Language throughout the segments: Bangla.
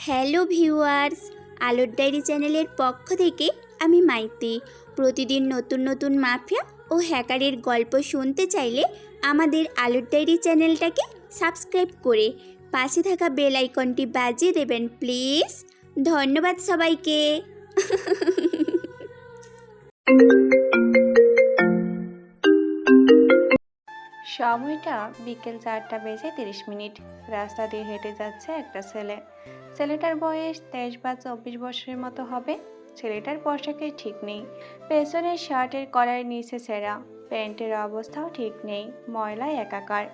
হ্যালো ভিউয়ার্স, আলোর ডায়েরি চ্যানেলের পক্ষ থেকে আমি মাইতি। প্রতিদিন নতুন নতুন মাফিয়া ও হ্যাকারের গল্প শুনতে চাইলে আমাদের আলোর ডায়েরি চ্যানেলটাকে সাবস্ক্রাইব করে পাশে থাকা বেল আইকনটি বাজিয়ে দেবেন প্লিজ। ধন্যবাদ সবাইকে। সময়টা বিকেল 4:30। রাস্তা দিয়ে হেঁটে যাচ্ছে একটা ছেলে। ছেলেটার বয়স 23 বা 24 বছরের মতো হবে। ছেলেটার পোশাকে ঠিক নেই, পেছনের শার্টের কলার নিচে ছেঁড়া, প্যান্টের অবস্থাও ঠিক নেই, ময়লায় একাকার।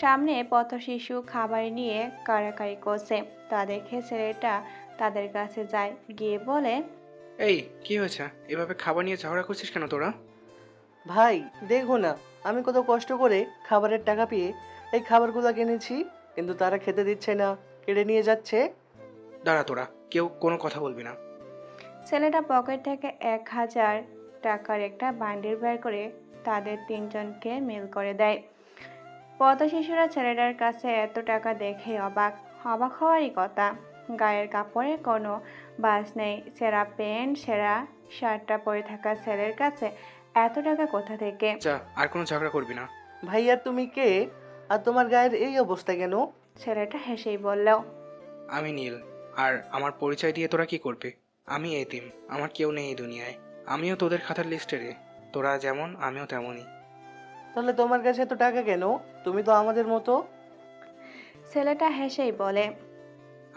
সামনে পথ শিশু খাবার নিয়ে কাড়াকাড়ি করছে। তা দেখে ছেলেটা তাদের কাছে যায়, গিয়ে বলে, এই কি হয়েছে? এভাবে খাবার নিয়ে ঝগড়া করছিস কেন তোরা? ভাই দেখো না, আমি কত কষ্ট করে খাবারের টাকা পেয়ে এই খাবারগুলো কিনেছি, কিন্তু তারা খেতে দিচ্ছে না, কেড়ে নিয়ে যাচ্ছে। দাঁড়া, তোরা কেউ কোনো কথা বলবি না। ছেলেটা পকেট থেকে 1000 টাকার একটা বান্ডিল বের করে তাদের তিনজনকে মেল করে দেয়। পথশিশুরা ছেলেটার কাছে এত টাকা দেখে অবাক অবাক হওয়ারই কথা। গায়ের কাপড়ে কোনো বাস নেই, ছেঁড়া প্যান্ট ছেঁড়া শার্টটা পরে থাকা ছেলের কাছে এত টাকা কোথা থেকে? যা, আর কোনো ঝগড়া করবি না। ভাইয়া তুমি কে, আর তোমার গায়ের এই অবস্থা কেন? ছেলেটা হেসেই বলল, আমি নীল। আর আমার পরিচয় দিয়ে তোরা কি করবি? আমি এতিম, আমার কেউ নেই এই দুনিয়ায়। আমিও তোদের খাতার লিস্টে রে। তোরা যেমন আমিও তেমনই। তাহলে তোমার কাছে এত টাকা কেন? তুমি তো আমাদের মতো। ছেলেটা হেসেই বলে,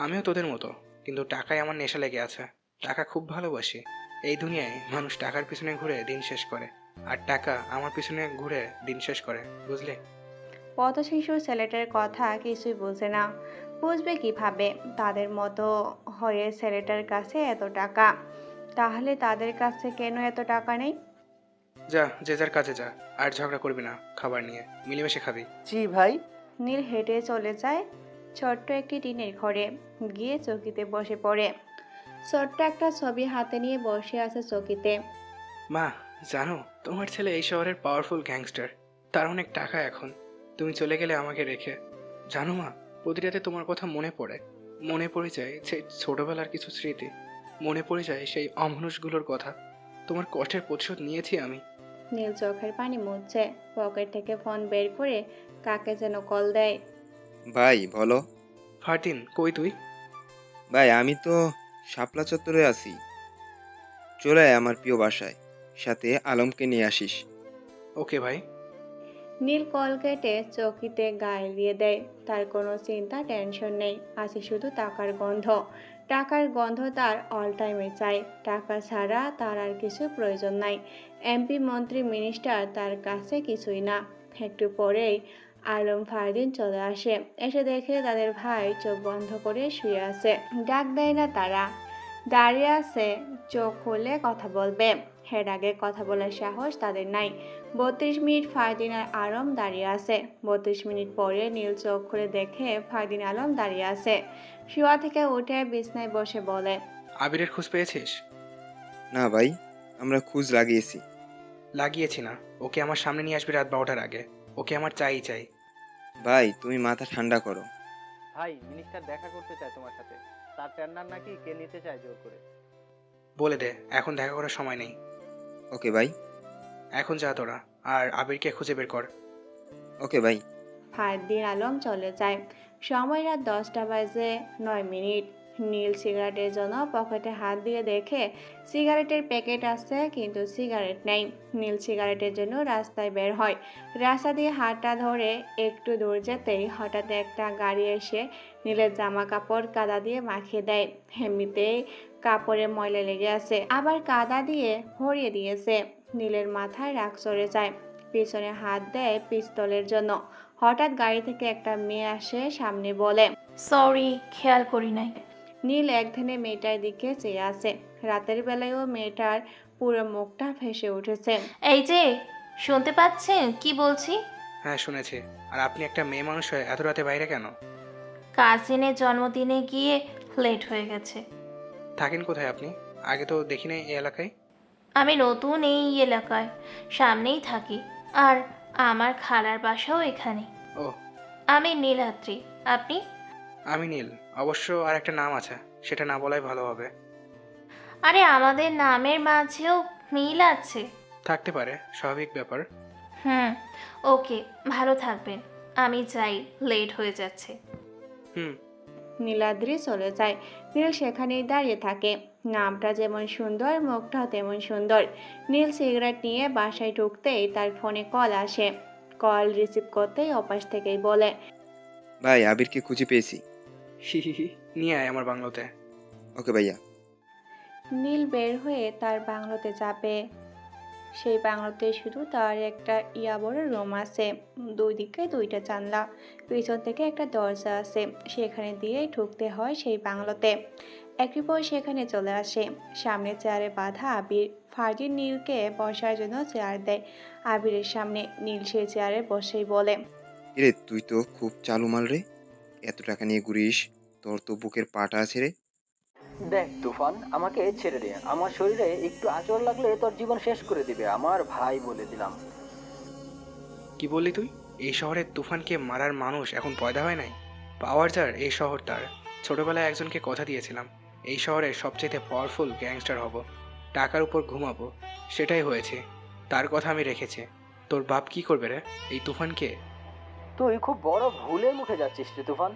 আমিও তোদের মতো, কিন্তু টাকায় আমার নেশা লেগে আছে। টাকা খুব ভালোবাসি। এই দুনিয়ায় মানুষ টাকার পিছনে ঘুরে দিন শেষ করে, আর টাকা আমার পিছনে ঘুরে দিন শেষ করে, বুঝলি? পথশিশু ছেলেটার কথা কিছুই বোঝে না। বুঝবে কিভাবে? তাদের মতো হয়ে ছেলেটার কাছে এত টাকা, তাহলে তাদের কাছে কেন এত টাকা নেই? যা, যে যার কাজে যা। আর ঝগড়া করবি না খাবার নিয়ে, মিলেমিশে খাবি। জি ভাই। নীল হেঁটে চলে যায় ছোট্ট একটি টিনের ঘরে, গিয়ে চৌকিতে বসে পড়ে। ছোট্ট একটা ছবি হাতে নিয়ে বসে আছে চৌকিতে। মা, জানো তোমার ছেলে এই শহরের পাওয়ারফুল গ্যাংস্টার। তার অনেক টাকা এখন। তুমি চলে গেলে আমাকে রেখে। জানো মা, প্রতি রাতে তোমার কথা মনে পড়ে। মনে পড়ে যায় সেই ছোটবেলার কিছু স্মৃতি। মনে পড়ে যায় সেই অমানুষগুলোর কথা। তোমার কষ্টের প্রতিশোধ নিয়েছি আমি। নীল চোখের পানি মুছছে, পকেট থেকে ফোন বের করে কাকে যেন কল দেয়। ভাই বলো। ফারদিন, কই তুই? ভাই আমি তো শাপলা চত্বরে আছি, চলে আয় আমার প্রিয় বাসায়, সাথে আলমকে নিয়ে আসিস। ওকে ভাই। নীল কল কেটে চৌকিতে গা এলিয়ে দেয়। তার কোনো চিন্তা টেনশন নেই, আছে শুধু টাকার গন্ধ। টাকার গন্ধ তার অল টাইমে চাই। টাকা ছাড়া তার আর কিছু প্রয়োজন নাই। এমপি মন্ত্রী মিনিস্টার তার কাছে কিছুই না। একটু পরেই আলম ফারদিন চলে আসে। এসে দেখে তাদের ভাই চোখ বন্ধ করে শুয়ে আছে। ডাক দেয় না তারা, দাঁড়িয়ে আছে। চোখ খুলে কথা বলবে, এর আগে কথা বলার সাহস তাদের নাই। 32 মিনিট ফারদিন আর আলম দাঁড়িয়ে আছে। 32 মিনিট পরে নীল চোখ খুলে দেখে ফারদিন আলম দাঁড়িয়ে আছে। শোয়া থেকে উঠে বিছনায় বসে বলে, আবিরের খোঁজ পেয়েছিস? না ভাই, আমরা খোঁজ লাগিয়েছি। লাগিয়েছি না, ওকে আমার সামনে নিয়ে আসবি রাত 12টার আগে। ওকে আমার চাই চাই। ভাই তুমি মাথা ঠান্ডা করো। ভাই মিনিস্টার দেখা করতে চায় তোমার সাথে। তার টেন্ডার নাকি কে নিতে চায় জোর করে। বলে দে, এখন দেখা করার সময় নেই। ওকে ভাই। এখন যা তোরা, আর আবিরকে খুঁজে বের কর। ওকে ভাই। ফারদিন আলম চলে যায়। সময় রাত 10:09। নীল সিগারেটের জন্য পকেটে হাত দিয়ে দেখে সিগারেটের প্যাকেট আছে, কিন্তু সিগারেট নেই। নীল সিগারেটের জন্য রাস্তায় বের হয়। রাস্তা দিয়ে হাতটা ধরে একটু দূর যেতেই হঠাৎ একটা গাড়ি এসে নীলের জামা কাপড় কাদা দিয়ে মাখিয়ে দেয়। এমনিতেই কাপড়ে ময়লা লেগে আছে, আবার কাদা দিয়ে ভরিয়ে দিয়েছে। নীলের মাথায় রাগ চড়ে যায়, পিছনে হাত দেয় পিস্তলের জন্য। হঠাৎ গাড়ি থেকে একটা মেয়ে আসে, সামনে বলে, সরি, খেয়াল করি নাই। নীল একধানে মেয়েটার দিকে চেয়ে আছে। রাতের বেলায়ও মেয়েটার পুরো মুখটা ভেসে উঠেছে। এই যে, শুনতে পাচ্ছেন কি বলছি? হ্যাঁ শুনেছি। আর আপনি একটা মেয়ে মানুষ হয়ে এত রাতে বাইরে কেন? কাজিনের জন্মদিনে গিয়ে লেট হয়ে গেছে। থাকেন কোথায় আপনি? আগে তো দেখি নাই এই এলাকায়। আমি নতুন এই এলাকায়, সামনেই থাকি। আর আমার খালার বাসাও এখানে। ও, আমি নীলাদ্রি। আপনি? আমি নীল, অবশ্য আর একটা নাম আছে, সেটা না বলাই ভালো হবে। আরে আমাদের নামের মাঝেও মিল আছে। থাকতে পারে, স্বাভাবিক ব্যাপার। হুম, ওকে, ভালো থাকবেন। আমি যাই, লেট হয়ে যাচ্ছে। হুম। নীলাদ্রি চলে যায়। নীল সেখানেই দাঁড়িয়ে থাকে। নামটা যেমন সুন্দর, মুখটাও তেমন সুন্দর। নীল সিগারেট নিয়ে বাসায় ঢুকতেই তার ফোনে কল আসে। কল রিসিভ করতেই অপাশ থেকেই বলে, ভাই আবিরকে খুঁজে পেয়েছি। হি হি হি, নিয়ে আয় আমার বাংলোতে। ওকে ভাইয়া। নীল বের হয়ে তার বাংলোতে যাবে। সেই বাংলোতে শুধু তার একটা বড় রুম আছে। দুই দিকে দুইটা জানলা, পিছন থেকে একটা দরজা আছে। সেখানে দিয়েই ঢুকতে হয় সেই বাংলোতে। একটি পর সেখানে চলে আসে। সামনে চেয়ারে বাঁধা আবির। ফারদিন নীলকে বসার জন্য চেয়ার দেয় আবিরের সামনে। নীল সেই চেয়ারে বসেই বলে, রে তুই তো খুব চালু মাল রে, এত টাকা নিয়ে ঘুরিস, তোর তো বুকের পাটা আছে রে। দেখ তুফান, আমাকে ছেড়ে দে। আমার শরীরে একটু আঁচড় লাগলে তোর জীবন শেষ করে দিবে, আমার ভাই বলে দিলাম। কি বললি তুই? এই শহরের তুফানকে মারার মানুষ এখন পয়দা হয় নাই? পাওয়ার যার এই শহর তার। ছোটবেলায় একজনকে কথা দিয়েছিলাম, এই শহরের সবচেয়ে পাওয়ারফুল গ্যাংস্টার হব, টাকার উপর ঘুমাবো। সেটাই হয়েছে, তার কথা আমি রেখেছি। তোর বাপ কি করবে রে এই তুফানকে? তুই খুব বড় ভুলের মুখে যাচ্ছিস রে তুফান।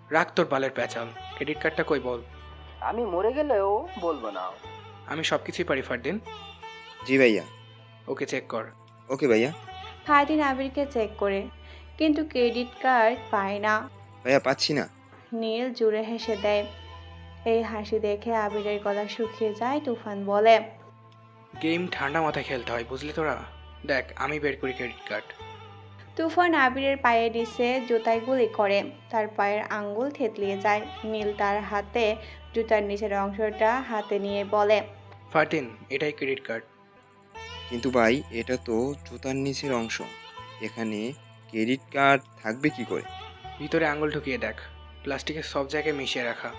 রাখ তোর বালের প্যাচাল, ক্রেডিট কার্ডটা কই বল। আমি মরে গেলেও বলবো না। আমি সব কিছুই পারি ফারদিন। জি ভাইয়া। ওকে চেক কর। ওকে ভাইয়া। ফারদিন আবিরকে চেক করে, কিন্তু ক্রেডিট কার্ড পায় না। ভাইয়া পাচ্ছি না। নীল জুড়ে হেসে দেয়। এই হাসি দেখে আবিরের গলা শুকিয়ে যায়। তুফান বলে, গেম ঠান্ডা মাথায় খেলতে হয়, বুঝলি তোরা? দেখ আমি বের করি ক্রেডিট কার্ড। তুফান আবিরের পায়ে নিচে জুতায় গুলি করে। তার পায়ের আঙ্গুল থেতলিয়ে যায়। নীল তার হাতে জুতার নিচের অংশটা হাতে নিয়ে বলে, ফারদিন, এটাই ক্রেডিট কার্ড। কিন্তু ভাই এটা তো জুতার নিচের অংশ, এখানে ক্রেডিট কার্ড থাকবে কি করে? ভিতরে আঙুল ঢুকিয়ে দেখ, প্লাস্টিকের সব জায়গায় মিশিয়ে রাখা।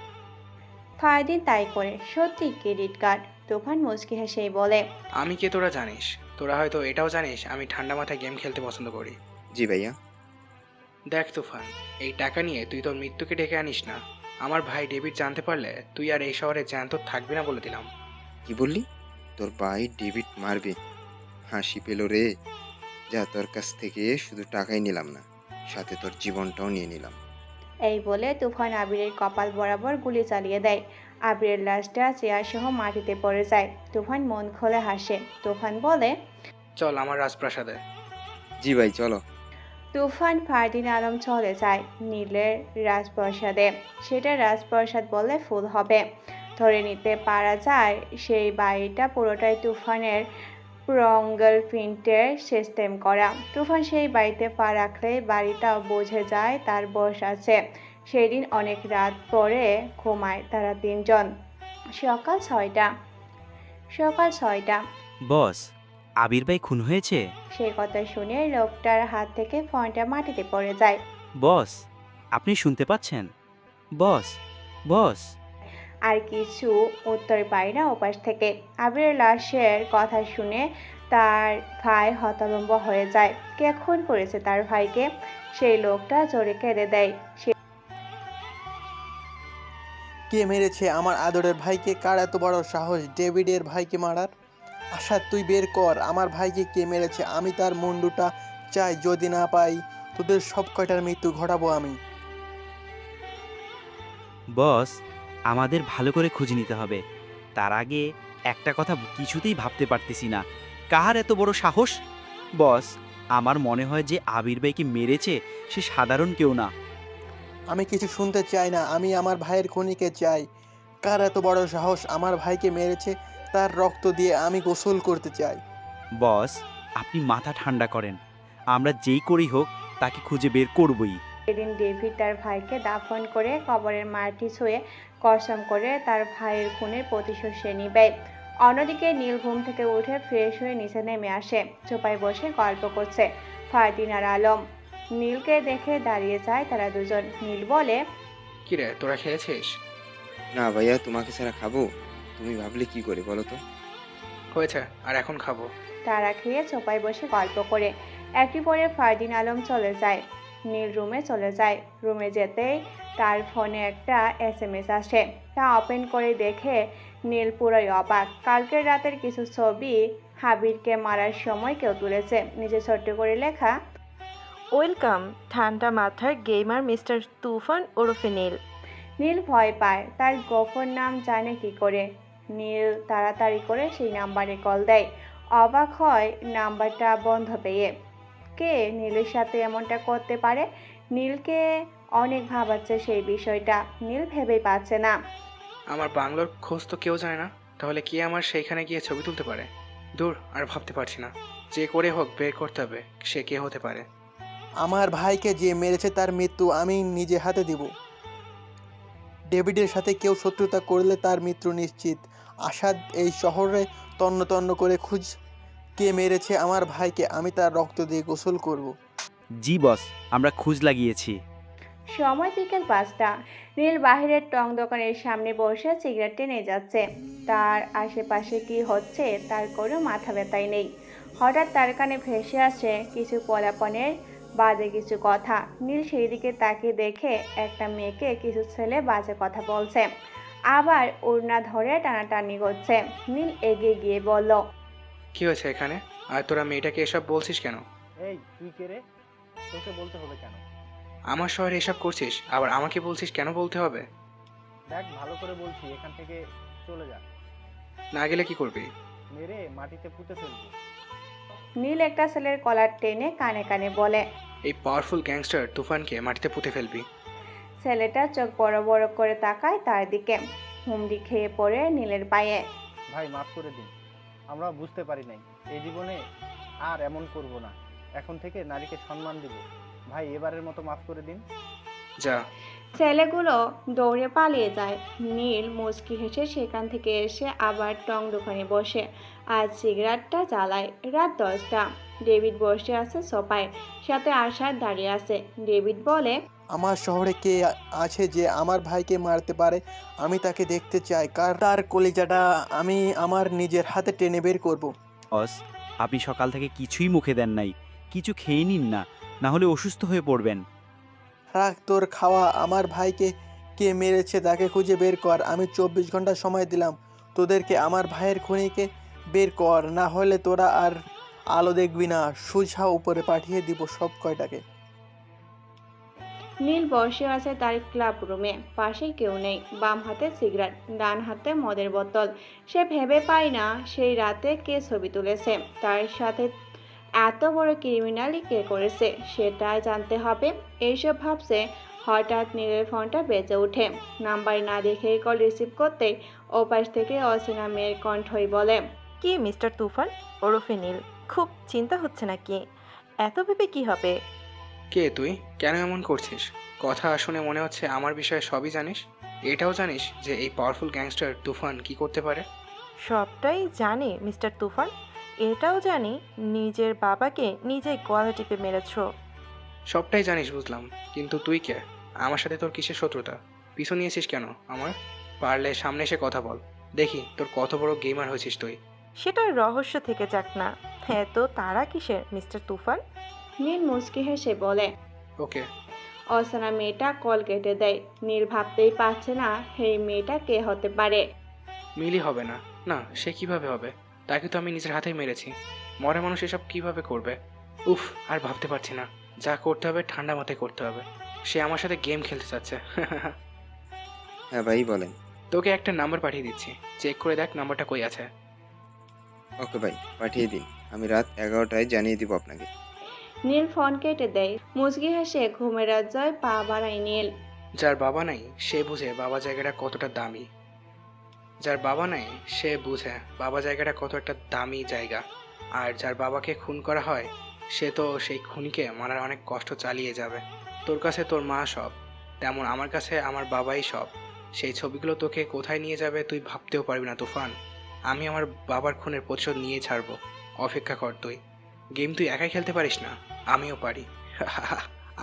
ফারদিন তাই করে, সত্যি ক্রেডিট কার্ড। তুফান মুচকি হেসেই বলে, আমি কে তোরা জানিস? তোরা হয়তো এটাও জানিস আমি ঠান্ডা মাথায় গেম খেলতে পছন্দ করি। জি ভাইয়া। দেখ তুফান, এই টাকা নিয়ে তুই তোর মৃত্যুকে ডেকে আনিস না। আমার ভাই ডেভিড জানতে পারলে তুই আর এই শহরে জ্যান্ত থাকবি না বলে দিলাম। কি বললি? তোর ভাই ডেভিড মারবে? হাসি পেল রে। যা, তোর কাছ থেকে শুধু টাকাই নিলাম না, সাথে তোর জীবনটাও নিয়ে নিলাম। এই বলে তুফান আবিরের কপাল বরাবর গুলি চালিয়ে দেয়। আবিরের লাশটা চেয়ার সহ মাটিতে পড়ে যায়। তুফান মন খুলে হাসে। তুফান বলে, চল আমার রাজপ্রাসাদে। জি ভাই চলো। তুফান ফারদিন আলম চলে যায় নীলের রাজপ্রাসাদে। সেটা রাজপ্রাসাদ বলে ভুল হবে। ধরে নিতে পারা যায় সেই বাড়িটা পুরোটাই তুফানের প্রঙ্গল প্রিন্টের সিস্টেম করা। তুফান সেই বাড়িতে পা রাখলেই বাড়িটাও বোঝে যায় তার বস আছে। সেদিন অনেক রাত পরে ঘুমায় তারা তিনজন। সকাল ছয়টা। সকাল ছয়টা। বস, আবির ভাই খুন হয়েছে? সেই কথা শুনে লোকটার হাত থেকে ফোনটা মাটিতে পড়ে যায়। বস, আপনি শুনতে পাচ্ছেন? বস, বস। আর কিছু উত্তর পায় না ওপাশ থেকে। আবিরের লাশের কথা শুনে তার ভাই হতভম্ব হয়ে যায়। কে খুন করেছে তার ভাইকে? সেই লোকটা জোরে কেঁদে দেয়। কে মেরেছে আমার আদরের ভাইকে? কার এত বড় সাহস ডেভিডের ভাইকে মারার? আশা তুই বের কর আমার ভাইকে কে মেরেছে। আমি তার মুন্ডুটা চাই, যদি না পাই তোদের সব কয়টার মৃত্যু ঘটাবো আমি। বস, আমাদের ভালো করে খুঁজে নিতে হবে। তার আগে একটা কথা কিছুতেই ভাবতে পারতেছি না, কার এত বড় সাহস? বস, আমার মনে হয় যে আবির ভাইকে মেরেছে সে সাধারণ কেউ না। আমি কিছু শুনতে চাই না, আমি আমার ভাইয়ের খুনিকে চাই। কার এত বড় সাহস আমার ভাইকে মেরেছে? তার রক্ত দিয়ে আমি গোসল করতে চাই। বস, আপনি মাথা ঠান্ডা করেন, আমরা যেই করেই হোক তাকে খুঁজে বের করবই। সেদিন ডেভিড তার ভাইকে দাফন করে কবরের মাটি ছুঁয়ে কসম করে তার ভাইয়ের খুনের প্রতিশোধ সে নিবে। অন্যদিকে নীল ঘুম থেকে উঠে ফ্রেশ হয়ে নিচে নেমে আসে। চোপায় বসে গল্প করছে ফারদিন আর আলম। নীলকে দেখে দাঁড়িয়ে যায় তারা দুজন। নীল বলে, কিরে তোরা খেয়েছিস? না ভাইয়া, তোমাকে ছাড়া খাবো? তুমি ভাবলে কি করে বলো তো? হয়েছে, আর এখন খাবো। তারা খেয়ে চোপায় বসে গল্প করে। একটু পরে ফারদিন আলম চলে যায়। নীল রুমে চলে যায়। রুমে যেতেই তার ফোনে একটা SMS আসে। তা ওপেন করে দেখে নীল পুরোই অবাক। কালকের রাতের কিছু ছবি হাবিরকে মারার সময় কেউ তুলেছে। নিচে ছোট্ট করে লেখা, ওয়েলকাম ঠান্ডা মাথার গেমার মিস্টার তুফান ওরফে নীল। নীল ভয় পায়, তার গোপন নাম জানে কি করে। নীল তাড়াতাড়ি করে সেই নাম্বারে কল দেয়। অবাক হয় নাম্বারটা বন্ধ পেয়ে। কে নীলের সাথে এমনটা করতে পারে? নীলকে অনেক ভাবাচ্ছে সেই বিষয়টা। নীল ভেবেই পাচ্ছে না। আমার বাংলোর খোঁজ তো কেউ জানে না, তাহলে কে আমার সেইখানে গিয়ে ছবি তুলতে পারে? দূর, আর ভাবতে পারছি না। যে করে হোক বের করতে হবে সে কে হতে পারে। আমার ভাইকে যে মেরেছে তার মৃত্যু আমি নিজে হাতে দিব। ডেভিডের সাথে কেউ শত্রুতা করলে তার মৃত্যু নিশ্চিত। আসাদ এই শহরে তন্ন তন্ন করে খুঁজ কে মেরেছে আমার ভাইকে, আমি তার রক্ত দিয়ে গোসল করব। জি বস, আমরা খোঁজ লাগিয়েছি। সময় বিকেল 5টা। নীল বাহিরের টং দোকানের সামনে বসে সিগারেট টেনে যাচ্ছে। তার আশেপাশে কি হচ্ছে তার কোনো মাথা ব্যথাই নেই। হঠাৎ তার কানে ভেসে আসে কিছু পোলাপনের বাজে কিছু কথা। নীল সেই দিকে তাকিয়ে দেখে একটা মেয়েকে কিছু ছেলে বাজে কথা বলছে, আবার ওড়না ধরে টানাটানি করছে। নীল এগিয়ে গিয়ে বলল, কি হয়েছে এখানে? আর তোরা মেয়েটাকে এসব বলছিস কেন? এই তুই কে রে? তোকে বলতে হবে কেন? আমার শহরে এসব করছিস, আবার আমাকে বলছিস কেন বলতে হবে? দেখ ভালো করে বলছি, এখান থেকে চলে যা, না গেলে কি করবি? মেরে মাটিতে পুঁতে ফেলবো। নীল একটা ছেলের কলার টেনে কানে কানে বলে। এই পাওয়ারফুল গ্যাংস্টার তুফানকে মাটিতে পুঁতে ফেলবি। ছেলেটা চোখ বড় বড় করে তাকায় তার দিকে। হুমড়ি খেয়ে পড়ে নীলের পায়ে। ভাই মাফ করে দিন, আমরা বুঝতে পারি নাই। এই জীবনে আর এমন করব না। এখন থেকে নারীকে সম্মান দিব। ভাই এবারের মতো মাফ করে দিন। যা। ছেলেগুলো দৌড়ে পালিয়ে যায়। নীল মুচকি হেসে সেখান থেকে এসে আবার টং দোকানে বসে আর সিগারেটটা জ্বালায়। রাত 10টা। ডেভিড বসে আছে সোফায়, সাথে আশার দাঁড়িয়ে আছে। ডেভিড বলে, আমার শহরে কে আছে যে আমার ভাইকে মারতে পারে? আমি তাকে দেখতে চাই, কার তার কলিজাটা আমি আমার নিজের হাতে টেনে বের করব। বস, আপনি সকাল থেকে কিছুই মুখে দেন নাই। কিছু খেয়ে নিন না, না হলে অসুস্থ হয়ে পড়বেন। রাখ তোর খাওয়া। আমার ভাইকে কে মেরেছে তাকে খুঁজে বের কর। আমি 24 ঘন্টা সময় দিলাম তোদেরকে। আমার ভাইয়ের খুনিকে বের কর, না হলে তোরা আর আলো দেখবি না। সোজা উপরে পাঠিয়ে দিব সব কয়টাকে। নীল বসে আছে তার ক্লাব রুমে। পাশে কেউ নেই। বাম হাতে সিগারেট, ডান হাতে মদের বোতল। সে ভেবে পায় না সেই রাতে কে ছবি তুলেছে, তার সাথে এত বড় ক্রিমিনালি কে করেছে সেটাই জানতে হবে। এইসব ভাবছে, হঠাৎ নীলের ফোনটা বেজে ওঠে। নাম্বার না দেখে কল রিসিভ করতেই ওপাশ থেকে অচেনা মেয়ের কণ্ঠই বলে, কি মিস্টার তুফান ওরফে নীল? খুব চিন্তা হচ্ছে নাকি? এত ভেবে কি হবে? কে তুই? কেন এমন করছিস? কথা শুনে মনে হচ্ছে আমার বিষয়ে সবই জানিস। এটাও জানিস যে এই পাওয়ারফুল গ্যাংস্টার তুফান কি করতে পারে? সবটাই জানি মিস্টার তুফান। এটাও জানি নিজের বাবাকে নিজেই গলা টিপে মেরেছ। সবটাই জানিস বুঝলাম, কিন্তু তুই কে? আমার সাথে তোর কিসের শত্রুতা? পিছু নিয়েছিস কেন আমার? পারলে সামনে এসে কথা বল, দেখি তোর কত বড় গেমার হয়েছিস তুই। সেটার রহস্য থেকে যাক না। হ্যাঁ, তো তারা কিসের মিস্টার তুফান? নীল মুচকি হেসে বলে। ওকে। অচেনা মেয়েটা কল কেটে দেয়। নীল ভাবতেই পারছে না এই মেয়েটা কে হতে পারে। মিলি হবে না। না, সে কিভাবে হবে? তাকে তো আমি নিজের হাতেই মেরেছি। মরা মানুষ এসব কিভাবে করবে? উফ, আর ভাবতে পারছি না। যা করতে হবে ঠান্ডা মাথায় করতে হবে। সে আমার সাথে গেম খেলতে চাচ্ছে। হ্যাঁ ভাই বলেন। তোকে একটা নাম্বার পাঠিয়ে দিচ্ছি, চেক করে দেখ নাম্বারটা কই আছে। ওকে ভাই, পাঠিয়ে দিন। আমি রাত 11টায় জানিয়ে দিব আপনাকে। নীল ফোন কেটে দেয়। মুচকি হেসে ঘুমের রাজ্জায় পা বাড়ায় নীল। যার বাবা নাই সে বুঝে বাবা জায়গাটা কতটা দামি। যার বাবা নাই সে বুঝে বাবা জায়গাটা কত একটা দামি জায়গা। আর যার বাবাকে খুন করা হয় সে তো সেই খুনিকে মারার অনেক কষ্ট চালিয়ে যাবে। তোর কাছে তোর মা সব, তেমন আমার কাছে আমার বাবাই সব। সেই ছবিগুলো তোকে কোথায় নিয়ে যাবে তুই ভাবতেও পারবি না তুফান। আমি আমার বাবার খুনের প্রতিশোধ নিয়ে ছাড়বো। অপেক্ষা কর তুই। গেম তুই একাই খেলতে পারিস না, আমিও পারি।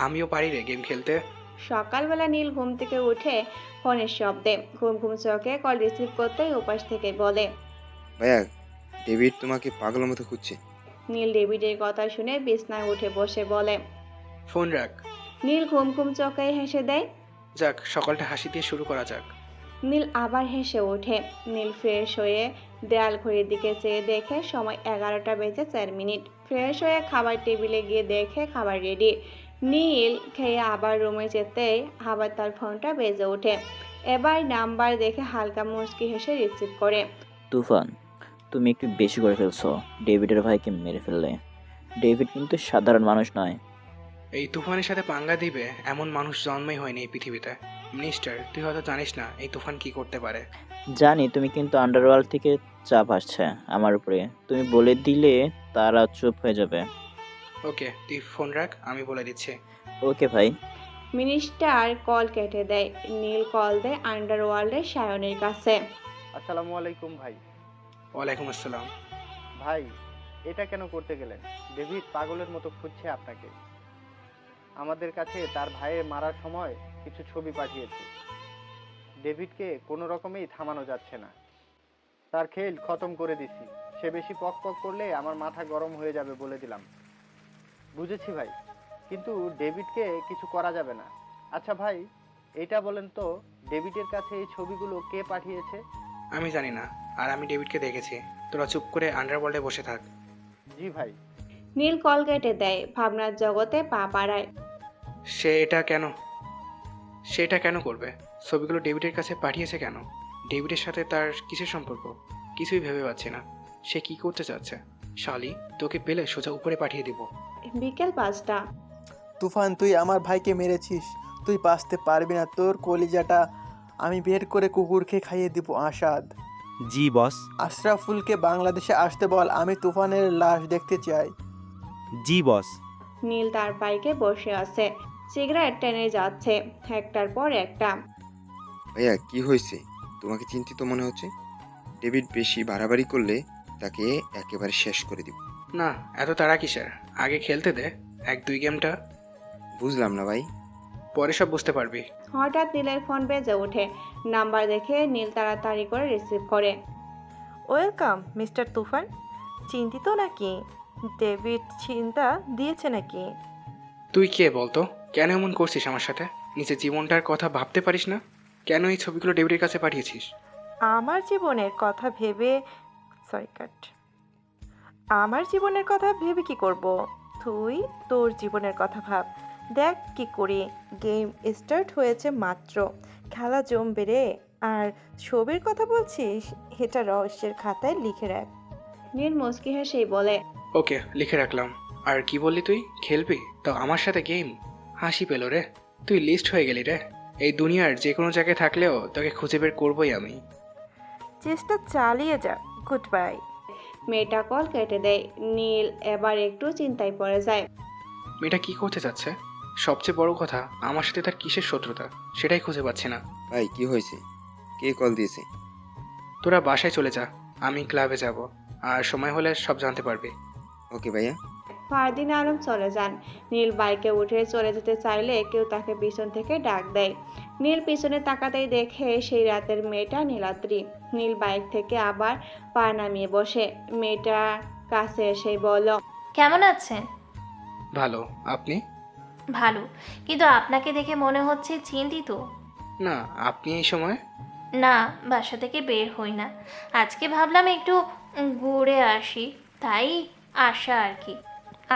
আমিও পারি রে গেম খেলতে। সকালবেলা নীল ঘুম থেকে উঠে ফোনের শব্দে ঘুম ঘুম চোখে কল রিসিভ করতেই উপাস থেকে বলে, ভাইয়া, ডেভিড তোমাকে পাগল মতো খুঁজছে। নীল ডেভিডের কথা শুনে বিছনায় উঠে বসে বলে। ফোন রাখ। নীল ঘুম ঘুম চোখে হেসে দেয়। যাক, সকালটা হাসি দিয়ে শুরু করা যাক। নীল আবার হেসে ওঠে। নীল ফ্রেশ হয়ে দেয়াল ঘড়ির দিকে চেয়ে দেখে সময় 11টা বেজে 4 মিনিট। ফ্রেশ হয়ে খাবার টেবিলে গিয়ে দেখে খাবার রেডি। নীল খেয়ে আবার রুমে যেতেই আবার তার ফোনটা বেজে ওঠে। এবার নাম্বার দেখে হালকা মুচকি হেসে রিসিভ করে। তুফান, তুমি একটু বেশি করে ফেলছো। ডেভিডের ভাইকে মেরে ফেললে। ডেভিড কিন্তু সাধারণ মানুষ নয়। এই তুফানের সাথে পাঙ্গা দিবে এমন মানুষ জন্মই হয়নি এই পৃথিবীতে। মিনিস্টার, তুই হয়তো জানিস না এই তুফান কি করতে পারে। জানি, তুমি কিন্তু আন্ডারওয়ার্ল্ড থেকে চাপ আসছে আমার উপরে। তুমি বলে দিলে তারা চুপ হয়ে যাবে। ওকে, তুই ফোন রাখ, আমি বলে দিচ্ছি। ওকে ভাই। মিনিস্টার কল কেটে দেয়। নীল কল দেয় আন্ডারওয়ার্ল্ডের সায়নের কাছে। আসসালামু আলাইকুম ভাই। ওয়ালাইকুম আসসালাম। ভাই, এটা কেন করতে গেলেন? ডেভিড পাগলের মতো খুঁজছে আপনাকে। আমাদের কাছে তার ভাইয়ের মারার সময় কিছু ছবি পাঠিয়েছে। ডেভিডকে কোনো রকমেই থামানো যাচ্ছে না। তার খেল খতম করে দিছি। সে বেশি পক পক করলে আমার মাথা গরম হয়ে যাবে বলে দিলাম। বুঝেছি ভাই, কিন্তু ডেভিডকে কিছু করা যাবে না। আচ্ছা ভাই, এটা বলেন তো, ডেভিডের কাছে এই ছবিগুলো কে পাঠিয়েছে? আমি জানি না, আর আমি ডেভিডকে দেখেছি। তোরা চুপ করে আন্ডারওয়ার্ল্ডে বসে থাক। জি ভাই। নীল কল কেটে দেয়। ভাবনার জগতে পা বাড়ায়। সে এটা কেন করবে? ছবিগুলো ডেভিডের কাছে পাঠিয়েছে কেন? ডেভিডের সাথে তার কিসের সম্পর্ক? কিছুই ভেবে পাচ্ছি না। সে কি করতে চাচ্ছে? শালি, তোকে পেলে সোজা উপরে পাঠিয়ে দিব। বিকেল 5টা। তুফান, তুই আমার ভাইকে মেরেছিস। তুই বাঁচতে পারবি না। তোর কলিজাটা আমি বের করে কুকুরকে খাইয়ে দিব। আসাদ। জি বস। আশরাফুলকে বাংলাদেশে আসতে বল, আমি তুফানের লাশ দেখতে চাই। জি বস। নীল তার বাইকে বসে আছে, সিগারেট টেনে যাচ্ছে একটার পর একটা। ভাইয়া, কি হয়েছে? তোমাকে চিন্তিত মনে হচ্ছে। ডেভিড বেশি বাড়াবাড়ি করলে তাকে একেবারে শেষ করে দিব। না, এত তাড়া কিসের? আগে খেলতে দে 1-2 গেমটা। বুঝলাম না ভাই। পরে সব বুঝতে পারবি। হঠাৎ নীলের ফোন বেজে ওঠে। নাম্বার দেখে নীল তাড়াতাড়ি করে রিসিভ করে। ওয়েলকাম মিস্টার তুফান। চিন্তিত নাকি? ডেভিড চিন্তা দিয়েছে নাকি? তুই কে বলতো? কেন এমন করছিস আমার সাথে? নিজের জীবনটার কথা ভাবতে পারিস না? কেন এই ছবিগুলো ডেভিডের কাছে পাঠিয়েছিস? আমার জীবনের কথা ভেবে আমার জীবনের কথা ভেবে কি করব? তুই তোর জীবনের কথা ভাব। দেখ কি করি। গেম স্টার্ট হয়েছে মাত্র, খেলা জমবে রে। আর ছবির কথা বলছিস, এটা রহস্যের খাতায় লিখে রাখ। নীল মুচকি হেসেই বলে। ওকে, লিখে রাখলাম। আর কি বললি তুই? খেলবি? তো আমার সাথে গেম? হাসি পেল রে। তুই লিস্ট হয়ে গেলি রে। এই দুনিয়ার যে কোনো জায়গায় থাকলেও তোকে খুঁজে বের করবোই আমি। চেষ্টা চালিয়ে যা। Good bye. মেয়েটা কল কেটে দেয়। নীল এবার একটু চিন্তায় পড়ে যায়। মেয়েটা কি করতে চাচ্ছে? সবচেয়ে বড় কথা, আমার সাথে তার কিসের শত্রুতা সেটাই খুঁজে পাচ্ছি না। ভাই, কি হয়েছে? কে কল দিয়েছে? তোরা বাসায় চলে যা, আমি ক্লাবে যাব। আর সময় হলে সব জানতে পারবি। ওকে ভাইয়া। ফারদিন আলম চলে যান। নীল বাইকে উঠে চলে যেতে চাইলে কেউ তাকে পিছন থেকে ডাক দেয়। নীল পিছনে তাকাতেই দেখে সেই রাতের মেয়েটা নীলাদ্রি। নীল বাইক থেকে আবার পা নামিয়ে বসে। মেয়েটার কাছে এসে বলল, কেমন আছেন? ভালো, আপনি? ভালো, কিন্তু আপনাকে দেখে মনে হচ্ছে চিন্তিত। না, আপনি এই সময়? না, বাসা থেকে বের হই না। আজকে ভাবলাম একটু ঘুরে আসি, তাই আসা আর কি।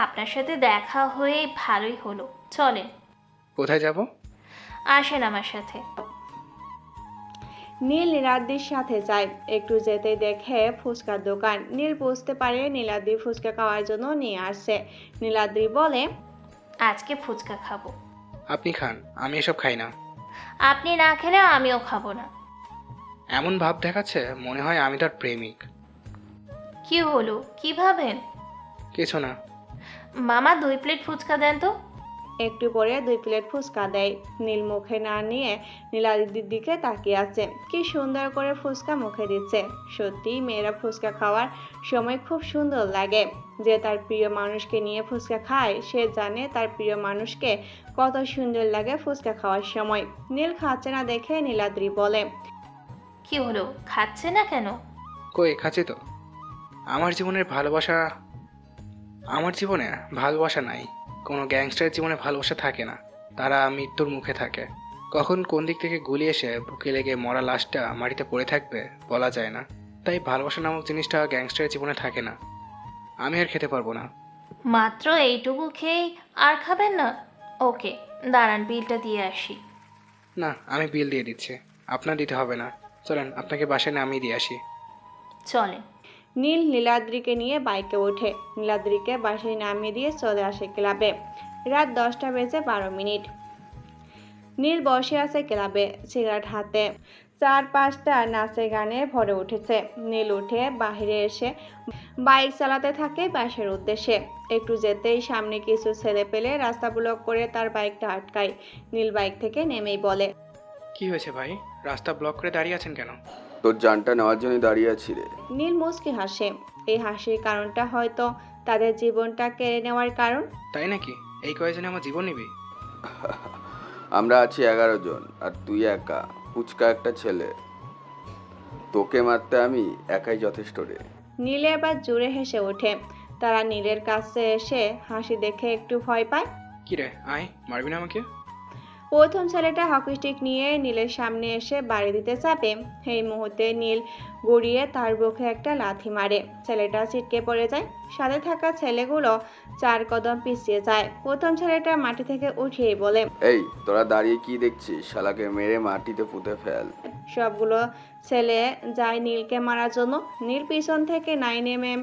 আপনার সাথে দেখা হয়ে ভালোই হলো। চলেন। কোথায় যাব? আসেন আমার সাথে। নীল নীলাদ্রির সাথে যায়। একটু যেতে দেখে ফুচকার দোকান। নীল বুঝতে পারে নীলাদ্রি ফুচকা খাওয়ার জন্য নিয়ে আসছে। নীলাদ্রি বলে, আজকে ফুচকা খাবো। আপনি খান, আমি এসব খাই না। আপনি না খেলে আমিও খাবো না। এমন ভাব দেখাচ্ছে মনে হয় আমি তার প্রেমিক। কি হলো, কি ভাবেন? কিছু না। মামা 2 প্লেট ফুচকা দেন তো। একটু পরে 2 প্লেট ফুচকা দেয়। নীল মুখে না নিয়ে নীলাদ্রির দিকে তাকিয়ে আছে। কি সুন্দর করে ফুচকা মুখে দিচ্ছে। সত্যি মেয়েরা ফুচকা খাওয়ার সময় খুব সুন্দর লাগে। যে তার প্রিয় মানুষকে নিয়ে ফুচকা খায় সে জানে তার প্রিয় মানুষকে কত সুন্দর লাগে ফুচকা খাওয়ার সময়। নীল খাচ্ছে না দেখে নীলাদ্রি বলে, কি হলো, খাচ্ছে না কেন? কই, খাচ্ছি তো। আমার জীবনে ভালোবাসা নাই। কোনো গ্যাংস্টারের জীবনে ভালোবাসা থাকে না, তারা মৃত্যুর মুখে থাকে। কখন কোন দিক থেকে গুলি এসে বুকে লেগে মরা লাশটা মাটিতে পড়ে থাকবে বলা যায় না। তাই ভালোবাসা নামক জিনিসটা গ্যাংস্টারের জীবনে থাকে না। আমি আর খেতে পারবো না। মাত্র এইটুকু খেয়েই আর খাবেন না? ওকে, দাঁড়ান বিলটা দিয়ে আসি। না, আমি বিল দিয়ে দিচ্ছি, আপনার দিতে হবে না। চলেন আপনাকে বাসায় নামিয়ে দিয়ে আসি। চলেন। নীল নীলাদ্রিকে নিয়ে বাইকে ওঠে। নীলাদ্রিকে বাসায় নামিয়ে দিয়ে চলে আসে ক্লাবে। রাত 10:12। নীল বসে আছে ক্লাবে, সিগারেট হাতে। 4-5টা নাচে গানে ভরে উঠেছে। নীল উঠে বাহিরে এসে বাইক চালাতে থাকে বাসার উদ্দেশ্যে। একটু যেতেই সামনে কিছু ছেলে পেলে রাস্তা ব্লক করে তার বাইকটা আটকায়। নীল বাইক থেকে নেমেই বলে, কি হয়েছে ভাই, রাস্তা ব্লক করে দাঁড়িয়ে আছেন কেন? তোর জানটা নেওয়ার জন্য দাঁড়িয়ে আছি রে। নীল মুচকি হাসে। এই হাসির কারণটা হয়তো তাদের জীবনটা কেড়ে নেওয়ার কারণ। তাই নাকি? এই কয়েকজনে আমার জীবন নিবি? আমরা আছি 11 জন, আর তুই একা, ফুচকা একটা ছেলে। তোকে মারতে আমি একাই যথেষ্ট রে। নীলে এবার জোরে হেসে ওঠে। তারা নীলের কাছে এসে হাসি দেখে একটু ভয় পায়। কি রে, আয়, মারবি না আমাকে? প্রথম ছেলেটা হকি স্টিক নিয়ে নীলের সামনে এসে বাড়ি দিতে চাপে। এই মুহূর্তে নীল গড়িয়ে তার বুকে একটা লাথি মারে। ছেলেটা ছিটকে পড়ে যায়। সাথে থাকা ছেলেগুলো 4 কদম পিছিয়ে যায়। প্রথম ছেলেটা মাটি থেকে উঠিয়েই বলে, এই তোরা দাঁড়িয়ে কি দেখছিস? শালাকে মেরে মাটিতে পুঁতে ফেল। সবগুলো ছেলে যায় নীলকে মারার জন্য। নীল পিছন থেকে 9mm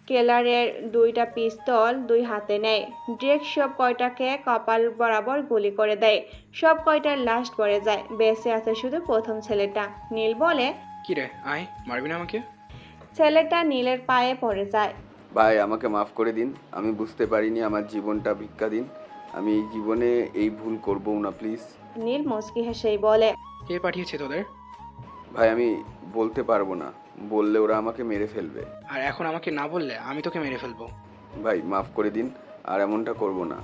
কেলারের 2টা পিস্তল 2 হাতে নেয়। ডিরেক্ট সব কয়টাকে কপাল বরাবর গুলি করে দেয়। সব কয়টার লাশ পড়ে যায়। বেঁচে আছে শুধু প্রথম ছেলেটা। নীল বলে, কি রে, আয়, মারবি না আমাকে? ছেলেটা নীলের পায়ে পড়ে যায়। ভাই আমাকে মাফ করে দিন, আমি বুঝতে পারিনি, আমার জীবনটা ভিক্ষা দিন, আমি এই জীবনে এই ভুল করবো না প্লিজ। নীল মুচকি হেসেই বলে, কে পাঠিয়েছে তোদের? ভাই আমি বলতে পারবো না, বললে ওরা আমাকে মেরে ফেলবে। আর এখন আমাকে না বললে আমি তোকে মেরে ফেলবো। ভাই মাফ করে দিন, আর এমনটা করবো না।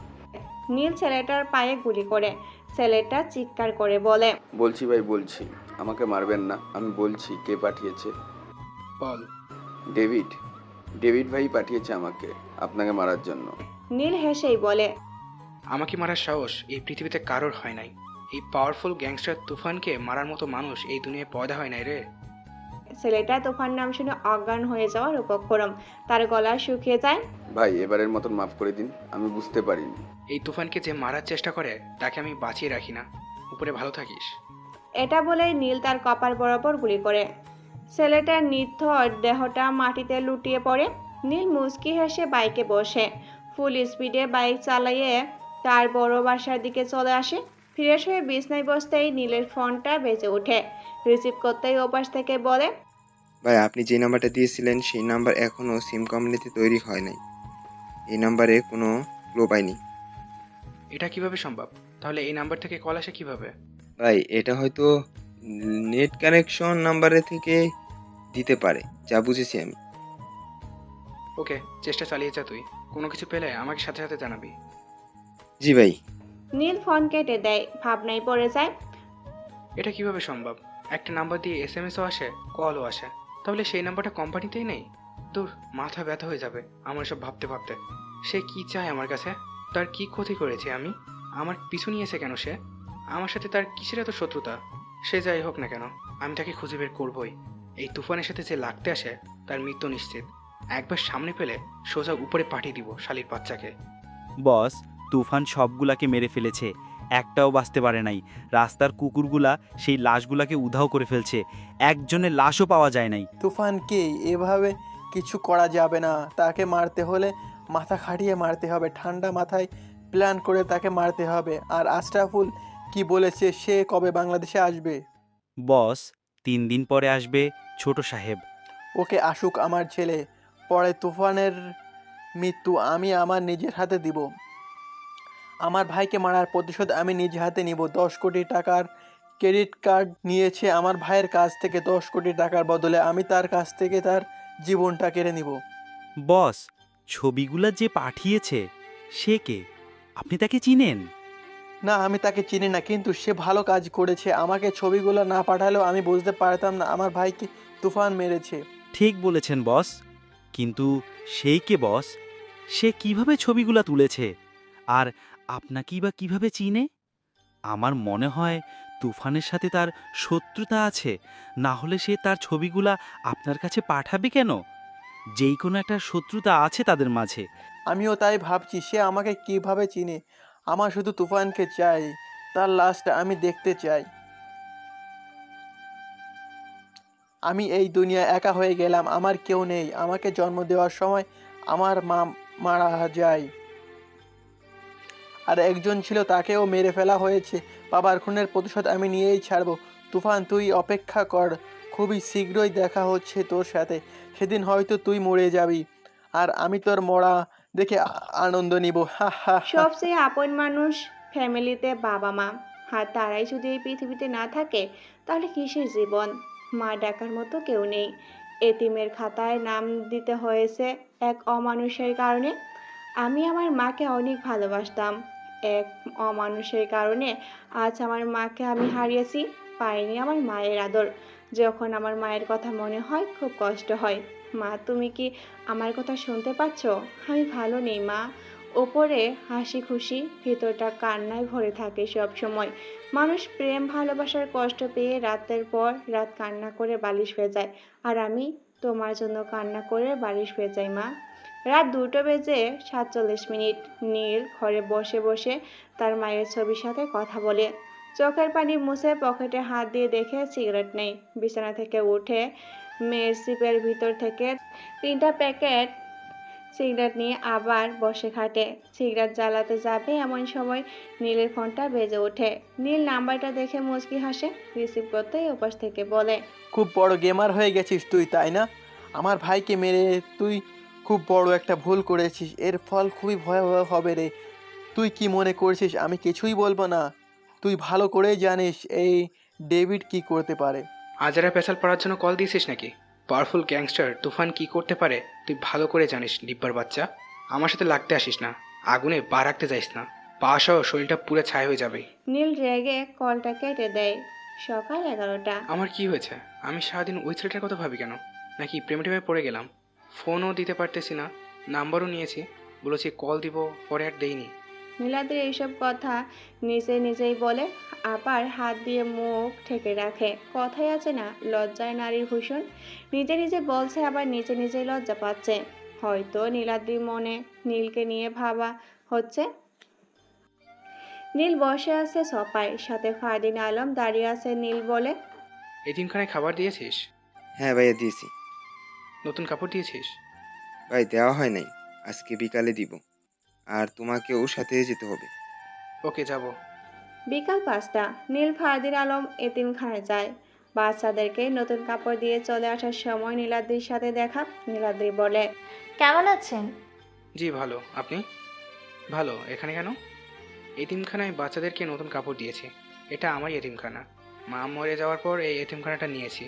নীল ছেলেটার পায়ে গুলি করে। ছেলেটা চিৎকার করে বলে, বলছি ভাই বলছি, আমাকে মারবেন না, আমি বলছি কে পাঠিয়েছে। বল। ডেভিড, ডেভিড ভাই পাঠিয়েছে আমাকে আপনাকে মারার জন্য। নীল হেসেই বলে, আমাকে মারার সাহস এই পৃথিবীতে কারোর হয় নাই। এই পাওয়ারফুল গ্যাংস্টার তুফানকে মারার মতো মানুষ এই দুনিয়ায় পয়দা হয় নাই রে। ছেলেটা তুফান নাম শুনে অজ্ঞান হয়ে যাওয়ার উপক্রম। তার গলা শুকিয়ে যায়। ভাই এবারের মতন মাফ করে দিন, আমি বুঝতে পারিনি। এই তুফানকে যে মারার চেষ্টা করে তাকে আমি বাঁচিয়ে রাখি না। উপরে ভালো থাকিস। এটা বলেই নীল তার কপাল বরাবর গুলি করে। ছেলেটার নিথর দেহটা মাটিতে লুটিয়ে পড়ে। নীল মুচকি হেসে বাইকে বসে ফুল স্পিডে বাইক চালিয়ে তার বড় বাসার দিকে চলে আসে। ফ্রেশ হয়ে বিছনায় বসতেই নীলের ফোনটা বেজে ওঠে। রিসিভ করতেই ওপাশ থেকে বলে, ভাই আপনি যে নাম্বারটা দিয়েছিলেন সেই নাম্বার এখনো সিম কোম্পানিতে তৈরি হয় নাই। এই নাম্বারে কোনো ক্লু পাইনি। এটা কিভাবে সম্ভব? তাহলে এই নাম্বার থেকে কল আসে কিভাবে? ভাই এটা হয়তো নেট কানেকশন নাম্বারে থেকে দিতে পারে, যা বুঝেছি আমি। ওকে, চেষ্টা চালিয়ে যা তুই। কোনো কিছু পেলে আমাকে সাথে সাথে জানাবি। জি ভাই। নীল ফোন কেটে দেয়। ভাবনায় পড়ে যায়। এটা কিভাবে সম্ভব? একটা নাম্বার দিয়ে SMS ও আসে, কলও আসে, তাহলে সেই নাম্বারটা কোম্পানিতেই নেই? দূর, মাথা ব্যথা হয়ে যাবে আমার সব ভাবতে ভাবতে। সে কি চায় আমার কাছে? তার কি ক্ষতি করেছে আমি? আমার পিছু নিয়েছে কেন সে? আমার সাথে তার কিসের এত শত্রুতা? সে যাই হোক না কেন, আমি তাকে খুঁজে বের করবই। এই তুফানের সাথে যে লাগতে আসে তার মৃত্যু নিশ্চিত। একবার সামনে পেলে সোজা উপরে পাঠিয়ে দিব শালির বাচ্চাকে। বস, তুফান সবগুলাকে মেরে ফেলেছে, একটাও বাঁচতে পারে নাই। রাস্তার কুকুরগুলা সেই লাশগুলাকে উধাও করে ফেলছে, একজনের লাশও পাওয়া যায় নাই। তুফানকে এভাবে কিছু করা যাবে না, তাকে মারতে হলে মাথা খাটিয়ে মারতে হবে, ঠান্ডা মাথায় প্ল্যান করে তাকে মারতে হবে। আর আশরাফুল কি বলেছে, সে কবে বাংলাদেশে আসবে? বস, 3 দিন পরে আসবে ছোট সাহেব। ওকে আসুক আমার ছেলে, পরে তুফানের মৃত্যু আমি আমার নিজের হাতে দিব। আমার ভাইকে মারার প্রতিশোধ আমি নিজ হাতে নিব। 10 কোটি টাকার ক্রেডিট কার্ড নিয়েছে আমার ভাইয়ের কাছ থেকে। 10 কোটি টাকার বদলে আমি তার কাছ থেকে তার জীবনটা কেড়ে নিব। বস, ছবিগুলা যে পাঠিয়েছে সে কে? আপনি তাকে চিনেন? না, আমি তাকে চিনি না, কিন্তু সে ভালো কাজ করেছে। আমাকে ছবিগুলো না পাঠালেও আমি বুঝতে পারতাম না আমার ভাইকে তুফান মেরেছে। ঠিক বলেছেন বস, কিন্তু সেই কে বস? সে কিভাবে ছবিগুলা তুলেছে? আর আপনাকেই বা কিভাবে চিনে? আমার মনে হয় তুফানের সাথে তার শত্রুতা আছে, না হলে সে তার ছবিগুলা আপনার কাছে পাঠাবে কেন? যেই কোনো একটা শত্রুতা আছে তাদের মাঝে। আমিও তাই ভাবছি, সে আমাকে কিভাবে চিনে। আমার শুধু তুফানকে চাই, তার লাশটা আমি দেখতে চাই। আমি এই দুনিয়ায় একা হয়ে গেলাম, আমার কেউ নেই। আমাকে জন্ম দেওয়ার সময় আমার মা মারা যায়, আর একজন ছিল, তাকেও মেরে ফেলা হয়েছে। বাবার খুনের প্রতিশোধ আমি নিয়েই ছাড়বো। তুফান, তুই অপেক্ষা কর, খুবই শীঘ্রই দেখা হচ্ছে তোর সাথে। সেদিন হয়তো তুই মরে যাবি, আর আমি তোর মরা দেখে আনন্দ নিব। হা হা হা। সবচেয়ে আপন মানুষ ফ্যামিলিতে বাবা মা, আর তারাই যদি এই পৃথিবীতে না থাকে তাহলে কিসের জীবন? মা ডাকার মতো কেউ নেই। এতিমের খাতায় নাম দিতে হয়েছে এক অমানুষের কারণে। আমি আমার মাকে অনেক ভালোবাসতাম। এক অমানুষের কারণে আজ আমার মাকে আমি হারিয়েছি, পাইনি আমার মায়ের আদর। যখন আমার মায়ের কথা মনে হয় খুব কষ্ট হয়। মা, তুমি কি আমার কথা শুনতে পাচ্ছ? আমি ভালো নেই মা। ওপরে হাসি খুশি, ভেতরটা কান্নায় ভরে থাকে সব সময়। মানুষ প্রেম ভালোবাসার কষ্ট পেয়ে রাতের পর রাত কান্না করে বালিশ ভেজায়, আর আমি তোমার জন্য কান্না করে বালিশ ভেজাই মা। রাত 2:47। নীল ঘরে বসে বসে তার মায়ের ছবির সাথে কথা বলে। চোখের পানি মুছে পকেটে হাত দিয়ে দেখে সিগারেট নেই। বিছানা থেকে উঠে মেয়ের সিপের ভিতর থেকে 3টা প্যাকেট সিগারেট নিয়ে আবার বসে খাটে। সিগারেট জ্বালাতে যাবে এমন সময় নীলের ফোনটা বেজে ওঠে। নীল নাম্বারটা দেখে মুচকি হাসে, রিসিভ করতেই ওপাশ থেকে বলে, খুব বড় গেমার হয়ে গেছিস তুই, তাই না? আমার ভাইকে মেরে তুই খুব বড় একটা ভুল করেছিস। এর ফল খুবই ভয়াবহ হবে রে। তুই কি মনে করছিস আমি কিছুই বলবো না? তুই ভালো করেই জানিস এই ডেভিড কি করতে পারে। আজারা পেশাল পড়ার জন্য কল দিয়েছিস নাকি? পাওয়ারফুল গ্যাংস্টার তুফান কি করতে পারে তুই ভালো করে জানিস ডিব্বার বাচ্চা। আমার সাথে লাগতে আসিস না, আগুনে পা রাখতে যাইস না, পা সহ শরীরটা পুরো ছাই হয়ে যাবে। নীল রেগে কলটা কেটে দেয়। সকাল 11টা। আমার কি হয়েছে? আমি সারাদিন ওই ছেলেটার কথা ভাবি কেন? নাকি প্রেমে টেমে পড়ে গেলাম? ফোনও দিতে পারতেছি না, নাম্বারও নিয়েছি, বলেছি কল দিব, পরে আর দেইনি। নীলাদ্রি এইসব কথা নিজেই বলে, আবার হাত দিয়ে মুখ ঢেকে রাখে। কথাই আছে না, লজ্জায় নারীর ভূষণ। নিজে বলছে, আবার নিজেই লজ্জা পাচ্ছে। হয়তো নীলাদ্রির মনে নীলকে নিয়ে ভাবা হচ্ছে। নীল বসে আছে সোফায়, সাথে ফারদিন আলম দাঁড়িয়ে আছে। নীল বলে, এতিমখানায় খাবার দিয়েছিস? হ্যাঁ ভাইয়া দিয়েছি। নতুন কাপড় দিয়েছিস? ভাই দেওয়া হয় নাই, আজকে বিকালে দিব। আর তোমাকেও সাথে যেতে হবে। ওকে, যাব। বিকাল 5টা। নীল ফারদিন আলম এতিমখানায় যায়। বাচ্চাদেরকে নতুন কাপড় দিয়ে চলে আসার সময় নীলাদ্রির সাথে দেখা। নীলাদ্রি বলে, কেমন আছেন? জি ভালো, আপনি? ভালো। এখানে কেন? এতিমখানায় বাচ্চাদেরকে নতুন কাপড় দিয়েছি। এটা আমার এতিমখানা, মা মরে যাওয়ার পর এই এতিমখানাটা নিয়েছি।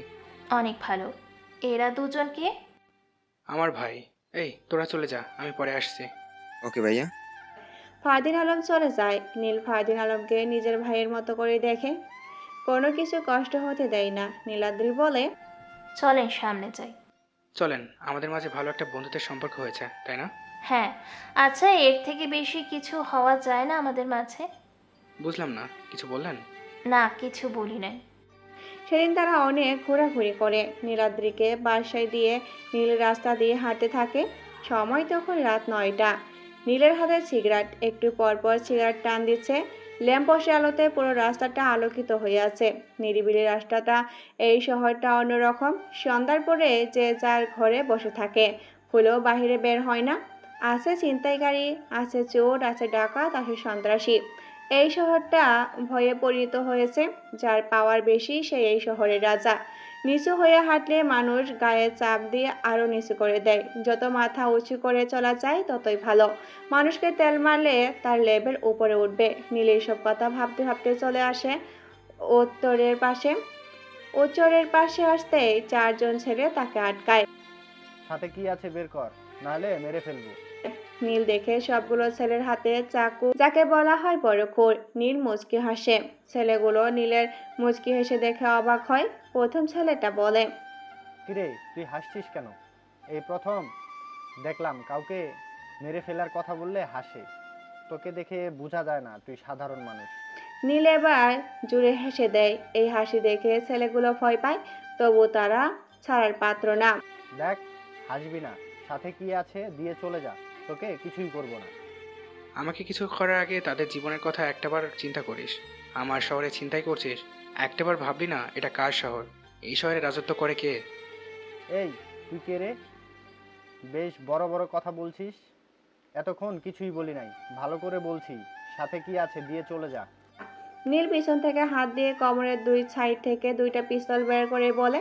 অনেক ভালো। এরা দুজন কে? আমার ভাই। এই তোরা চলে যা, আমি পরে আসছি। ওকে ভাইয়া। ফারদিন আলম চলে যায়। নীল ফারদিন আলমকে নিজের ভাইয়ের মতো করে দেখে, কোনো কিছু কষ্ট হতে দেয় না। নীলাদ্রি বলে, চলেন সামনে যাই। চলেন, আমাদের মাঝে ভালো একটা বন্ধুত্বের সম্পর্ক হয়েছে, তাই না? হ্যাঁ। আচ্ছা, এর থেকে বেশি কিছু হওয়া যায় না আমাদের মাঝে? বুঝলাম না, কিছু বললেন? না, কিছু বলি নাই। সেদিন তারা অনেক ঘোরাঘুরি করে। নীলাদ্রিকে বাসায় দিয়ে নীল রাস্তা দিয়ে হাঁটতে থাকে। সময় তখন রাত 9টা। নীলের হাতে সিগারেট, একটু পর সিগারেট টান দিচ্ছে। ল্যাম্পোস্টের আলোতে পুরো রাস্তাটা আলোকিত হয়ে আছে। নিরিবিলি রাস্তাটা, এই শহরটা অন্যরকম। সন্ধ্যার পরে যে যার ঘরে বসে থাকে, হলেও বাহিরে বের হয় না। আছে ছিনতাইকারী, আছে চোর, আছে ডাকাত, আছে সন্ত্রাসী। এই শহরটা ভয়ে পরিণত হয়েছে। যার পাওয়ার বেশি সে এই শহরের রাজা। নিচু হয়ে হাঁটলে মানুষ গায়ে চাপ দিয়ে আরো নিচু করে দেয়। যত মাথা উঁচু করে চলা যায় ততই ভালো। মানুষকে তেল মারলে তার লেভেল উপরে উঠবে। নীল এইসব কথা ভাবতে ভাবতে চলে আসে উত্তরের পাশে আসতেই 4জন ছেলে তাকে আটকায়। সাথে কি আছে বের কর, নাহলে মেরে ফেলবো। নীল দেখে সবগুলো ছেলের হাতে চাকু, যাকে বলা হয় বড়খোর। নীল মুচকি হাসে। ছেলেগুলো নীলের মুচকি হেসে দেখে অবাক হয়। প্রথম ছেলেটা বলে, কিরে, তুই হাসছিস কেন? এই প্রথম দেখলাম কাউকে মেরে ফেলার কথা বললে হাসে। তোকে দেখে বোঝা যায় না তুই সাধারণ মানুষ। নীল এবার জুড়ে হেসে দেয়। এই হাসি দেখে ছেলেগুলো ভয় পায়, তবু তারা ছাড়ার পাত্র না। দেখ, হাসবি না, সাথে কি আছে দিয়ে চলে যা, তোকে কিছুই করব না। আমাকে কিছু করার আগে তাদের জীবনের কথা একটাবার চিন্তা করিস। আমার শহরে ছিনতাই করছিস, একটাবার ভাবলি না এটা কার শহর? এই শহরে রাজত্ব করে কে? এই, তুই কে রে? বেশ বড় বড় কথা বলছিস। এতক্ষণ কিছুই বলি নাই, ভালো করে বলছি, সাথে কি আছে দিয়ে চলে যা। নীল পিছন থেকে হাত দিয়ে কোমরের দুই সাইড থেকে দুইটা পিস্তল বের করে বলে।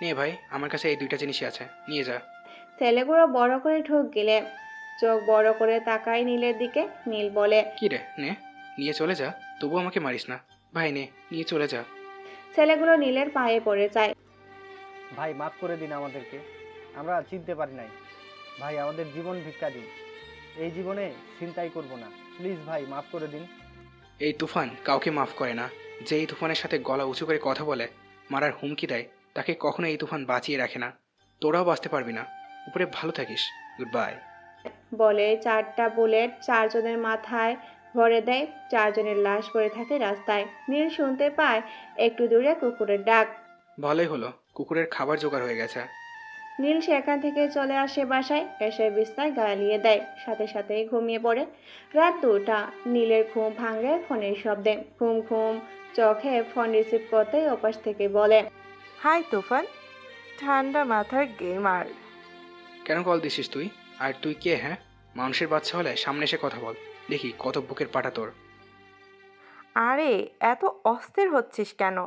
নে ভাই, আমার কাছে এই দুইটা জিনিসই আছে, নিয়ে যা। ছেলেগুলো বড় করে ঢোক গেলে চোখ বড় করে তাকায় নীলের দিকে। নীল বলে, কি রে, নে, নিয়ে চলে যা। তবু আমাকে মারিস না ভাই, নে, নিয়ে চলে যা। ছেলেগুলো নীলের পায়ে পড়ে যায়। ভাই মাফ করে দিন আমাদেরকে, আমরা চিনতে পারি নাই। ভাই আমাদের জীবন ভিক্ষা দিন, এই জীবনে চিন্তাই করব না, প্লিজ ভাই মাফ করে দিন। এই তুফান কাউকে মাফ করে না। যে এই তুফানের সাথে গলা উঁচু করে কথা বলে, মারার হুমকি দেয়, তাকে কখনো এই তুফান বাঁচিয়ে রাখে না। তোরাও বাঁচতে পারবি না। উপরে ভালো থাকিস। Good bye. বলে 4টা বুলেট 4 জনের মাথায় ভরে দেয়। 4 জনের লাশ পড়ে থাকে রাস্তায়। নীল শুনতে পায় একটু দূরে কুকুরের ডাক। ভালোই হলো, কুকুরের খাবার জোগাড় হয়ে গেছে। নীল সেখান থেকে চলে আসে বাসায়, এসে বিছনায় গালিয়ে দেয়, সাথে সাথেই ঘুমিয়ে পড়ে। রাত 2টা। নীলের ঘুম ভাঙে ফোনের শব্দে। ঘুম ঘুম চোখে ফোন রিসিভ করতেই ওপাশ থেকে বলে, হাই তুফান, ঠান্ডা মাথার গেমার। কেন কল দিছিস তুই? আর তুই কে? হ্যাঁ, মানুষের বাচ্চা হলে সামনে এসে কথা বল, দেখি কত বুকের পাটা তোর। আরে এত অস্থির হচ্ছিস কেন?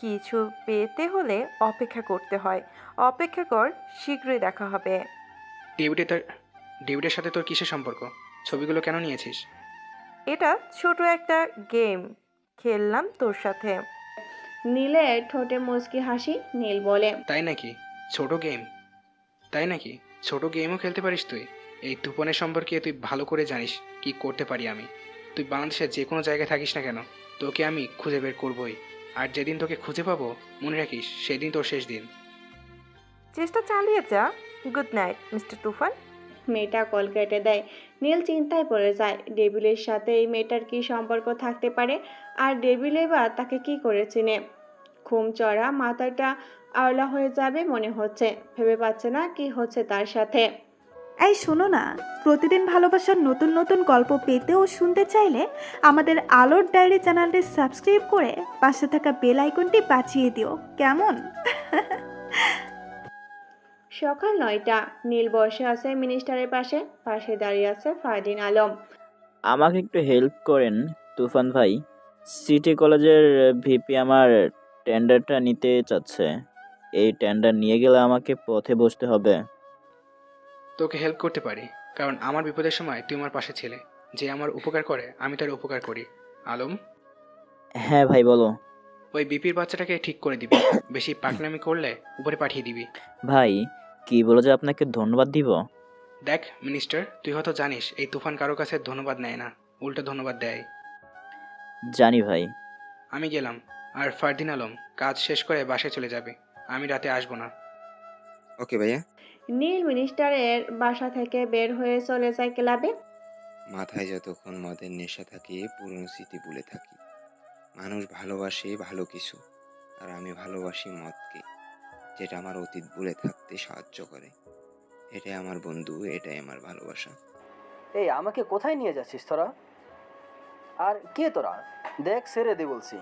কিছু পেতে হলে অপেক্ষা করতে হয়। অপেক্ষা কর, শীঘ্রই দেখা হবে। ডেভিডের সাথে তোর কিসের সম্পর্ক? ছবিগুলো কেন নিয়েছিস? এটা ছোট একটা গেম খেললাম তোর সাথে। নীলের ঠোঁটে মুচকি হাসি। নীল বলে, তাই নাকি? ছোট গেম? তাই নাকি? ছোট গেমও খেলতে পারিস তুই? এই তুফানের সম্পর্কে তুই ভালো করে জানিস কি করতে পারি আমি। তুই বাংলাদেশের যে কোনো জায়গায় থাকিস না কেন, তোকে আমি খুঁজে বের করবই। আর যেদিন তোকে খুঁজে পাবো, মনে রাখিস সেদিন তোর শেষ দিন। চেষ্টা চালিয়ে যা। গুড নাইট মিস্টার তুফান। মেয়েটা কল কেটে দেয়। নীল চিন্তায় পড়ে যায়, ডেভিলের সাথে এই মেয়েটার কি সম্পর্ক থাকতে পারে, আর ডেভিলে বা তাকে কি করে চিনে। ঘুম চড়া মাথাটা আওলা হয়ে যাবে মনে হচ্ছে, ভেবে পাচ্ছে না কি হচ্ছে তার সাথে। এই শোনো না, প্রতিদিন ভালোবাসার নতুন নতুন গল্প পেতে ও শুনতে চাইলে আমাদের আলোর ডায়েরি চ্যানেলটি সাবস্ক্রাইব করে পাশে থাকা বেল আইকনটি বাজিয়ে দিও, কেমন? সকাল 9টা। নীল বসে আছে মিনিস্টারের পাশে। পাশে দাঁড়িয়ে আছে ফারদিন আলম। আমাকে একটু হেল্প করেন তুফান ভাই। সিটি কলেজের ভিপি আমার টেন্ডারটা নিতে চাচ্ছে। এই টেন্ডার নিয়ে গেলে আমাকে পথে বসতে হবে। তোকে হেল্প করতে পারি, কারণ আমার বিপদের সময় তুই আমার পাশে ছিলে। যে আমার উপকার করে আমি তার উপকার করি। আলম, হ্যাঁ ভাই বলো। ওই বিপির বাচ্চাটাকে ঠিক করে দিবি। বেশি পাকনামি করলে উপরে পাঠিয়ে দিবি। ভাই কি বলে যে আপনাকে ধন্যবাদ দিব? দেখ মিনিস্টার, তুই হয়তো জানিস এই তুফান কারো কাছে ধন্যবাদ নেয় না, উল্টো ধন্যবাদ দেয়। জানি ভাই। আমি গেলাম। আর ফারদিন আলম, কাজ শেষ করে বাসায় চলে যাবে। আমি রাতে আসবো না। ওকে ভাইয়া। নীল মিনিস্টারের বাসা থেকে বের হয়ে চলে যায় ক্লাবে। মাথায় যতক্ষণ মদের নেশা থাকে পুরনো স্মৃতি ভুলে থাকি। মানুষ ভালোবাসে ভালো কিছু, আর আমি ভালোবাসি মদকে, যেটা আমার অতীত ভুলে থাকতে সাহায্য করে। এটাই আমার বন্ধু, এটাই আমার ভালোবাসা। এই আমাকে কোথায় নিয়ে যাচ্ছিস তোরা? আর কে তোরা? দেখ ছেড়ে দে বলছি।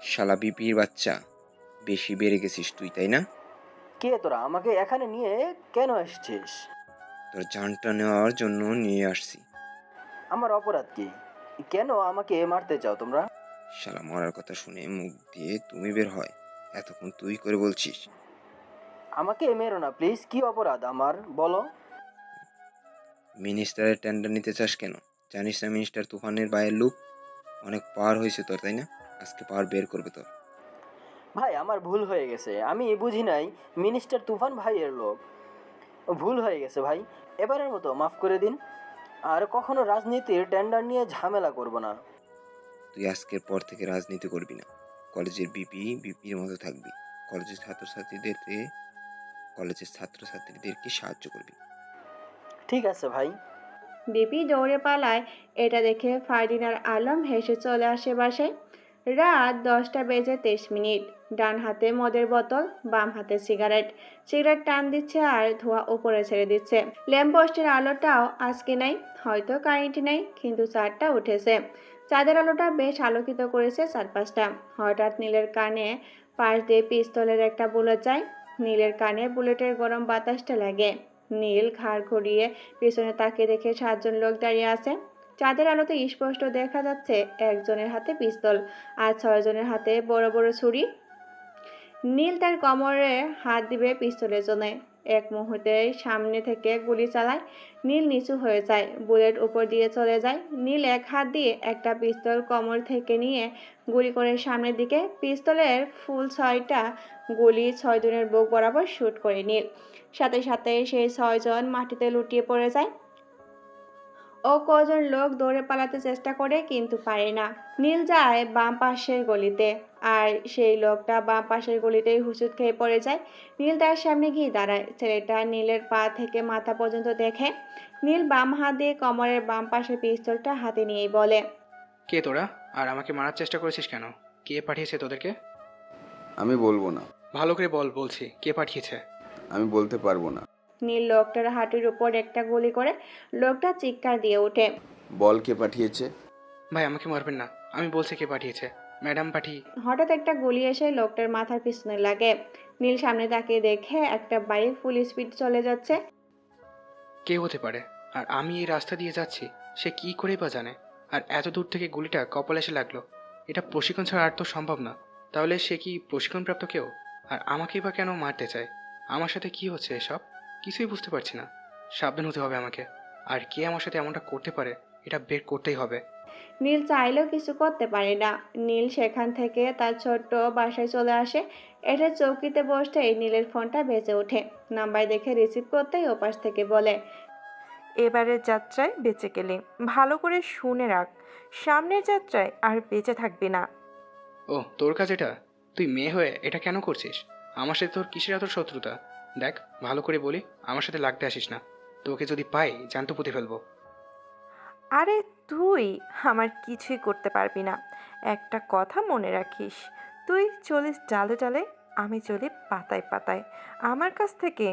শালা বিপির বাচ্চা, বেশি বেড়ে গেছিস তুই, তাই না? কে তোরা? আমাকে এখানে নিয়ে কেন এসেছিস? তোর জানটা নেওয়ার জন্য নিয়ে আসছি। আমার অপরাধ কি? কেন আমাকে মারতে চাও তোমরা? শালা মরার কথা শুনে মুখ দিয়ে তুমি বের হয়, এতক্ষণ তুই করে বলছিস। আমাকে মেরো না প্লিজ, কি অপরাধ আমার বলো? মিনিস্টারের টেন্ডার নিতে চাস কেন? জানিস না মিনিস্টার তুফানের ভাইয়ের লোক? অনেক পাওয়ার হয়েছে তোর, তাই না? আজকে পাওয়ার বের করবে তোর। ভাই আমার ভুল হয়ে গেছে, আমি বুঝি নাই মিনিস্টার তুফান ভাইয়ের লোক। ভুল হয়ে গেছে ভাই, এবারের মতো মাফ করে দিন। আর কখনো রাজনীতির টেন্ডার নিয়ে ঝামেলা করব না। তুই আজকের পর থেকে রাজনীতি করবি না। কলেজের বিপির মতো থাকবি। কলেজের ছাত্রছাত্রীদেরকে সাহায্য করবি। ঠিক আছে ভাই। বিপি দৌড়ে পালায়। এটা দেখে ফারদিন আর আলম হেসে চলে আসে বাসায়। রাত 10:23। ডান হাতে মদের বোতল, বাম হাতে সিগারেট। সিগারেট টান দিচ্ছে আর ধোঁয়া উপরে ছেড়ে দিচ্ছে। ল্যাম্পপোস্টের আলোটাও আজকে নাই, হয়তো কারেন্ট নেই, কিন্তু চাঁদটা উঠেছে। চাঁদের আলোটা বেশ আলোকিত করেছে চারপাশটা। হঠাৎ নীলের কানে পাশ দিয়ে পিস্তলের একটা বুলেট যায়। নীলের কানে বুলেটের গরম বাতাসটা লাগে। নীল ঘাড় ঘুরিয়ে পিছনে তাকিয়ে দেখে 7জন লোক দাঁড়িয়ে আছে। চাঁদের আলোতে স্পষ্ট দেখা যাচ্ছে একজনের হাতে পিস্তল আর 6জনের হাতে বড় বড় ছুরি। নীল তার কোমরে হাত দিবে পিস্তলের জন্য। এক মুহূর্তে সামনে থেকে গুলি চালায়। নীল নিচু হয়ে যায়, বুলেট উপর দিয়ে চলে যায়। নীল এক হাত দিয়ে একটা পিস্তল কোমর থেকে নিয়ে গুলি করে সামনের দিকে। পিস্তলের ফুল 6টা গুলি 6জনের বুক বরাবর শুট করে নীল। সাথে সাথে সেই 6জন মাটিতে লুটিয়ে পড়ে যায়। ও কজন লোক দৌড়ে পালাতে চেষ্টা করে কিন্তু পারে না। নীল যায় বাম পাশের গলিতে, আর সেই লোকটা বাম পাশের গলিতেই হুঁচট খেয়ে পড়ে যায়। নীল তার সামনে গিয়ে দাঁড়ায়। ছেলেটা নীলের পা থেকে মাথা পর্যন্ত দেখে। নীল বাম হাত দিয়ে কোমরের বাম পাশের পিস্তলটা হাতে নিয়েই বলে, কে তোরা? আর আমাকে মারার চেষ্টা করেছিস কেন? কে পাঠিয়েছে তোদেরকে? আমি বলবো না। ভালো করে বল, বলছি কে পাঠিয়েছে? আমি বলতে পারবো না। নীল লোকটার হাঁটুর উপর একটা গুলি করে। লোকটা চিৎকার দিয়ে ওঠে, বল কে পাঠিয়েছে। ভাই আমাকে মারবেন না, আমি বলছি কে পাঠিয়েছে। ম্যাডাম হঠাৎ একটা গুলি এসে লোকটার মাথার পিছনে লাগে। নীল সামনে তাকিয়ে দেখে একটা বাইক ফুল স্পিড চলে যাচ্ছে। কে হতে পারে? আর আমি এই রাস্তা দিয়ে যাচ্ছি, সে কি করে বা জানে? আর এত দূর থেকে গুলিটা কপালে এসে লাগলো। এটা প্রশিক্ষণ ছাড়া আর তো সম্ভব না। তাহলে সে কি প্রশিক্ষণপ্রাপ্ত কেউ? আর আমাকেই বা কেন মারতে চায়? আমার সাথে কি হচ্ছে এসব? কিছুই বুঝতে পারছি না। সাবধান হতে হবে আমাকে। আর কে আমার সাথে এমনটা করতে পারে এটা বের করতেই হবে। নীল চাইলেও কিছু করতে পারে না। নীল সেখান থেকে তার ছোট্ট বাসায় চলে আসে। এটা চৌকিতে বসতেই নীলের ফোনটা বেজে ওঠে। নাম্বার দেখে রিসিভ করতেই ওপাশ থেকে বলে, এবারের যাত্রায় বেঁচে গেলে ভালো করে শুনে রাখ, সামনের যাত্রায় আর বেঁচে থাকবি না। ও তোর কাজ এটা? তুই মেয়ে হয়ে এটা কেন করছিস? আমার সাথে তোর কিসের এত শত্রুতা? দেখ ভালো করে বলি, আমার সাথে লাগতে আসিস না। তোকে যদি পাই জ্যান্ত পুঁতে ফেলবো। আরে তুই আমার কিছুই করতে পারবি না। একটা কথা মনে রাখিস, তুই চলিস ডালে ডালে, আমি চলি পাতায় পাতায়। আমার কাছ থেকে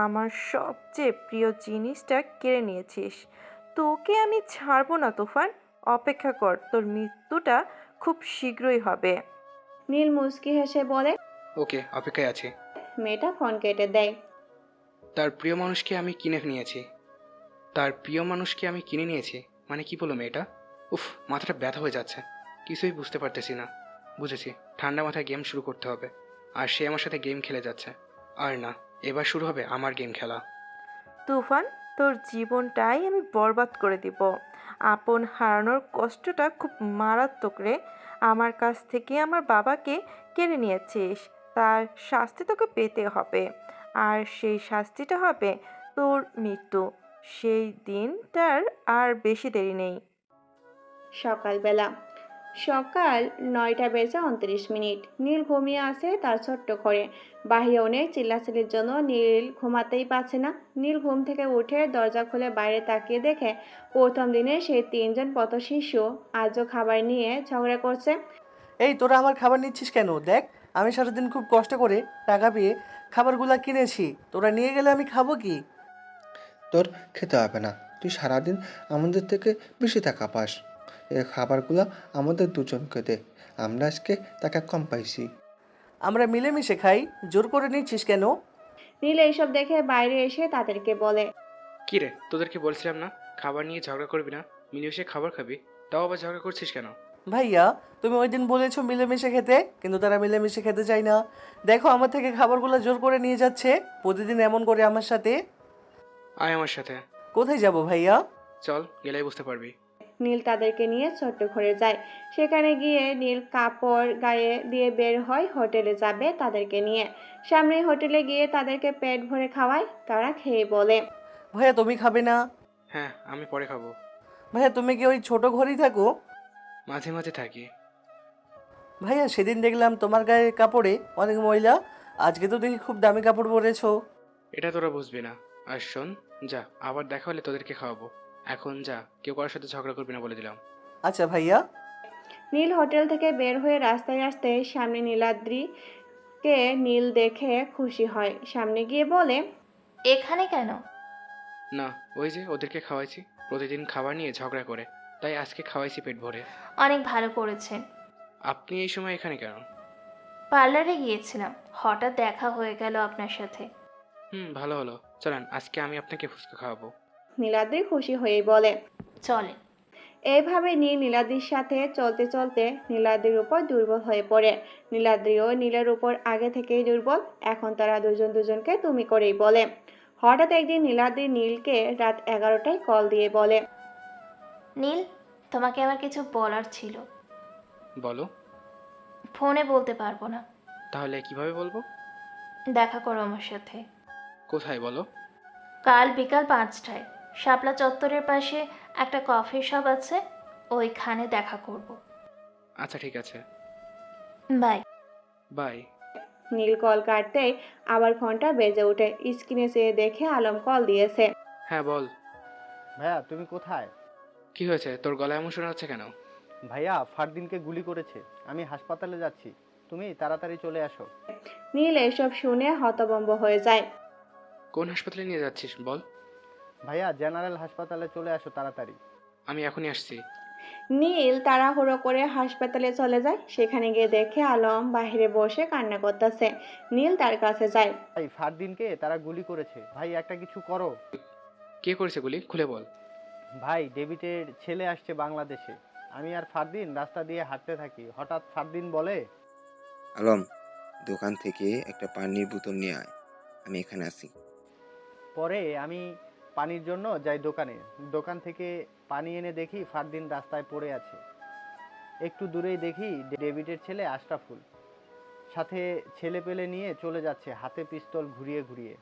আমার সবচেয়ে প্রিয় জিনিসটা কেড়ে নিয়েছিস। তোকে আমি ছাড়বো না তুফান। অপেক্ষা কর, তোর মৃত্যুটা খুব শীঘ্রই হবে। নীল মুচকি হেসে বলে, ওকে, অপেক্ষায় আছি। মেয়েটা ফোন কেটে দেয়। তার প্রিয় মানুষকে আমি কিনে নিয়েছি মানে কি বলো মেয়েটা? উফ, মাথাটা ব্যথা হয়ে যাচ্ছে। কিছুই বুঝতে পারতেছি না। বুঝেছি, ঠান্ডা মাথায় গেম শুরু করতে হবে। আর সে আমার সাথে গেম খেলে যাচ্ছে। আর না, এবার শুরু হবে আমার গেম খেলা। তুফান, তোর জীবনটাই আমি বরবাদ করে দিব। আপন হারানোর কষ্টটা খুব মারাত্মক রে। আমার কাছ থেকে আমার বাবাকে কেড়ে নিয়েছিস, তার শাস্তি তোকে পেতে হবে। আর সেই শাস্তিটা হবে তোর মৃত্যু। সেই দিনটার আর বেশি দেরি নেই। সকালবেলা, সকাল 9:29। নীল ঘুমিয়ে আছে তার ছোট্ট ঘরে। বাহিরে অনেক চিল্লাচিল্লির জন্য নীল ঘুমাতেই পারছে না। নীল ঘুম থেকে উঠে দরজা খুলে বাইরে তাকিয়ে দেখে প্রথম দিনে সেই 3জন পথ শিশু আজও খাবার নিয়ে ঝগড়া করছে। এই তোরা আমার খাবার নিচ্ছিস কেন? দেখ, আমি সারাদিন খুব কষ্ট করে টাকা পেয়ে খাবারগুলো কিনেছি, তোরা নিয়ে গেলে আমি খাবো কি? তোর খেতে হবে না, তুই সারাদিন আমাদের থেকে বেশি টাকা পাস। এই খাবারগুলো আমাদের দুজনকে দে, আমরা আজকে টাকা কম পাইছি। আমরা মিলেমিশে খাই, জোর করে নিচ্ছিস কেন? নীল এইসব দেখে বাইরে এসে তাদেরকে বলে, কি রে, তোদেরকে বলছিলাম না খাবার নিয়ে ঝগড়া করবি না, মিলেমিশে খাবার খাবি, তাও আবার ঝগড়া করছিস কেন? ভাইয়া, তুমি ওই দিন বলেছো মিলেমিশে খেতে, কিন্তু তারা মিলেমিশে খেতে চায় না। দেখো, আমার থেকে খাবারগুলো জোর করে নিয়ে যাচ্ছে প্রতিদিন এমন করে আমার সাথে। আয় আমার সাথে। কোথায় যাব ভাইয়া? চল, গেলেই বুঝতে পারবি। নীল তাদেরকে নিয়ে ছোট্ট ঘরে যায়। সেখানে গিয়ে নীল কাপড় গায়ে দিয়ে বের হয় হোটেলে যাবে তাদেরকে নিয়ে। সামনেই হোটেলে গিয়ে তাদেরকে পেট ভরে খাওয়ায়। তারা খেয়ে বলে, ভাইয়া তুমি খাবে না? হ্যাঁ, আমি পরে খাবো। ভাইয়া তুমি কি ওই ছোট ঘরেই থাকো? মাঝে মাঝে থাকি। ভাইয়া সেদিন দেখলাম তোমার গায়ে কাপড়ে অনেক ময়লা, আজকে তো দেখি খুব দামি কাপড় পরেছো। এটা তোরা বুঝবি না। আর শোন, যা, আবার দেখা হলে তোদেরকে খাওয়াবো। এখন যা, কেউ কারোর সাথে ঝগড়া করবি না বলে দিলাম। আচ্ছা ভাইয়া। নীল হোটেল থেকে বের হয়ে রাস্তায় আসতে সামনে নীলাদ্রিকে নীল দেখে খুশি হয়। সামনে গিয়ে বলে, এখানে কেন? না, ওই যে ওদেরকে খাওয়াইছি, প্রতিদিন খাবার নিয়ে ঝগড়া করে, তাই আজকে খাওয়াইছি পেট ভরে। অনেক ভালো করেছেন। আপনি এই সময় এখানে কেন? পার্লারে গিয়েছিলাম, হঠাৎ দেখা হয়ে গেল আপনার সাথে। ভালো হলো। চলেন, আজকে আমি আপনাকে ফুচকা খাওয়াবো। নীলাদ্রি খুশি হয়েই বলে। চলেন। এইভাবে নীলাদ্রির সাথে চলতে চলতে নীলাদ্রির উপর দুর্বল হয়ে পড়ে। নীলাদ্রিও নীলের উপর আগে থেকেই দুর্বল, এখন তারা দুজন দুজনকে তুমি করেই বলে। হঠাৎ একদিন নীলাদ্রি নীলকে রাত 11টায় কল দিয়ে বলে, নীল, তোমাকে আমার কিছু বলার ছিল। বলো। ফোনে বলতে পারবো না। তাহলে কিভাবে বলবো? দেখা করো আমার সাথে। কোথায় বলো? কাল বিকাল 5টায় শাপলা চত্বরের পাশে একটা কফি শপ আছে, ওইখানে দেখা করব। আচ্ছা ঠিক আছে। বাই। বাই। নীল কল কাটতেই আবার ফোনটা বেজে ওঠে। স্ক্রিনে চেয়ে দেখে আলম কল দিয়েছে। হ্যাঁ বল। ভাইয়া তুমি কোথায়? কি হয়েছে, তোর গলায় এমন শোনা যাচ্ছে কেন? ভাইয়া ফারদিনকে গুলি করেছে, আমি হাসপাতালে যাচ্ছি, তুমি তাড়াতাড়ি চলে আসো। নীল এসব শুনে হতভম্ব হয়ে যায়। কোন হাসপাতালে নিয়ে যাচ্ছিস বল? ভাইয়া জেনারেল হাসপাতালে চলে আসো তাড়াতাড়ি। আমি এখনই আসছি। নীল তাড়াহুড়ো করে হাসপাতালে চলে যায়। সেখানে গিয়ে দেখে আলম বাইরে বসে কান্না করতেছে। নীল তার কাছে যায়। ভাই ফারদিনকে তারা গুলি করেছে, ভাই একটা কিছু করো। কে করেছে গুলি, খুলে বল। ভাই ডেভিডের ছেলে আসছে বাংলাদেশে, আমি আর ফারদিন রাস্তা দিয়ে হাঁটতে থাকি, হঠাৎ ফারদিন বলে, আলম, দোকান থেকে একটা পানির বোতল নিয়ে আয়, আমি এখানে আছি। পরে আমি পানির জন্য যাই দোকানে, দোকান থেকে পানি এনে দেখি ফারদিন রাস্তায় পড়ে আছে। একটু দূরেই দেখি ডেভিডের ছেলে আশরাফুল সাথে ছেলে পেলে নিয়ে চলে যাচ্ছে, হাতে পিস্তল ঘুরিয়ে ঘুরিয়ে।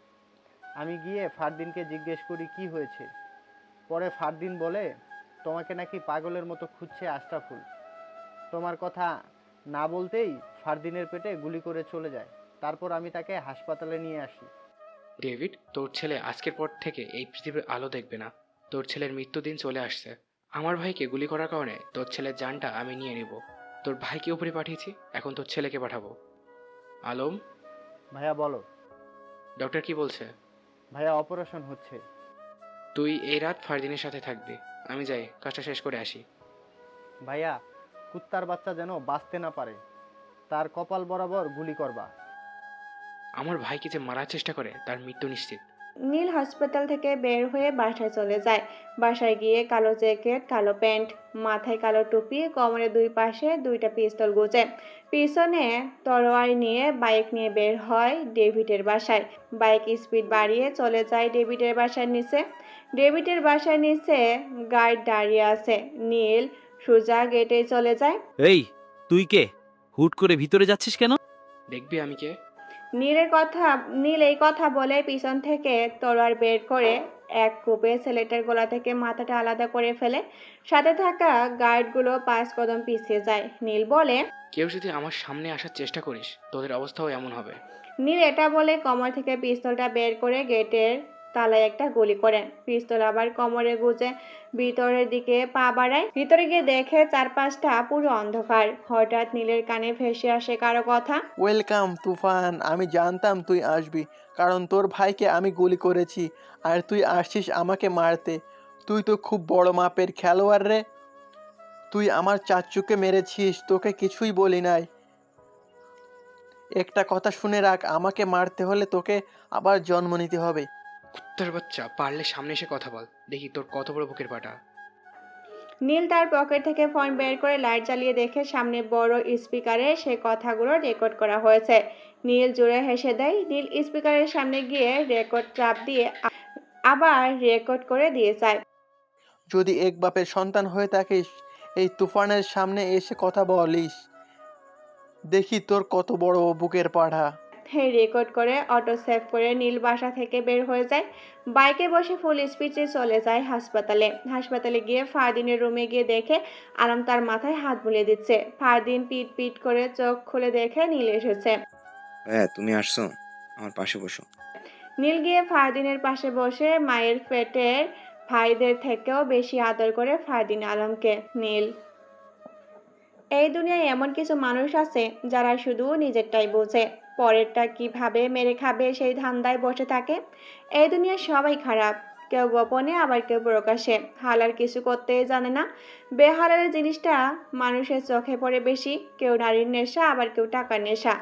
আমি গিয়ে ফারদিনকে জিজ্ঞেস করি কি হয়েছে। পরে ফারদিন বলে, তোমাকে নাকি পাগলের মতো খুঁজছে আশরাফুল। তোমার কথা না বলতেই ফারদিনের পেটে গুলি করে চলে যায়। তারপর আমি তাকে হাসপাতালে নিয়ে আসি। ডেভিড, তোর ছেলে আজকের পর থেকে এই পৃথিবীর আলো দেখবে না। তোর ছেলের মৃত্যুদিন চলে আসছে। আমার ভাইকে গুলি করার কারণে তোর ছেলের জানটা আমি নিয়ে নিব। তোর ভাইকে উপরে পাঠিয়েছি, এখন তোর ছেলেকে পাঠাবো। আলম। ভাইয়া বলো। ডক্টর কি বলছে? ভাইয়া অপারেশন হচ্ছে। তুই এই রাত ফারদিনের সাথে থাকবি। আমি যাই, কাজটা শেষ করে আসি। ভাইয়া কুত্তার বাচ্চা যেন বাঁচতে না পারে, তার কপাল বরাবর গুলি করবা। আমার ভাইকে যে মারার চেষ্টা করে তার মৃত্যু নিশ্চিত। নীল হাসপাতাল থেকে বের হয়ে বাসায় চলে যায়। বাসায় গিয়ে কালো জ্যাকেট, কালো প্যান্ট, মাথায় কালো টুপি, কোমরে দুই পাশে দুইটা পিস্তল গুজে পিছনে তরোয়ার নিয়ে বাইক নিয়ে বের হয় ডেভিডের বাসায়। বাইক স্পিড বাড়িয়ে চলে যায় ডেভিডের বাসার নিচে। ডেভিডের বাসার নিচে গার্ড দাঁড়িয়ে আছে। নীল সোজা গেটে চলে যায়। এই, তুই কে? হুট করে ভিতরে যাচ্ছিস কেন? দেখবি আমি কে? নীল এই কথা বলে পিছন থেকে তলোয়ার বের করে এক কোপে ছেলেটার গলা থেকে মাথাটা আলাদা করে ফেলে। সাথে থাকা গার্ডগুলো 5 কদম পিছিয়ে যায়। নীল বলে, কেউ যদি আমার সামনে আসার চেষ্টা করিস, তোদের অবস্থাও এমন হবে। নীল এটা বলে কোমর থেকে পিস্তলটা বের করে গেটের তালায় একটা গুলি করেন। পিস্তল আবার কোমরে গুজে ভিতরের দিকে পা বাড়ায়। ভিতরে গিয়ে দেখে চারপাশটা পুরো অন্ধকার। হঠাৎ নীলের কানে ভেসে আসে কারো কথা। ওয়েলকাম তুফান, আমি জানতাম তুই আসবি, কারণ তোর ভাইকে আমি গুলি করেছি আর তুই আসছিস আমাকে মারতে। তুই তো খুব বড় মাপের খেলোয়াড় রে। তুই আমার চাচুকে মেরেছিস, তোকে কিছুই বলি নাই। একটা কথা শুনে রাখ, আমাকে মারতে হলে তোকে আবার জন্ম নিতে হবে। কুত্তার বাচ্চা, পারলে সামনে এসে কথা বল, দেখি তোর কত বড় বুকের পাটা। নীল তার পকেট থেকে ফোন বের করে লাইট জ্বালিয়ে দেখে সামনে বড় স্পিকারে সে কথাগুলো রেকর্ড করা হয়েছে। নীল জোরে হেসে দেয়। নীল স্পিকারের সামনে গিয়ে রেকর্ড চাপ দিয়ে আবার রেকর্ড করে দিয়ে যায়। যদি এক বাপের সন্তান হয়ে থাকিস, এই তুফানের সামনে এসে কথা বলিস, দেখি তোর কত বড় বুকের পাঠা। রেকর্ড করে অটো সেভ করে নীল বাসা থেকে বের হয়ে যায়। বাইকে বসে ফুল স্পিডে চলে যায় হাসপাতালে গিয়ে ফারদিনের রুমে গিয়ে দেখে আলম তার মাথায় হাত বুলিয়ে দিচ্ছে। ফারদিন পিট পিট করে চোখ খুলে দেখে নীল এসেছে। ভাইয়া তুমি আসছো, আমার পাশে বসো। নীল গিয়ে ফারদিনের পাশে বসে মায়ের পেটের ভাইদের থেকেও বেশি আদর করে ফারদিন আলমকে নীল। এই দুনিয়ায় এমন কিছু মানুষ আছে যারা শুধু নিজেরটাই বোঝে, পরেরটা কিভাবে মেরে খাবে সেই ধান্দায় বসে থাকে। এই দুনিয়ায় সবাই খারাপ, কেউ গোপনে আবার কেউ প্রকাশ্যে। হালাল কিছু করতেই জানে না, বেহালালের জিনিসটা মানুষের চোখে পড়ে বেশি। কেউ নারীর নেশা, আবার কেউ টাকার নেশা।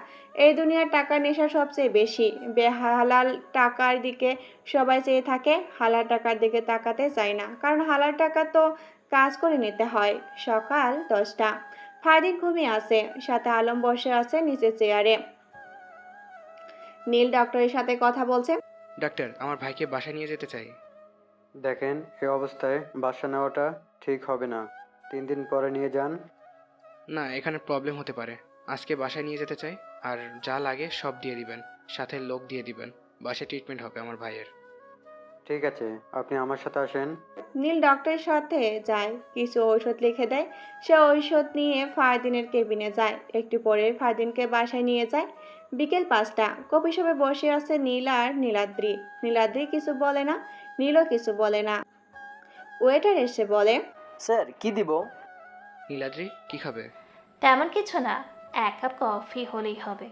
এই দুনিয়ার টাকার নেশা সবচেয়ে বেশি। বেহালাল টাকার দিকে সবাই চেয়ে থাকে, হালাল টাকার দিকে তাকাতে চায় না, কারণ হালাল টাকা তো কাজ করে নিতে হয়। সকাল 10টা। ফারদিন ঘুমিয়ে আছে, সাথে আলম বসে আছে নিচের চেয়ারে। নীল ডক্টরের সাথে কথা বলছে। ডাক্তার, আমার ভাইকে বাসায় নিয়ে যেতে চাই। দেখেন, এই অবস্থায় বাসা নেওয়াটা ঠিক হবে না, 3 দিন পরে নিয়ে যান। না, এখানে প্রবলেম হতে পারে। আজকে বাসায় নিয়ে যেতে চাই, আর যা লাগে সব দিয়ে দিবেন, সাথে লোক দিয়ে দিবেন। বাসায় ট্রিটমেন্ট হবে আমার ভাইয়ের। ঠিক আছে, আপনি আমার সাথে আসেন। নীল ডক্টরের সাথে যায়, কিছু ঔষধ লিখে দেয়। সে ঔষধ নিয়ে ফারদিনের কেবিনে যায়। একটু পরে ফারদিনকে বাসায় নিয়ে যায়। বিকেল 5টা। কফি শপে বসে আছে নীল আর নীলাদ্রি। নীলাদ্রি কিছু বলে না, নীলও কিছু বলে না। ওয়েটার এসে বলে, স্যার কি দিব? নীলাদ্রি, কি খাবে? তেমন কিছু না, 1 কাপ কফি হলেই হবে।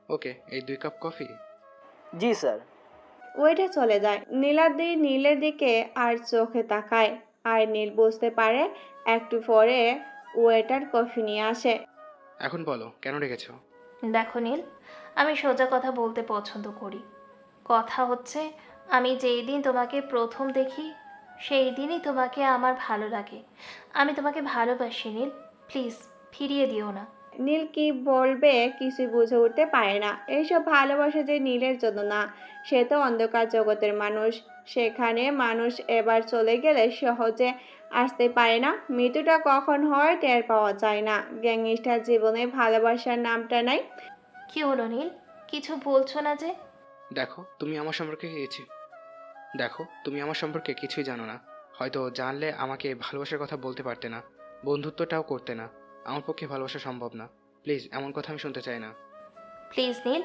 ওকে, এই 2 কাপ কফি। জি স্যার। ওয়েটার চলে যায়। নীলাদ্রি নীলের দিকে আর চোখে তাকায়, আর নীল বুঝতে পারে। একটু পরে ওয়েটার কফি নিয়ে আসে। এখন বলো, কেন রেখেছো? দেখো নীল, আমি সোজা কথা বলতে পছন্দ করি। কথা হচ্ছে, আমি যেই দিন তোমাকে প্রথম দেখি সেই দিনই তোমাকে আমার ভালো লাগে। আমি তোমাকে ভালোবাসি নীল, প্লিজ ফিরিয়ে দিও না। নীল কি বলবে কিছু বুঝে উঠতে পারে না। এইসব ভালোবাসা যে নীলের জন্য না, সে তো অন্ধকার জগতের মানুষ। সেখানে মানুষ এবার চলে গেলে সহজে আসতে পারে না। মৃত্যুটা কখন হয় টের পাওয়া যায় না। গ্যাংস্টার জীবনে ভালোবাসার নামটা নাই। কি হলো নীল, কিছু বলছো না যে? দেখো, তুমি আমার সম্পর্কে কিছুই জানো না। হয়তো জানলে আমাকে ভালোবাসার কথা বলতে পারতে না, বন্ধুত্বটাও করতে না। আমার পক্ষে ভালোবাসা সম্ভব না। প্লিজ, এমন কথা আমি শুনতে চাই না। প্লিজ নীল,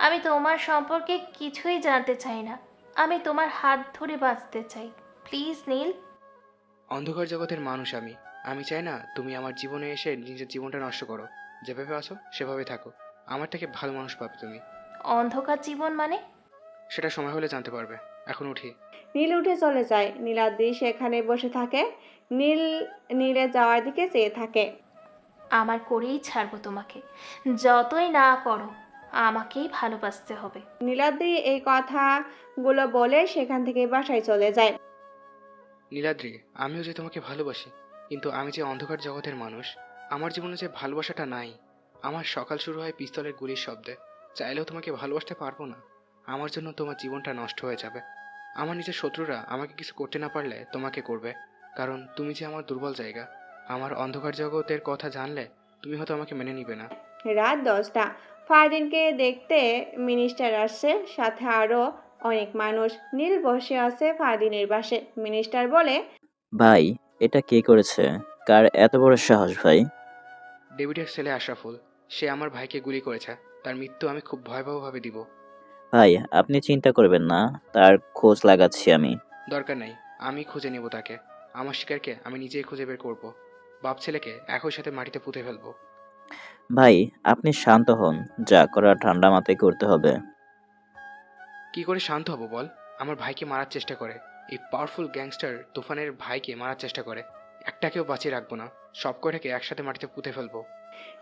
আমি তোমার সম্পর্কে কিছুই জানতে চাই না। আমি তোমার হাত ধরে বাঁচতে চাই, প্লিজ নীল। অন্ধকার জগতের মানুষ আমি চাই না তুমি আমার জীবনে এসে নিজের জীবনটা নষ্ট করো। যেভাবে আছো সেভাবে থাকো। আমার থেকে ভালো মানুষ পাবে তুমি। অন্ধকার জীবন মানে? সেটা সময় হলে জানতে পারবে। এখন উঠি। নীল উঠে চলে যায়। নীলাদ্রি সেখানে বসে থাকে। নীলে যাওয়ার দিকে চেয়ে থাকে। আমার করেই ছাড়বো তোমাকে, যতই না করো আমাকেই ভালোবাসতে হবে। নীলাদ্রি এই কথাগুলো বলে সেখান থেকে বাসায় চলে যায়। নীলাদ্রি, আমিও যে তোমাকে ভালোবাসি, কিন্তু আমি যে অন্ধকার জগতের মানুষ। আমার জীবনে যে ভালোবাসাটা নাই। আমার সকাল শুরু হয় পিস্তলের গুলির শব্দে। চাইলেও তোমাকে ভালোবাসতে পারবো না। আমার জন্য তোমার জীবনটা নষ্ট হয়ে যাবে। আমার নিজের শত্রুরা আমাকে কিছু করতে না পারলে তোমাকে করবে, কারণ তুমি যে আমার দুর্বল জায়গা। আমার অন্ধকার জগতের কথা জানলে তুমি হয়তো আমাকে মেনে নিবে না। রাত 10টা। ফারদিনকে দেখতে মিনিস্টার আসছে, সাথে আরো অনেক মানুষ। নীল বসে আছে ফারদিনের পাশে। মিনিস্টার বলে, ভাই, এটা কে করেছে? কার এত বড় সাহস ভাই? ডেভিডের ছেলে আশরাফুল। সে আমার ভাইকে গুলি করেছে। তার মৃত্যু আমি খুব ভয়াবহভাবে দিব। ভাই, আপনি চিন্তা করবেন না, তার খোঁজ লাগাচ্ছি আমি। দরকার নাই, আমি খুঁজে নেব তাকে। আমার শিকারকে আমি নিজেই খুঁজে বের করব। বাপ ছেলেকে একই সাথে মাটিতে পুঁতে ফেলবো। ভাই, আপনি শান্ত হন, যা করার ঠান্ডা মাথায় করতে হবে। কি করে শান্ত হব বল? আমার ভাইকে মারার চেষ্টা করে। এই পাওয়ারফুল গ্যাংস্টার তুফানের ভাইকে মারার চেষ্টা করে। একটাকেও বাঁচিয়ে রাখবো না, সব কটাকে একসাথে মাটিতে পুঁতে ফেলবো।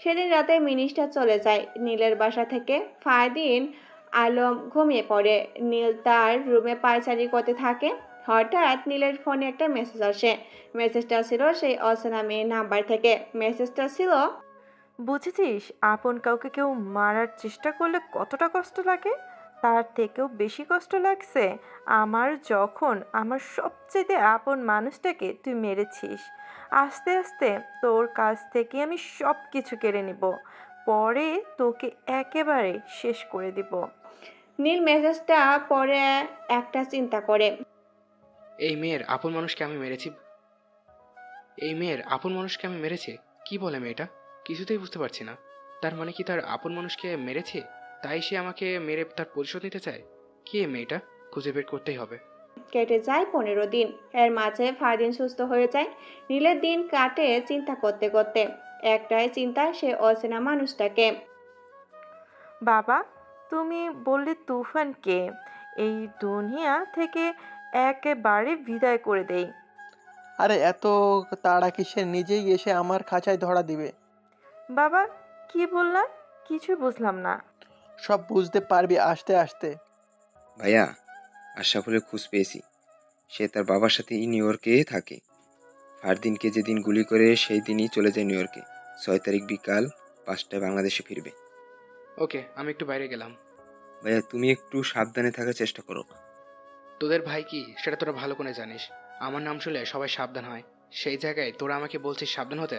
সেদিন রাতে মিনিস্টার চলে যায় নীলের বাসা থেকে। ফারদিন আলম ঘুমিয়ে পড়ে। নীল তার রুমে পায়চারি করতে থাকে। হঠাৎ নীলের ফোনে একটা মেসেজ আসে। মেসেজটা ছিল সেই অচেনা মেয়ের নাম্বার থেকে। মেসেজটা ছিল, বুঝেছিস, আপন কাউকে কেউ মারার চেষ্টা করলে কতটা কষ্ট লাগে? তার থেকেও বেশি কষ্ট লাগছে আমার, যখন আমার সবচেয়ে আপন মানুষটাকে তুই মেরেছিস। আস্তে আস্তে তোর কাছ থেকে আমি সব কিছু কেড়ে নিব, পরে তোকে একেবারে শেষ করে দিব। নীল মেসেজটা পরে একটা চিন্তা করে। এই মেয়ের আপন মানুষকে আমি মেরেছি। কি বলে মেয়েটা? কিছুতেই বুঝতে পারছি না। তার মানে কি তার আপন মানুষকে মেরেছে, তাই সে আমাকে মেরে তার প্রতিশোধ নিতে চায়? কে মেয়েটা? খুঁজে বের করতেই হবে। কেটে যায় 15 দিন। এর মাঝে ফারদিন সুস্থ হয়ে যায়। নীলের দিন কাটে চিন্তা করতে করতে। একটাই চিন্তা, সে অচেনা মানুষটাকে। বাবা, তুমি বললে তুফানকে এই দুনিয়া থেকে একেবারে বিদায় করে দেই। আরে এত তাড়া কিসের, নিজেই এসে আমার খাঁচায় ধরা দিবে। বাবা, কি বললা? কিছু বুঝলাম না। সব বুঝতে পারবি আস্তে আস্তে। ভাইয়া, আশরাফুলের খোঁজ পেয়েছি। সে তার বাবার সাথে নিউ ইয়র্কে থাকে। ফারদিনকে যেদিন গুলি করে সেই দিনই চলে যায় নিউ ইয়র্কে। 6 তারিখ বিকাল 5টায় বাংলাদেশে ফিরবে। ওকে, আমি একটু বাইরে গেলাম। ভাইয়া, তুমি একটু সাবধানে থাকার চেষ্টা করো। তোদের ভাই কি সেটা তোরা ভালো করে জানিস। আমার নাম শুনলে সবাই সাবধান হয়, সেই জায়গায় তোরা আমাকে বলছিস সাবধান হতে।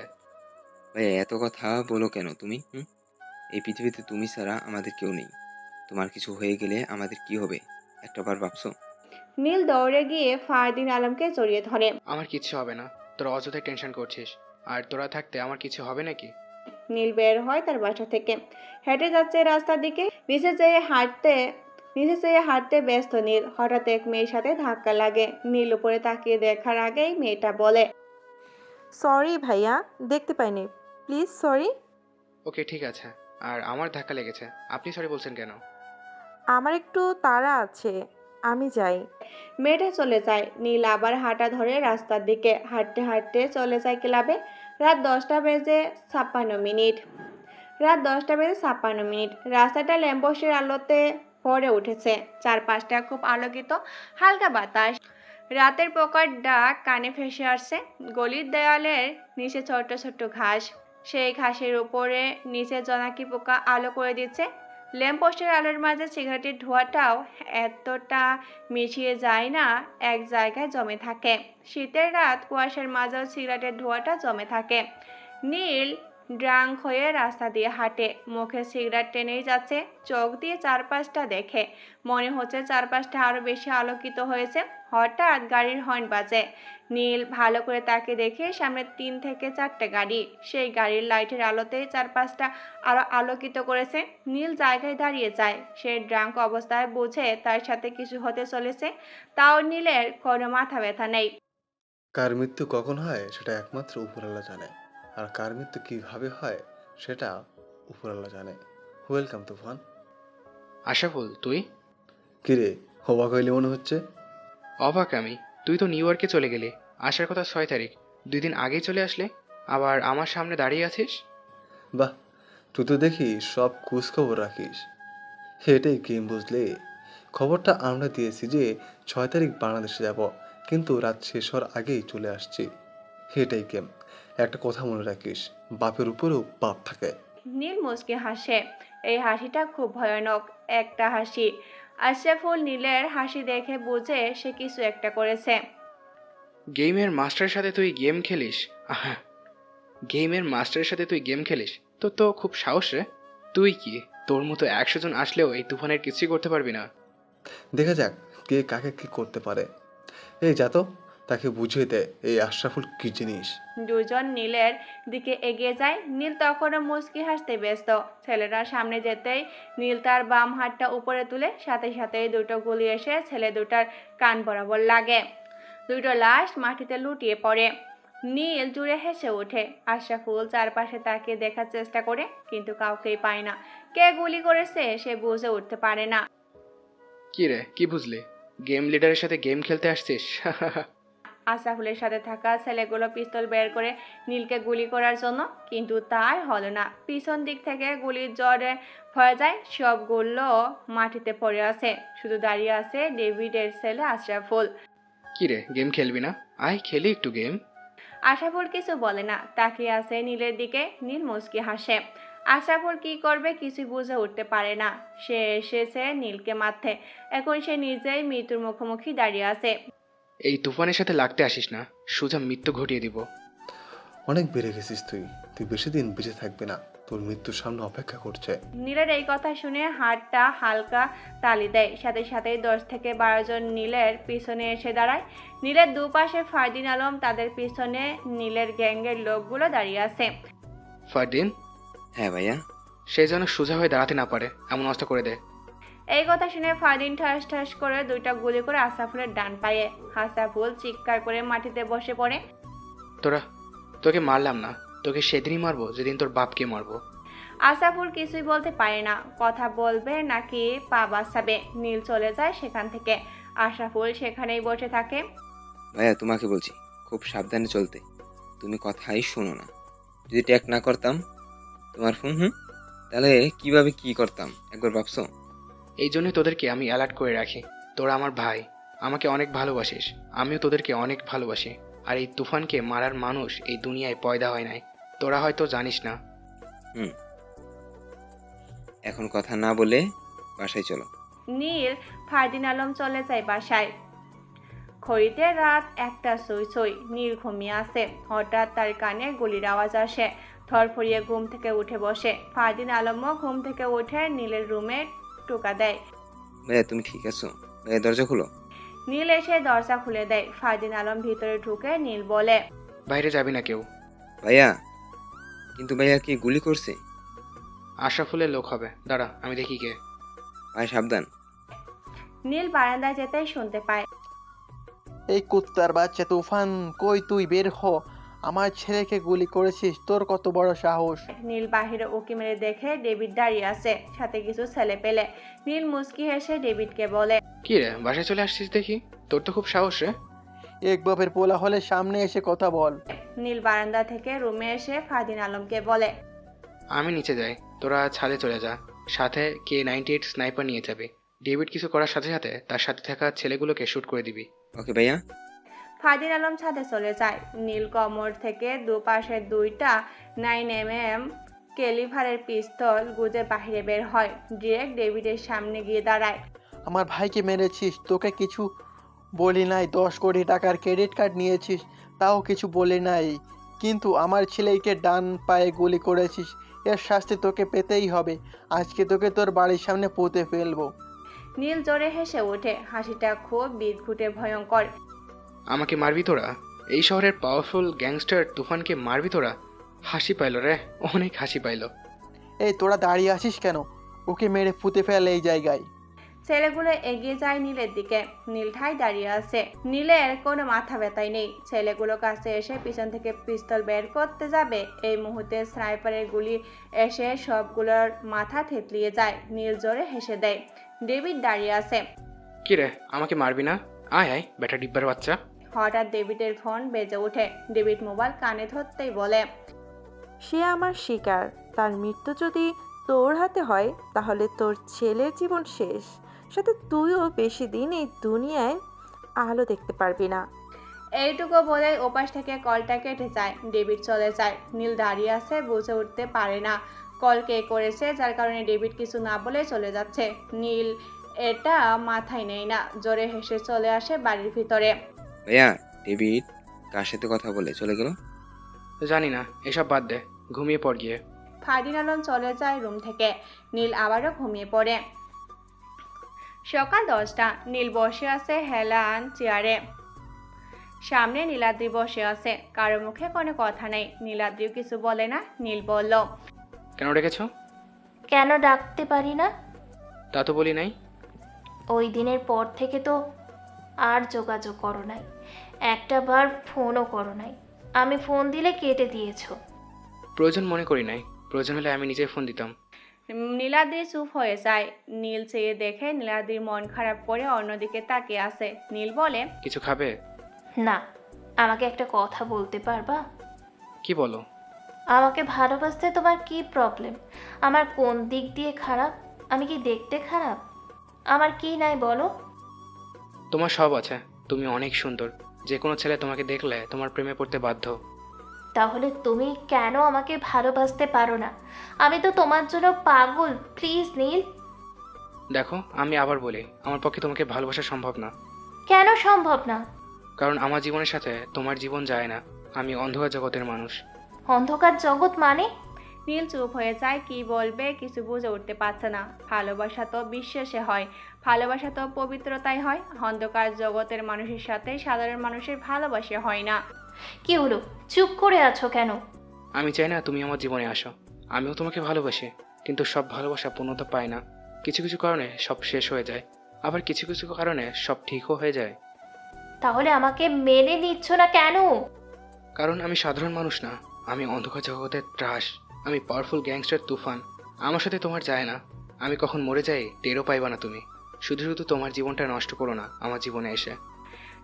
ভাইয়া, এত কথা বলো কেন তুমি? এই পৃথিবীতে তুমি ছাড়া আমাদের কেউ নেই। তোমার কিছু হয়ে গেলে আমাদের কি হবে একটাবার ভাবছো? নীল দৌড়ে গিয়ে ফারদিন আলমকে জড়িয়ে ধরে। আমার কিচ্ছু হবে না, তোরা অযথাই টেনশন করছিস। আর তোরা থাকতে আমার কিছু হবে নাকি? নীল বের হয় তার বাসা থেকে, হেঁটে যাচ্ছে রাস্তার দিকে। নিচে চেয়ে হাঁটতে ব্যস্ত নীল। হঠাৎ এক মেয়ের সাথে ধাক্কা লাগে। নীল উপরে তাকিয়ে দেখার আগেই মেয়েটা বলে, সরি ভাইয়া, দেখতে পাইনি, প্লিজ সরি। ওকে ঠিক আছে। আর আমার ধাক্কা লেগেছে, আপনি সরি বলছেন কেন? আমার একটু তাড়া আছে, আমি যাই। মেয়েটা চলে যায়। নীল আবার হাঁটা ধরে রাস্তার দিকে। হাঁটতে হাঁটতে চলে যায় ক্লাবে। রাত 10টা বেজে 56 মিনিট। রাস্তাটা ল্যাম্পপোস্টের আলোতে ভরে উঠেছে। চারপাশটা খুব আলোকিত, হালকা বাতাস, রাতের পোকার ডাক কানে ভেসে আসছে। গলির দেয়ালের নিচে ছোট্ট ছোট্ট ঘাস, সেই ঘাসের উপরে নিচে জোনাকি পোকা আলো করে দিচ্ছে। ল্যাম্পপোস্টের আলোর মাঝে সিগারেটের ধোঁয়াটাও এতটা মিশিয়ে যায় না, এক জায়গায় জমে থাকে। শীতের রাত, কুয়াশার মাঝেও সিগারেটের ধোঁয়াটা জমে থাকে। নীল ড্রাঙ্ক হয়ে রাস্তা দিয়ে হাঁটে, মুখে সিগারেট টেনেই যাচ্ছে। চোখ দিয়ে চারপাশটা দেখে, মনে হচ্ছে চারপাশটা আরো বেশি আলোকিত হয়েছে। হঠাৎ গাড়ির হর্ন বাজে। নীল ভালো করে তাকে দেখে সামনে 3 থেকে 4টে গাড়ি। সেই গাড়ির লাইটের আলোতেই চারপাশটা আরো আলোকিত করেছে। নীল জায়গায় দাঁড়িয়ে যায়। সে ড্রাঙ্ক অবস্থায় বোঝে তার সাথে কিছু হতে চলেছে, তাও নীলের কোনো মাথা ব্যথা নেই। কার মৃত্যু কখন হয় সেটা একমাত্র উপরওয়ালা জানে, আর কার মৃত্যু কিভাবে হয় সেটা উপরওয়ালা জানে। ওয়েলকাম তুফান। আশরাফুল, তুই? কিরে, অবাক হইলে মনে হচ্ছে? অবাক আমি? তুই তো নিউ ইয়র্কে চলে গেলি, আসার কথা 6 তারিখ, 2 দিন আগেই চলে আসলে, আবার আমার সামনে দাঁড়িয়ে আছিস। বাহ, তুই তো দেখি সব খোঁজ খবর রাখিস। এটাই গেম, বুঝলে? খবরটা আমরা দিয়েছি যে 6 তারিখ বাংলাদেশে যাব, কিন্তু রাত শেষ হওয়ার আগেই চলে আসছি। এটাই গেম। একটা কথা মনে রাখিস, বাপের উপরেও বাপ থাকে। নীল মুচকে হাসে। এই হাসিটা খুব ভয়ানক একটা হাসি। আশরাফুল নীলের হাসি দেখে বুঝে সে কিছু একটা করেছে। গেমের মাস্টারের সাথে তুই গেম খেলিস? আহা, গেমের মাস্টারের সাথে তুই গেম খেলিস? তোর তো খুব সাহস রে। তুই কি, তোর মতো 100 জন আসলেও এই তুফানের কিছুই করতে পারবি না? দেখা যাক কে কাকে কি করতে পারে। এই যা তো, তাকে বুঝিয়ে দে এই আশরাফুল কি জিনিস। দুজন নীলের দিকে এগিয়ে যায়। নীল তখনও মুচকি হাসতে ব্যস্ত। ছেলেরা সামনে যেতেই নীল তার বাম হাতটা উপরে তুলে, সাথে সাথেই দুটো গুলি এসে ছেলে দুটার কান বরাবর লাগে। দুটো লাশ মাটিতে লুটিয়ে পড়ে। নীল জুড়ে হেসে ওঠে। আশরাফুল চারপাশে তাকিয়ে দেখার চেষ্টা করে, কিন্তু কাউকেই পায় না। কে গুলি করেছে সে বুঝে উঠতে পারে না। কি রে, কি বুঝলি? গেম লিডারের সাথে গেম খেলতে আসছিস? আশরাফুলের সাথে থাকা ছেলেগুলো পিস্তল বের করে নীলকে গুলি করার জন্য, কিন্তু তার হলো না। পিছন দিক থেকে গুলির জোরে হয়ে যায়। সবগুলো মাটিতে পড়ে আছে, শুধু দাঁড়িয়ে আছে ডেভিডের ছেলে আশরাফুল। কি রে, গেম খেলবি না? আয় খেলি একটু গেম। আশরাফুল কিছু বলে না, তাকিয়ে আছে নীলের দিকে। নীল মুচকি হাসে। আশরাফুল কি করবে কিছুই বুঝে উঠতে পারে না। সে এসেছে নীলকে মারতে, এখন সে নিজেই মৃত্যুর মুখোমুখি দাঁড়িয়ে আছে। এই তুফানের সাথে লাগতে আসিস না, সোজা মৃত্যু ঘটিয়ে দিব। অনেক বেড়ে গেছিস তুই, তুই বেশি দিন বেঁচে থাকবে না, তোর মৃত্যুর সামনে অপেক্ষা করছে। নীলের এই কথা শুনে হাতটা হালকা তালি দেয়। সাথে সাথেই 10 থেকে 12 জন নীলের পিছনে এসে দাঁড়ায়। নীলের দুপাশে ফারদিন আলম, তাদের পিছনে নীলের গ্যাংয়ের লোকগুলো দাঁড়িয়ে আছে। ফারদিন? হ্যাঁ ভাইয়া। সে যেন সোজা হয়ে দাঁড়াতে না পারে এমন অবস্থা করে দে। এই কথা শুনে ফারদিন ঠাস ঠাস করে 2টা গুলি করে আসাফুলের ডান পায়ে। আসাফুল চিৎকার করে মাটিতে বসে পড়ে। তোকে মারলাম না, তোকে সেদিনই মারবো যেদিন তোর বাপকে মারবো। আসাফুল কিছুই বলতে পারে না, কথা বলবে নাকি পা বাঁচাবে। নীল চলে যায় সেখান থেকে। আশরাফুল সেখানেই বসে থাকে। ভাইয়া তোমাকে বলছি খুব সাবধানে চলতে, তুমি কথাই শোনো না। যদি ট্যাগ না করতাম তোমার ফোন তাহলে কিভাবে কি করতাম একবার ভাবছো? এই জন্যই তোদেরকে আমি অ্যালার্ট করে রাখি। তোরা আমার ভাই, আমাকে অনেক ভালোবাসিস, আমিও তোদেরকে অনেক ভালোবাসি। আর এই তুফানকে মারার মানুষ এই দুনিয়ায় পয়দা হয় নাই, তোরা হয়তো জানিস না। এখন কথা না বলে বাসায় চলো। নীল ফারদিন আলম চলে যায় বাসায়। ঘড়িতে রাত 1টা ছুঁই। নীল ঘুমিয়ে আছে। হঠাৎ তার কানে গুলির আওয়াজ আসে। ধরফরিয়ে ঘুম থেকে উঠে বসে। ফারদিন আলমও ঘুম থেকে উঠে নীলের রুমে টোকা দেয়। ভাইয়া তুমি ঠিক আছো? ভাইয়া দরজা খুলো। নীল এসে দরজা খুলে দেয়। ফারদিন আলম ভিতরে ঢুকে নীল বলে, বাইরে যাবি না কেউ। ভাইয়া কিন্তু ভাইয়া কি গুলি করছে? আশরাফুলের লোক হবে, দাঁড়া আমি দেখি কে। ভাই সাবধান। নীল বারান্দায় যেতেই শুনতে পায়, এই কুত্তার বাচ্চা তুফান, কই তুই বের হ, আমার ছেলেকে গুলি করেছিস, তোর কত বড় সাহস। নীল বাহিরে উকি মেরে দেখে ডেভিড দাঁড়িয়ে আছে, সাথে কিছু ছেলে পেলে। নীল মুস্কি হেসে ডেভিডকে বলে, কি রে বাসায় চলে আসছিস দেখি, তোর তো খুব সাহস রে। এক বাপের পোলা হলে সামনে এসে কথা বল। নীল বারান্দা থেকে রুমে এসে ফারদিন আলমকে বলে, আমি নিচে যাই, তোরা ছাদে চলে যা, সাথে K98 স্নাইপার নিয়ে যাবে। ডেভিড কিছু করার সাথে সাথে তার সাথে থাকা ছেলেগুলোকে শুট করে দিবি। ওকে ভাইয়া। ফারদিন আলম ছাদে চলে যায়। নীল কমর থেকে দুপাশে 2টা 9mm ক্যালিভারের পিস্তল গুজে বাহিরে বের হয়। ডিরেক্ট ডেভিডের সামনে গিয়ে দাঁড়ায়। আমার ভাইকে মেরেছিস, তোকে কিছু বলি নাই, 10 কোটি টাকার ক্রেডিট কার্ড নিয়েছিস, তাও কিছু বলি নাই, কিন্তু আমার ছেলেকে ডান পায়ে গুলি করেছিস, এর শাস্তি তোকে পেতেই হবে। আজকে তোকে তোর বাড়ির সামনে পুঁতে ফেলবো। নীল জোরে হেসে ওঠে। হাসিটা খুব বিদঘুটে ভয়ঙ্কর। আমাকে মারবি তোরা? এই শহরের পাওয়ারফুল গ্যাংস্টার তুফানকে মারবি তোরা? হাসি পাইল রে, অনেক হাসি পাইল। এই তোরা দাঁড়িয়ে আছিস কেন? ওকে মেরে পুঁতে ফেল এই জায়গায়। ছেলেগুলো এগিয়ে যায় নীলের দিকে। নীল ঠাই দাঁড়িয়ে আছে। নীলের কোনো মাথা ব্যথাই নেই। ছেলেগুলো কাছে এসে পিছন থেকে পিস্তল বের করতে যাবে, এই মুহূর্তে স্নাইপারের গুলি এসে সবগুলোর মাথা থেতলিয়ে যায়। নীল জোরে হেসে দেয়। ডেভিড দাঁড়িয়ে আছে। কি রে আমাকে মারবি না? আয় আয় বেটা ডিব্বার বাচ্চা। হঠাৎ ডেভিডের ফোন বেজে ওঠে। ডেভিড মোবাইল কানে ধরতেই বলে, সে আমার শিকার, তার মৃত্যু যদি তোর হাতে হয় তাহলে তোর ছেলের জীবন শেষ, সাথে তুইও বেশি দিন এই দুনিয়ায় আলো দেখতে পারবি না। এইটুকু বলে ওপাশ থেকে কলটা কেটে যায়। ডেভিড চলে যায়। নীল দাঁড়িয়ে আছে, বুঝে উঠতে পারে না কল কে করেছে, যার কারণে ডেভিড কিছু না বলে চলে যাচ্ছে। নীল এটা মাথায় নেই না, জোরে হেসে চলে আসে বাড়ির ভিতরে। ভাইয়া ডেভিড কার সাথে কথা বলে চলে গেল? জানি না, এসব বাদ দে, ঘুমিয়ে পড় গিয়ে। ফারদিন আলম চলে যায় রুম থেকে। নীল আবারও ঘুমিয়ে পড়ে। সকাল 10টা। নীল বসে আছে হেলান চেয়ারে। সামনে নীলাদ্রি বসে আছে। কারো মুখে কোনো কথা নেই। নীলাদ্রিও কিছু বলে না। নীল বলল, কেন ডেকেছো? কেন ডাকতে পারি না? তা তো বলি নাই। ওই দিনের পর থেকে তো আর যোগাযোগ করো নাই, একটা বার ফোনও করো নাই। আমি ফোন দিলে কেটে দিয়েছো। প্রয়োজন মনে করি নাই, প্রয়োজন হলে আমি নিজে ফোন দিতাম। নীলাদ্রি চুপ হয়ে যায়। নীল চেয়ে দেখে নীলাদ্রির মন খারাপ করে অন্যদিকে তাকিয়ে আছে। নীল বলে, কিছু খাবে? না, আমাকে একটা কথা বলতে পারবা? কি বলো? আমাকে ভালোবাসতে তোমার কি প্রবলেম? আমার কোন দিক দিয়ে খারাপ? আমি কি দেখতে খারাপ? আমার কি নাই বলো? তোমার সব আছে, তুমি অনেক সুন্দর, যে কোনো ছেলে তোমাকে দেখলে তোমার প্রেমে পড়তে বাধ্য। তাহলে তুমি কেন আমাকে ভালোবাসতে পারো না? আমি তো তোমার জন্য পাগল। প্লিজ নীল। দেখো আমি আবার বলি, আমার পক্ষে তোমাকে ভালোবাসা সম্ভব না। কেন সম্ভব না? কারণ আমার জীবনের সাথে তোমার জীবন যায় না। আমি অন্ধকার জগতের মানুষ। অন্ধকার জগৎ মানে? নীল চুপ হয়ে যায়। কি বলবে কিছু বুঝে উঠতে পারছে না। ভালোবাসা তো বিশ্বাসে হয়, ভালোবাসা তো পবিত্রতাই হয়। অন্ধকার জগতের মানুষের সাথে সাধারণ মানুষের ভালোবাসা হয় না। কি হলো, চুপ করে আছো কেন? আমি চাই না তুমি আমার জীবনে আসো। আমিও তোমাকে ভালোবাসি, কিন্তু সব ভালোবাসা পূর্ণতা পায় না। কিছু কিছু কারণে সব শেষ হয়ে যায়, আবার কিছু কিছু কারণে সব ঠিকও হয়ে যায়। তাহলে আমাকে মেনে নিচ্ছ না কেন? কারণ আমি সাধারণ মানুষ না, আমি অন্ধকার জগতের ত্রাস, আমি পাওয়ারফুল গ্যাংস্টার তুফান। আমার সাথে তোমার যায় না, আমি কখন মরে যাই টেরও পাইবা না তুমি। শুধু শুধু তোমার জীবনটা নষ্ট করো না আমার জীবনে এসে।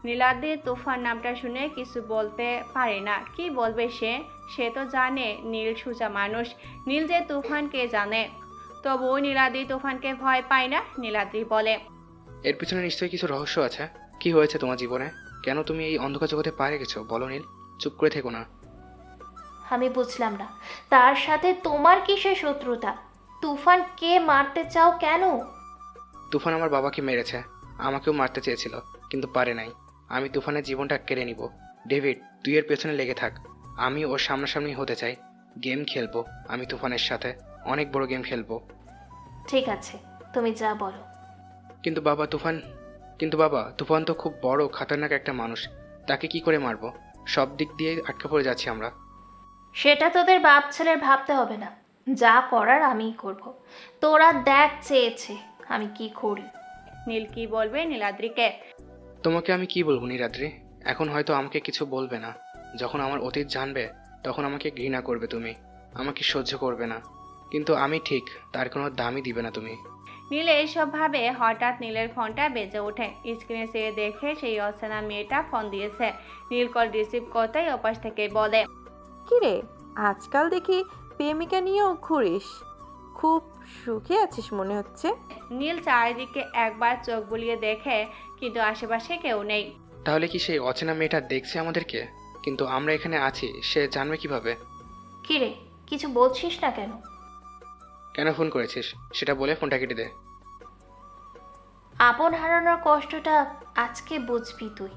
নীলাদ্রি তুফান নামটা শুনে কিছু বলতে পারে না। কি বলবে সে তো জানে নীল সোজা মানুষ, নীল যে তুফানকে জানে। তবুও নীলাদ্রি তুফানকে ভয় পায় না। নীলাদ্রি বলে, এর পিছনে নিশ্চয়ই কিছু রহস্য আছে। কি হয়েছে তোমার জীবনে? কেন তুমি এই অন্ধকার জগতে পারে গেছো? বলো নীল, চুপ করে থেকো না। আমি বুঝলাম না, তার সাথে তোমার কিসের শত্রুতা? তুফানকে মারতে চাও কেন? তুফান আমার বাবাকে মেরেছে, আমাকেও মারতে চেয়েছিল কিন্তু পারে নাই। আমি তুফানের জীবনটা কেড়ে নিব। ডেভিড, তুই এর পেছনে লেগে থাক, আমি ওর সামনাসামনি হতে চাই। গেম খেলবো আমি তুফানের সাথে, অনেক বড় গেম খেলবো। ঠিক আছে, তুমি যা বলো। কিন্তু বাবা তুফান তো খুব বড় খাতারনাক একটা মানুষ, তাকে কি করে মারবো? সব দিক দিয়ে আটকা পড়ে যাচ্ছি আমরা। সেটা তোদের বাপ ছেলের ভাবতে হবে না, যা করার আমিই করব। তোরা দেখ চেয়েছে আমি কি করি। নীল কি বলবে নীলাদ্রিকে? তোমাকে আমি কি বলবো নীলাদ্রি? এখন হয়তো আমাকে কিছু বলবে না, যখন আমার অতীত জানবে তখন আমাকে ঘৃণা করবে তুমি, আমাকে সহ্য করবে না। কিন্তু আমি ঠিক, তার কোনো দামই দিবে না তুমি। নীল এইসব ভাবে হঠাৎ নীলের ফোনটা বেজে ওঠে। স্ক্রিনে সে দেখে সেই অচেনা মেয়েটা ফোন দিয়েছে। নীল কল রিসিভ করতেই ওপাশ থেকে বলে, কিরে, আজকাল দেখি প্রেমিকা নিয়েও ঘুরিস, খুব সুখে আছিস মনে হচ্ছে। নীল চারিদিকে একবার চোখ বুলিয়ে দেখে, কিন্তু আশেপাশে কেউ নেই। তাহলে কি সেই অচেনা মেয়েটা দেখছে আমাদেরকে? কিন্তু আমরা এখানে আছি সে জানবে কিভাবে? কিরে, কিছু বলছিস না কেন? কেন ফোন করেছিস সেটা বলে ফোনটা কেটে দে। আপন হারানোর কষ্টটা আজকে বুঝবি তুই।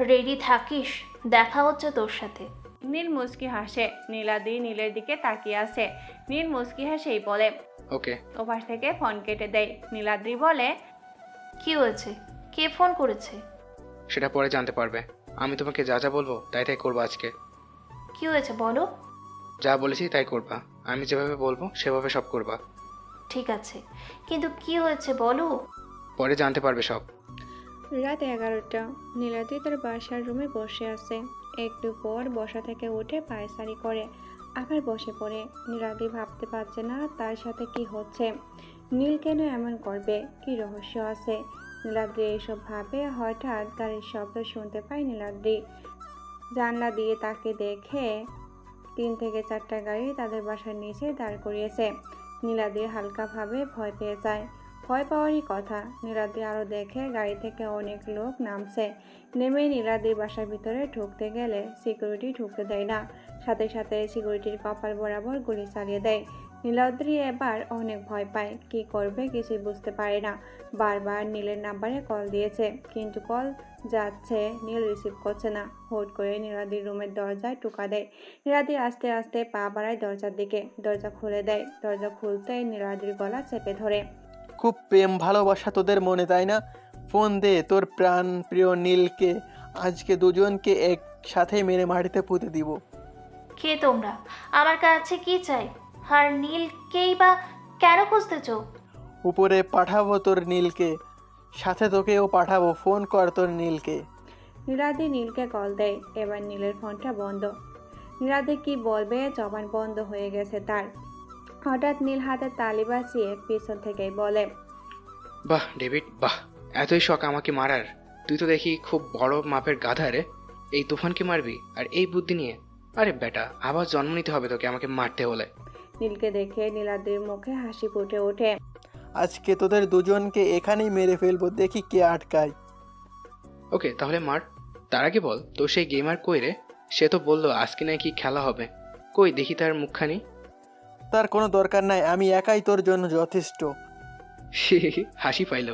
রেডি থাকিস, দেখা হচ্ছে তোর সাথে। নীল মুচকি হাসে। নীলাদ্রি নীলের দিকে তাকিয়ে আছে। নীল মুচকি হাসেই বলে, ওকে। ওপাশ থেকে ফোন কেটে দেয়। নীলাদ্রি বলে, কি হয়েছে? কে ফোন করেছে? সেটা পরে জানতে পারবে। আমি তোমাকে যা যা বলবো তাই তাই করবো আজকে। কি হয়েছে বলো। যা বলেছি তাই করবা, আমি যেভাবে বলবো সেভাবে সব করবা। ঠিক আছে, কিন্তু কি হয়েছে বলো। পরে জানতে পারবে সব। রাত 11টা। নীলাদ্রি তার বাসার রুমে বসে আছে। একটু পর বসা থেকে উঠে পায়চারি করে, আবার বসে পড়ে। নীলাদ্রি ভাবতে পারছে না তার সাথে কি হচ্ছে। নীল কেন এমন করবে? কি রহস্য আছে? নীলাদ্রি এইসব ভাবে হঠাৎ গাড়ির শব্দ শুনতে পায়। নীলাদ্রি জানলা দিয়ে তাকে দেখে 3 থেকে 4টা গাড়ি তাদের বাসার নিচে দাঁড় করিয়েছে। নীলাদ্রি হালকাভাবে ভয় পেয়ে যায়। ভয় পাওয়ারই কথা। নীলাদ্রি আরও দেখে গাড়ি থেকে অনেক লোক নামছে। নেমে নীলাদ্রির বাসার ভিতরে ঢুকতে গেলে সিকিউরিটি ঢুকতে দেয় না। সাথে সাথে সিকিউরিটির কপাল বরাবর গুলি চালিয়ে দেয়। নীলাদ্রি এবার অনেক ভয় পায়। কি করবে কিছুই বুঝতে পারে না। বারবার নীলের নাম্বারে কল দিয়েছে, কিন্তু কল যাচ্ছে, নীল রিসিভ করছে না। হুট করে নীলাদ্রির রুমের দরজায় টোকা দেয়। নীলাদ্রি আস্তে আস্তে পা বাড়ায় দরজার দিকে। দরজা খুলে দেয়। দরজা খুলতেই নীলাদ্রির গলা চেপে ধরে। খুব প্রেম ভালোবাসা তোদের মনে, তাই না? ফোন দে তোর প্রাণ প্রিয় নীলকে, আজকে দুজনকে একসাথে মেরে মাটিতে পুঁতে দিব। কে তোমরা? আমার কাছে কি চাই? আর নীলকেই বা কেন খুঁজতেছো? উপরে পাঠাবো তোর নীলকে, সাথে তোকেও পাঠাবো, ফোন কর তোর নীলকে। নীলাদ্রি নীলকে কল দেয়। এবার নীলের ফোনটা বন্ধ। নীলাদ্রি কি বলবে, জবান বন্ধ হয়ে গেছে তার। হঠাৎ নীল হাতে তালি বাজিয়ে পিছন থেকেই বলে, বাহ ডেভিড বাহ, এতই শখ আমাকে মারার? তুই তো দেখি খুব বড় মাপের গাধা রে। এই তুফানকে মারবি আর এই বুদ্ধি নিয়ে? আরে বেটা, আবার জন্ম নিতে হবে তোকে আমাকে মারতে হলে। নীলকে দেখে নীলাদ্রির মুখে হাসি ফুটে ওঠে। আজকে তোদের দুজনকে এখানেই মেরে ফেলবো, দেখি কে আটকায়। ওকে তাহলে মার। তার আগে বল তো সেই গেমার কই রে? সে তো বললো আজকে নাকি খেলা হবে, কই দেখি তার মুখখানি। তার কোনো দরকার নাই, আমি একাই তোর জন্য যথেষ্ট। হাসি পাইল।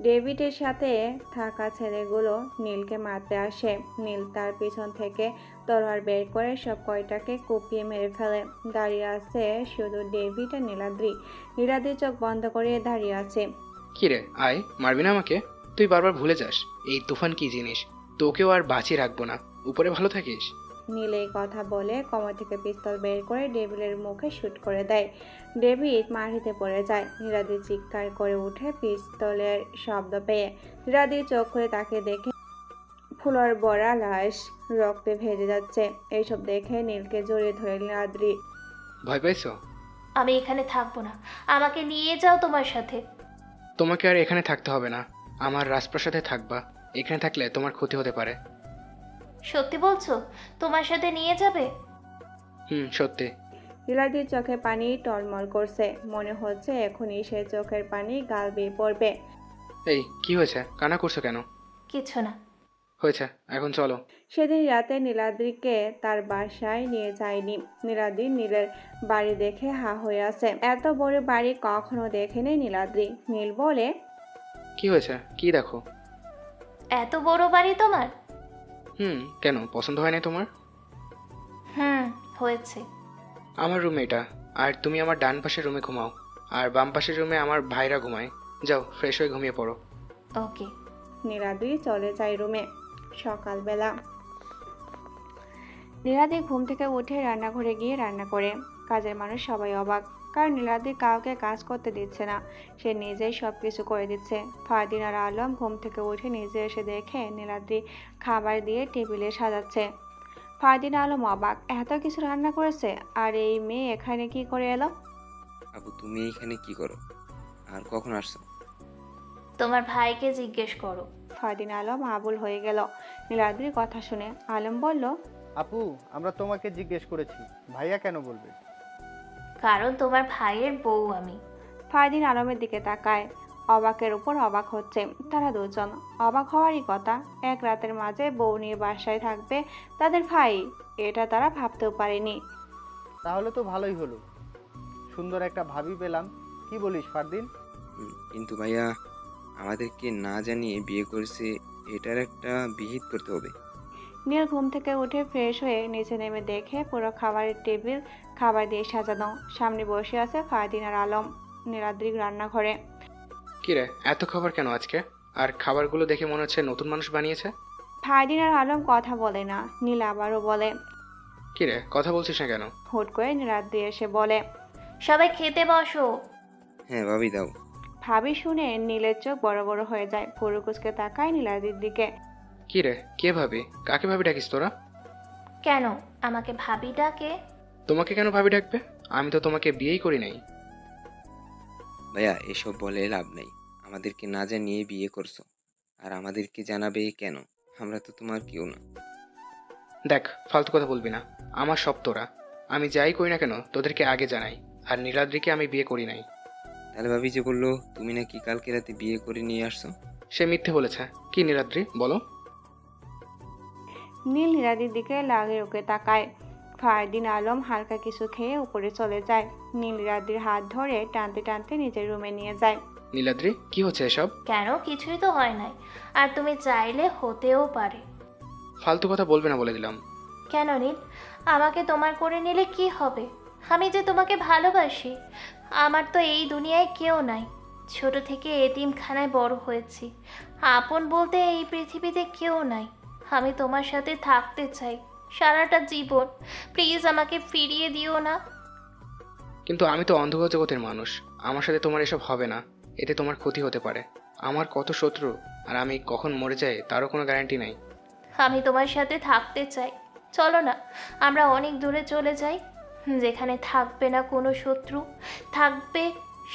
ডেভিডের সাথে থাকা ছেলেগুলো নীলকে মারতে আসে। নীল তার পিছন থেকে তলোয়ার বের করে সব কয়টাকে কুপিয়ে মেরে ফেলে। দাঁড়িয়ে আছে শুধু ডেভিড আর নীলাদ্রি। নীলাদ্রি চোখ বন্ধ করে দাঁড়িয়ে আছে। কি রে, আয়, মারবি না আমাকে? তুই বারবার ভুলে যাস এই তুফান কি জিনিস। তোকেও আর বাঁচিয়ে রাখবো না, উপরে ভালো থাকিস। নীল এই কথা বলে কোমর থেকে পিস্তল বের করে ডেভিডের মুখে শুট করে দেয়। ডেভিড মাটিতে পড়ে যায়। নীলাদ্রি চিৎকার করে উঠে পিস্তলের শব্দ পেয়ে। নীলাদ্রি চোখ খুলে তাকে দেখে ফুলর বড়া লাশ রক্তে ভেজে যাচ্ছে। এইসব দেখে নীলকে জড়িয়ে ধরে নীলাদ্রি। ভয় পাইছো? আমি এখানে থাকবো না, আমাকে নিয়ে যাও তোমার সাথে। তোমাকে আর এখানে থাকতে হবে না, আমার রাজপ্রাসাদে থাকবা। এখানে থাকলে তোমার ক্ষতি হতে পারে। সত্যি বলছো? তোমার সাথে নিয়ে যাবে? সত্যি। নীলাদ্রির চোখে পানি টলমল করছে, মনে হচ্ছে এখনই সে চোখের পানি গাল বেয়ে পড়বে। এই কি হয়েছে, কান্না করছো কেন? কিছু না। হয়েছে, এখন চলো। সেদিন রাতে নীলাদ্রিকে তার বাসায় নিয়ে যায়নি। নীলাদ্রি নীলের বাড়ি দেখে হা হয়ে আছে। এত বড় বাড়ি কখনো দেখেনি নীলাদ্রি। নীল বলে, কি হয়েছে, কি দেখো? এত বড় বাড়ি তোমার? কেন, পছন্দ হয় না তোমার? হয়েছে। আমার রুমে এটা, আর তুমি আমার ডান পাশের রুমে ঘুমাও, আর বাম পাশের রুমে আমার ভাইরা ঘুমায়। যাও, ফ্রেশ হয়ে ঘুমিয়ে পড়ো। ওকে। নীলাদ্রি চলে যায় রুমে। সকালবেলা নীলাদ্রি ঘুম থেকে উঠে রান্নাঘরে গিয়ে রান্না করে। কাজের মানুষ সবাই অবাক, কারণ নীলাদ্রি কাউকে কাজ করতে দিচ্ছে না, সে নিজেই সব কিছু করে দিচ্ছে। ফারদিন আর আলম ঘুম থেকে উঠে নিজে এসে দেখে নীলাদ্রি খাবার দিয়ে টেবিলে সাজাচ্ছে। ফারদিন আলম অবাক, এত কিছু রান্না করেছে, আর এই মেয়ে এখানে কি করে এলো? আপু তুমি এইখানে কি করো, আর কখন আসছো? তোমার ভাইকে জিজ্ঞেস করো। ফারদিন আলম আবুল হয়ে গেল নীলাদ্রির কথা শুনে। আলম বলল, আপু আমরা তোমাকে জিজ্ঞেস করেছি, ভাইয়া কেন বলবে? কারণ তোমার ভাইয়ের বউ আমি। ফারদিন আলমের দিকে তাকায়, অবাকের উপর অবাক হচ্ছে। তারা দুজন, অবাক হওয়ারই কথা। এক রাতের মাঝে বউ নিয়ে বাসায় থাকবে তাদের ভাই, এটা তারা ভাবতেও পারেনি। তাহলে তো ভালোই হলো, সুন্দর একটা ভাবি পেলাম। কি বলিস ফারদিন? কিন্তু ভাইয়া আমাদেরকে না জানিয়ে বিয়ে করেছে, এটার একটা বিহিত করতে হবে। নীল ঘুম থেকে উঠে ফ্রেশ হয়ে নিচে নেমে দেখে পুরো খাবারের টেবিল খাবার দিয়ে সাজানো। সামনে বসে আছে ফারদিন আর আলম। নীলাদ্রি রান্নাঘরে। কিরে, এত খাবার কেন আজকে? আর খাবারগুলো দেখে মনে হচ্ছে নতুন মানুষ বানিয়েছে। ফারদিন আর আলম কথা বলে না। নীল আবারও বলে, কিরে, কথা বলছিস না কেন? হুট করে নীলাদ্রি এসে বলে, সবাই খেতে বসো। হ্যাঁ ভাবি দাও। ভাবি শুনে নীলের চোখ বড় বড় হয়ে যায়। পুরো কুচকে তাকায় নীলাদ্রির দিকে। কিরে, কে ভাবি? কাকে ভাবি ডাকিস তোরা? কেন আমাকে ভাবি ডাকে? তোমাকে কেন ভাবি ডাকবে? আমি তো তোমাকে বিয়েই করি নাই। ভাইয়া এসব বলে লাভ নেই, আমাদেরকে না জানিয়ে বিয়ে করছো, আর আমাদেরকে জানাবে কেন? আমরা তো তোমার কেউ না। দেখ, ফালতু কথা বলবি না, আমার সব তোরা। আমি যাই করি না কেন তোদেরকে আগে জানাই। আর নীলাদ্রিকে আমি বিয়ে করি নাই। তাহলে ভাবি যে বললো তুমি নাকি কালকে রাতে বিয়ে করে নিয়ে আসছো? সে মিথ্যে বলেছে। কি নীলাদ্রি, বলো। নীল নীলাদ্রির দিকে লাগে ওকে তাকায়। ফারদিন আলম হালকা কিছু খেয়ে উপরে চলে যায়। নীল নীলাদ্রির হাত ধরে টানতে টানতে নিজের রুমে নিয়ে যায়। নীলাদ্রি, কি হচ্ছে এসব? কেন, কিছুই তো হয় নাই, আর তুমি চাইলে হতেও পারে। ফালতু কথা বলবে না বলে দিলাম। কেন নীল, আমাকে তোমার করে নিলে কি হবে? আমি যে তোমাকে ভালোবাসি। আমার তো এই দুনিয়ায় কেউ নাই। ছোট থেকে এতিমখানায় বড় হয়েছি। আপন বলতে এই পৃথিবীতে কেউ নাই। আমি তোমার সাথে থাকতে চাই সারাটা জীবন। প্লিজ আমাকে ফিরিয়ে দিও না। কিন্তু আমি তো অন্ধকার জগতের মানুষ, আমার সাথে তোমার এসব হবে না। এতে তোমার ক্ষতি হতে পারে। আমার কত শত্রু, আর আমি কখন মরে যাই তারও কোনো গ্যারান্টি নাই। আমি তোমার সাথে থাকতে চাই। চলো না, আমরা অনেক দূরে চলে যাই, যেখানে থাকবে না কোনো শত্রু, থাকবে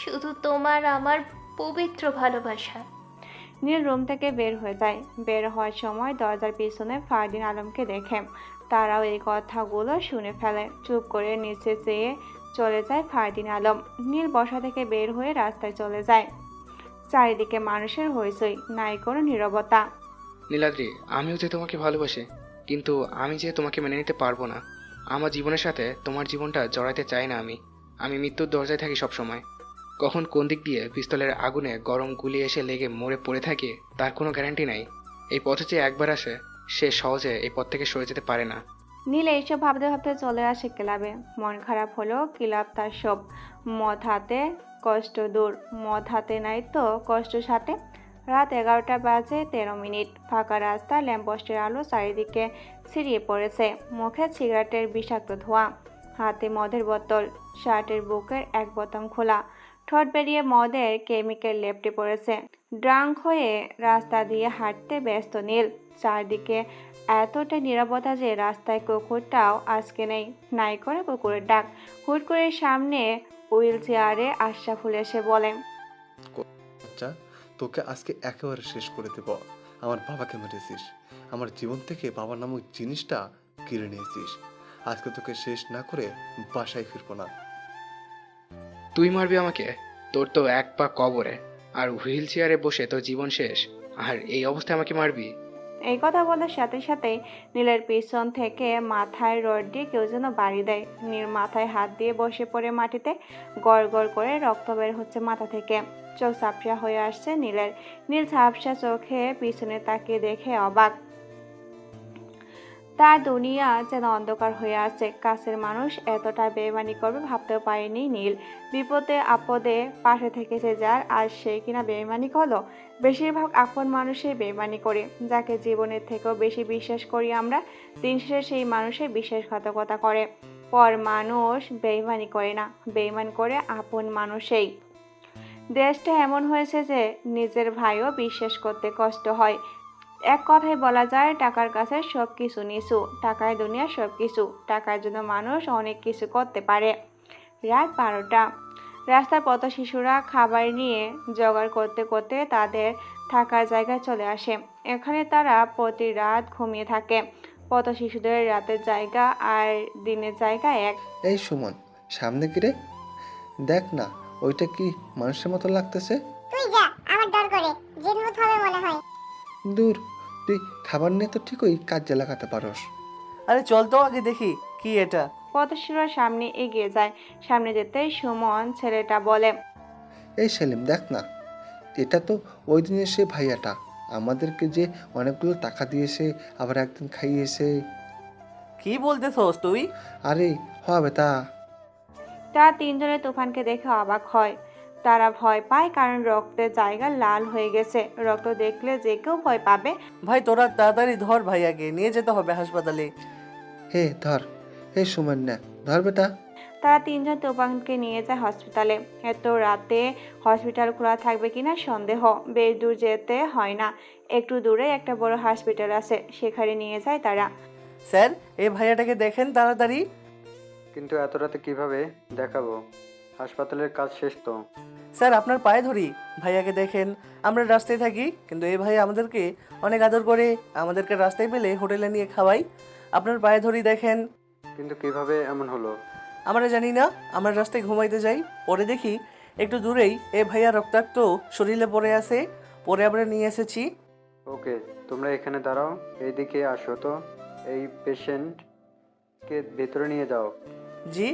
শুধু তোমার আমার পবিত্র ভালোবাসা। নীল রুম থেকে বের হয়ে যায়। বের হওয়ার সময় দরজার পিছনে ফারদিন আলমকে দেখে। তারাও এই কথাগুলো শুনে ফেলে। চুপ করে নিচে চেয়ে চলে যায় ফারদিন আলম। নীল বসা থেকে বের হয়ে রাস্তায় চলে যায়। চারিদিকে মানুষের হইচই, নাই কোনো নীরবতা। নীলাদ্রি, আমিও যে তোমাকে ভালোবাসি, কিন্তু আমি যে তোমাকে মেনে নিতে পারবো না। আমার জীবনের সাথে তোমার জীবনটা জড়াইতে চাই না। আমি মৃত্যুর দরজায় থাকি সব সময়। কখন কোন দিক দিয়ে পিস্তলের আগুনে গরম গুলি এসে লেগে মরে পড়ে থাকে তার কোনো গ্যারান্টি নাই। এই পথে যে একবার আসে সে সহজে এই পথ থেকে সরে যেতে পারে না। নীল এইসব ভাবতে ভাবতে চলে আসে ক্লাবে। মন খারাপ হলেও ক্লাব তার সব। মদ হাতে কষ্ট দূর, মদ হাতে নাই তো কষ্ট সাথে। রাত 11টা বাজে 13 মিনিট। ফাঁকা রাস্তা, ল্যাম্পপোস্টের আলো চারিদিকে ছিড়িয়ে পড়েছে। মুখে সিগারেটের বিষাক্ত ধোঁয়া, হাতে মদের বোতল, শার্টের বুকের এক বোতাম খোলা, ঠোঁট বেরিয়ে মদের কেমিক্যাল লেপটে পড়েছে। ড্রাঙ্ক হয়ে রাস্তা দিয়ে হাঁটতে ব্যস্ত নীল। চারদিকে এতটা নীরবতা যে রাস্তায় কুকুরটাও আজকে নেই। নাই করে কুকুরের ডাক। হুট করে সামনে হুইল চেয়ারে আশরাফুল এসে বলে, আচ্ছা, তোকে আজকে একেবারে শেষ করে দেব। আমার বাবাকে মেরেছিস, আমার জীবন থেকে বাবার নামক জিনিসটা কেড়ে নিয়েছিস। আজকে তোকে শেষ না করে বাসায় ফিরবো না। তুই মারবি আমাকে? তোর তো এক পা কবরে, আর হুইল চেয়ারে বসে তোর জীবন শেষ, আর এই অবস্থায় আমাকে মারবি? এই কথা বলার সাথে সাথেই নীলের পিছন থেকে মাথায় রড দিয়ে কেউ যেন বাড়ি দেয়। নীল মাথায় হাত দিয়ে বসে পড়ে মাটিতে। গড় গড় করে রক্ত বের হচ্ছে মাথা থেকে। চোখ ঝাপসা হয়ে আসছে নীলের। নীল ঝাপসা চোখে পিছনে তাকিয়ে দেখে অবাক। তার দুনিয়া যেন অন্ধকার হয়ে আছে। কাছের মানুষ এতটা বেইমানি করবে ভাবতেও পারেনি নীল। বিপদে আপদে পাশে থেকেছে যার, আর সে কিনা বেইমানি করলো। বেশিরভাগ আপন মানুষই বেইমানি করে, যাকে জীবনের থেকেও বেশি বিশ্বাস করি আমরা, দিন শেষে সেই মানুষের বিশ্বাসঘাতকতা করে। পর মানুষ বেইমানি করে না, বেইমান করে আপন মানুষেই। দেশটা এমন হয়েছে যে নিজের ভাইও বিশ্বাস করতে কষ্ট হয়। এক কথায় বলা যায়, টাকার কাছে সব কিছু নিছু, টাকায় দুনিয়ার সব কিছু। টাকার জন্য মানুষ অনেক কিছু করতে পারে। রাত 12টা। রাস্তার পথ শিশুরা খাবার নিয়ে জোগাড় করতে করতে তাদের থাকার জায়গায় চলে আসে। এখানে তারা প্রতি রাত ঘুমিয়ে থাকে। পথ শিশুদের রাতের জায়গা আর দিনের জায়গা এক। এই সুমন, সামনে গিরে দেখ না, ওইটা কি মানুষের মতো লাগতেছে? তুই যা, আমার ডর করে, জিনভূত হবে মনে হয়। দূর, তুই খাবার নিয়ে তো ঠিকই কাজে লাগাতে পারস। আরে চল তো আগে দেখি কি এটা। পথশিশুরা সামনে এগিয়ে যায়। সামনে যেতেই সুমন ছেলেটা বলে, এই সেলিম, দেখ না, এটা তো ওই দিনের সে ভাইয়াটা, আমাদেরকে যে অনেকগুলো টাকা দিয়েছে, আবার একদিন খাইয়েছে। কি বলতেছস তুই? আরে হবে তা। তারা তিনজনে তুফানকে দেখে অবাক হয়। তারা ভয় পায় কারণ রক্তের জায়গা লাল হয়ে গেছে। রক্ত দেখলে যে কেউ ভয় পাবে। ভাই তোরা তাড়াতাড়ি ধর, ভাইয়াকে নিয়ে যেতে হবে হাসপাতালে। হে ধর, হে সুমন, না ধর বেটা। তারা তিনজন তুফানকে নিয়ে যায় হসপিটালে। এত রাতে হসপিটাল খোলা থাকবে কিনা সন্দেহ। বেশ দূর যেতে হয় না, একটু দূরে একটা বড় হসপিটাল আছে, সেখানে নিয়ে যায় তারা। স্যার, এই ভাইয়াটাকে দেখেন তাড়াতাড়ি। কিন্তু এত রাতে কিভাবে দেখাবো? হাসপাতালের কাজ শেষ তো। স্যার আপনার পায়ে ধরি, ভাইয়াকে দেখেন। আমরা রাস্তায় থাকি, কিন্তু এই ভাই আমাদেরকে অনেক আদর করে, আমাদেরকে রাস্তায় পেলে হোটেলে নিয়ে খাওয়াই। আপনার পায়ে ধরি, দেখেন। কিন্তু কিভাবে এমন হলো? আমরা জানি না, আমরা রাস্তায় ঘুমাইতে যাই, পরে দেখি একটু দূরেই এ ভাইয়া রক্তাক্ত শরীরে পড়ে আছে, পরে আমরা নিয়ে এসেছি। ওকে, তোমরা এখানে দাঁড়াও, এইদিকে আসো তো। এই পেশেন্টকে ভেতরে নিয়ে যাও। জি।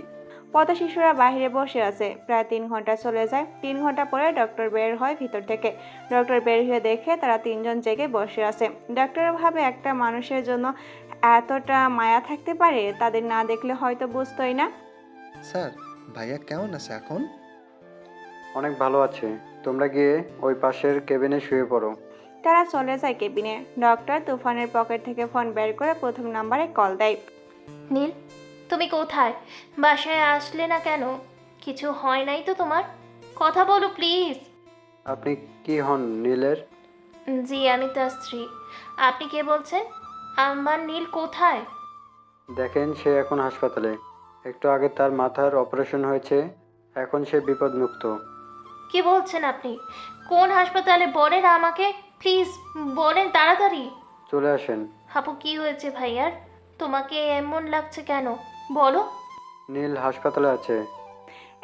পথ শিশুরা বাইরে বসে আছে। প্রায় 3 ঘন্টা চলে যায়। 3 ঘন্টা পরে ডক্টর বের হয় ভিতর থেকে। ডক্টর বের হয়ে দেখে তারা তিনজন জেগে বসে আছে। ডক্টর ভাবে একটা মানুষের জন্য এতটা মায়া থাকতে পারে, তাদের না দেখলে হয়তো বুঝতোই না। স্যার, ভাইয়া কেমন আছে এখন? অনেক ভালো আছে, তোমরা গিয়ে ওই পাশের কেবিনে শুয়ে পড়ো। তারা চলে যায় কেবিনে। ডক্টর তুফানের পকেট থেকে ফোন বের করে প্রথম নাম্বারে কল দেয়। নীল, তুমি কোথায়? বাসায় আসলে না কেন? কিছু হয় নাই তো তোমার? কথা বলো প্লিজ। আপনি কি হন নীলের? জি, আমি তার স্ত্রী। আপনি কে বলছেন? আমার নীল কোথায়? দেখেন, সে এখন হাসপাতালে। একটু আগে তার মাথার অপারেশন হয়েছে, এখন সে বিপদমুক্ত। কি বলছেন আপনি? কোন হাসপাতালে বলেন আমাকে, প্লিজ বলেন তাড়াতাড়ি। চলে আসেন। আপু, কি হয়েছে ভাইয়ার? তোমাকে এমন লাগছে কেন বলো। নীল হাসপাতালে আছে।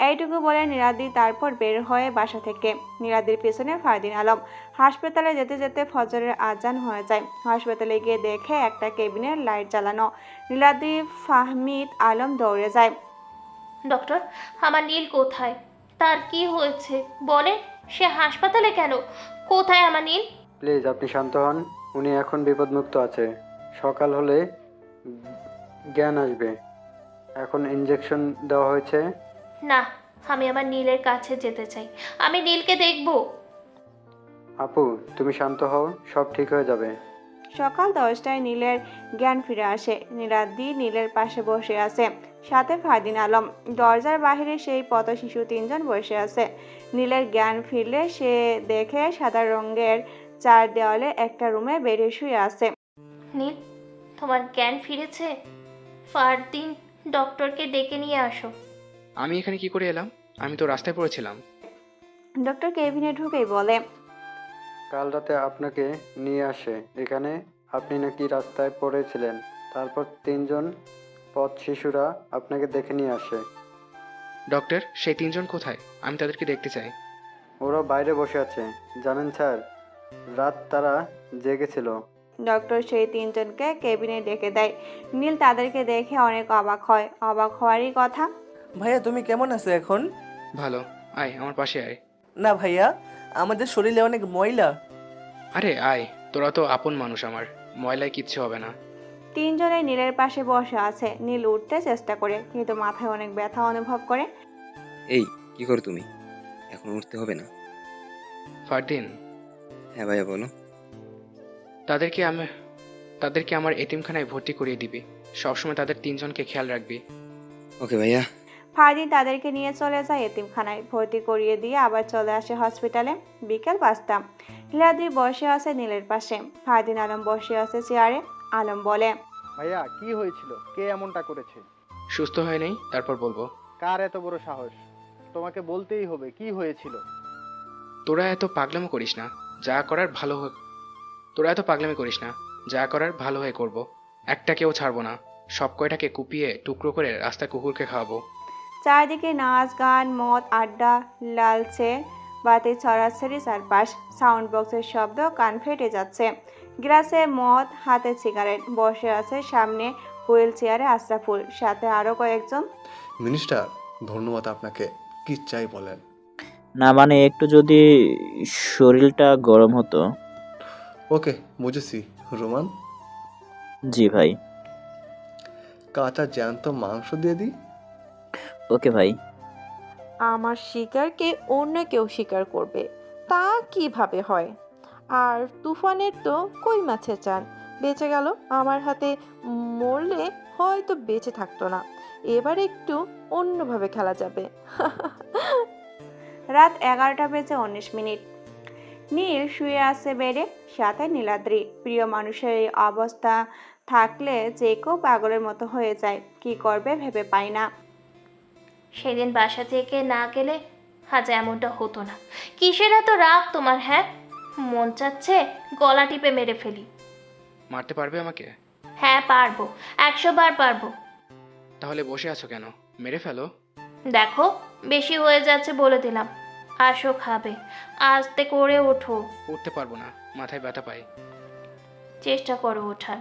এইটুকু বলে নীলাদ্রি তারপর বের হয়ে বাসা থেকে। নীলাদ্রির পেছনে ফারদিন আলম। হাসপাতালে যেতে যেতে ফজরের আজান হয়ে যায়। হাসপাতালে গিয়ে দেখে একটা কেবিনের লাইট জ্বালানো। নীলাদ্রি ফাহমিদ আলম দৌড়ে যায়। ডক্টর, আমার নীল কোথায়? তার কি হয়েছে বলেন। সে হাসপাতালে কেন? কোথায় আমার নীল? প্লিজ আপনি শান্ত হন, উনি এখন বিপদমুক্ত আছে। সকাল হলে জ্ঞান আসবে। এখন ইনজেকশন দেওয়া হয়েছে। না, আমি আমার নীলের কাছে যেতে চাই। আমি নীলকে দেখব। আপু তুমি শান্ত হও, সব ঠিক হয়ে যাবে। সকাল 10টায় নীলের জ্ঞান ফিরে আসে। নীলাদ্রি নীলের পাশে বসে আছে, সাথে ফারদিন আলম। দরজার বাইরে সেই পথ শিশু 3জন বসে আছে। নীলের জ্ঞান ফিরলে সে দেখে সাদা রঙের 4 দেওয়ালে একটা রুমে বেডে শুয়ে আছে। নীল, তোমার জ্ঞান ফিরেছে? ফারদিন, ডক্টরকে ডেকে নিয়ে আসো। আমি এখানে কি করে এলাম? আমি তো রাস্তায় পড়েছিলাম। ডক্টর কেবিনে ঢুকেই বলে, কাল রাতে আপনাকে নিয়ে আসে এখানে। আপনি নাকি রাস্তায় পড়েছিলেন, তারপর 3জন পথ শিশুরা আপনাকে দেখে নিয়ে আসে। ডক্টর, সেই 3জন কোথায়? আমি তাদেরকে দেখতে চাই। ওরা বাইরে বসে আছে। জানেন স্যার, রাত তারা জেগেছিল। ডক্টর সেই 3জনকে কেবিনে ডেকে দেয়। নীল তাদেরকে দেখে অনেক অবাক হয়। অবাক হওয়ারই কথা। ভাইয়া তুমি কেমন আছো এখন? ভালো, আয় আমার পাশে আয়। না ভাইয়া, আমাদের শরীরে অনেক ময়লা। আরে আয়, তোরা তো আপন মানুষ আমার, ময়লায় কিচ্ছু হবে না। 3জনে নীলের পাশে বসে আছে। নীল উঠতে চেষ্টা করে, কিন্তু মাথায় অনেক ব্যথা অনুভব করে। এই কি করো তুমি? এখন উঠতে হবে না। ফারদিন, হ্যাঁ ভাইয়া বলো। তাদেরকে আমার এতিমখানায় ভর্তি করিয়ে দিবি। সবসময় তাদের 3জনকে খেয়াল রাখবি। ওকে ভাইয়া। ফারদিন তাদেরকে নিয়ে চলে যায় এতিমখানায়, ভর্তি করিয়ে দিয়ে আবার চলে আসে হসপিটালে। বিকেল 5টা। নীলাদ্রি বসে আছে নীলের পাশে। ফারদিন আলম বসে আছে চেয়ারে। আলম বলে, ভাইয়া কি হয়েছিল? কে এমনটা করেছে? সুস্থ হয়ে নেই, তারপর বলবো। কার এত বড় সাহস? তোমাকে বলতেই হবে কি হয়েছিল। তোরা এত পাগলামি করিস না, যা করার ভালো হয়ে করব। একটাকেও ছাড়বো না। সব কয়টাকে কুপিয়ে টুকরো করে রাস্তায় কুকুরকে খাওয়াবো। চারিদিকে নাচ গান, মদ, আড্ডা, লালচে বাতি ছড়াছড়ি চারপাশ। সাউন্ড বক্সের শব্দ কান ফেটে যাচ্ছে। গ্লাসে মদ, হাতে সিগারেট। বসে আছে সামনে হুইল চেয়ারে আশরাফুল, সাথে আরো কয়েকজন। মিনিস্টার, ধন্যবাদ আপনাকে। কি চাই বলেন? না মানে একটু যদি শরীরটা গরম হতো। ওকে, বুঝেছি। রোমান, জি ভাই। কাঁচা জ্যান্ত মাংস দিয়ে দিই। ওকে ভাই। আমার শিকারকে অন্য কেউ শিকার করবে, তা কিভাবে হয়? আর তুফানের তো কই মাছের চান বেঁচে গেল আমার হাতে। মরলে হয়তো বেঁচে থাকতো না। এবার একটু অন্যভাবে খেলা যাবে। রাত 11:19। নীল শুয়ে আছে বেডে, সাথে নীলাদ্রি। প্রিয় মানুষের এই অবস্থা থাকলে যে কেউ পাগলের মতো হয়ে যায়। কি করবে ভেবে পায় না। সেদিন বাসা থেকে না গেলে আজ এমনটা হতো না। কিসের এত রাগ তোমার? হ্যাঁ, মন চাচ্ছে গলা টিপে মেরে ফেলি। মারতে পারবে আমাকে? হ্যাঁ পারবো, 100 বার পারবো। তাহলে বসে আছো কেন? মেরে ফেলো। দেখো, বেশি হয়ে যাচ্ছে বলে দিলাম। আসো খাবে, আস্তে করে ওঠো। উঠতে পারবো না, মাথায় ব্যথা পাই। চেষ্টা করো ওঠার।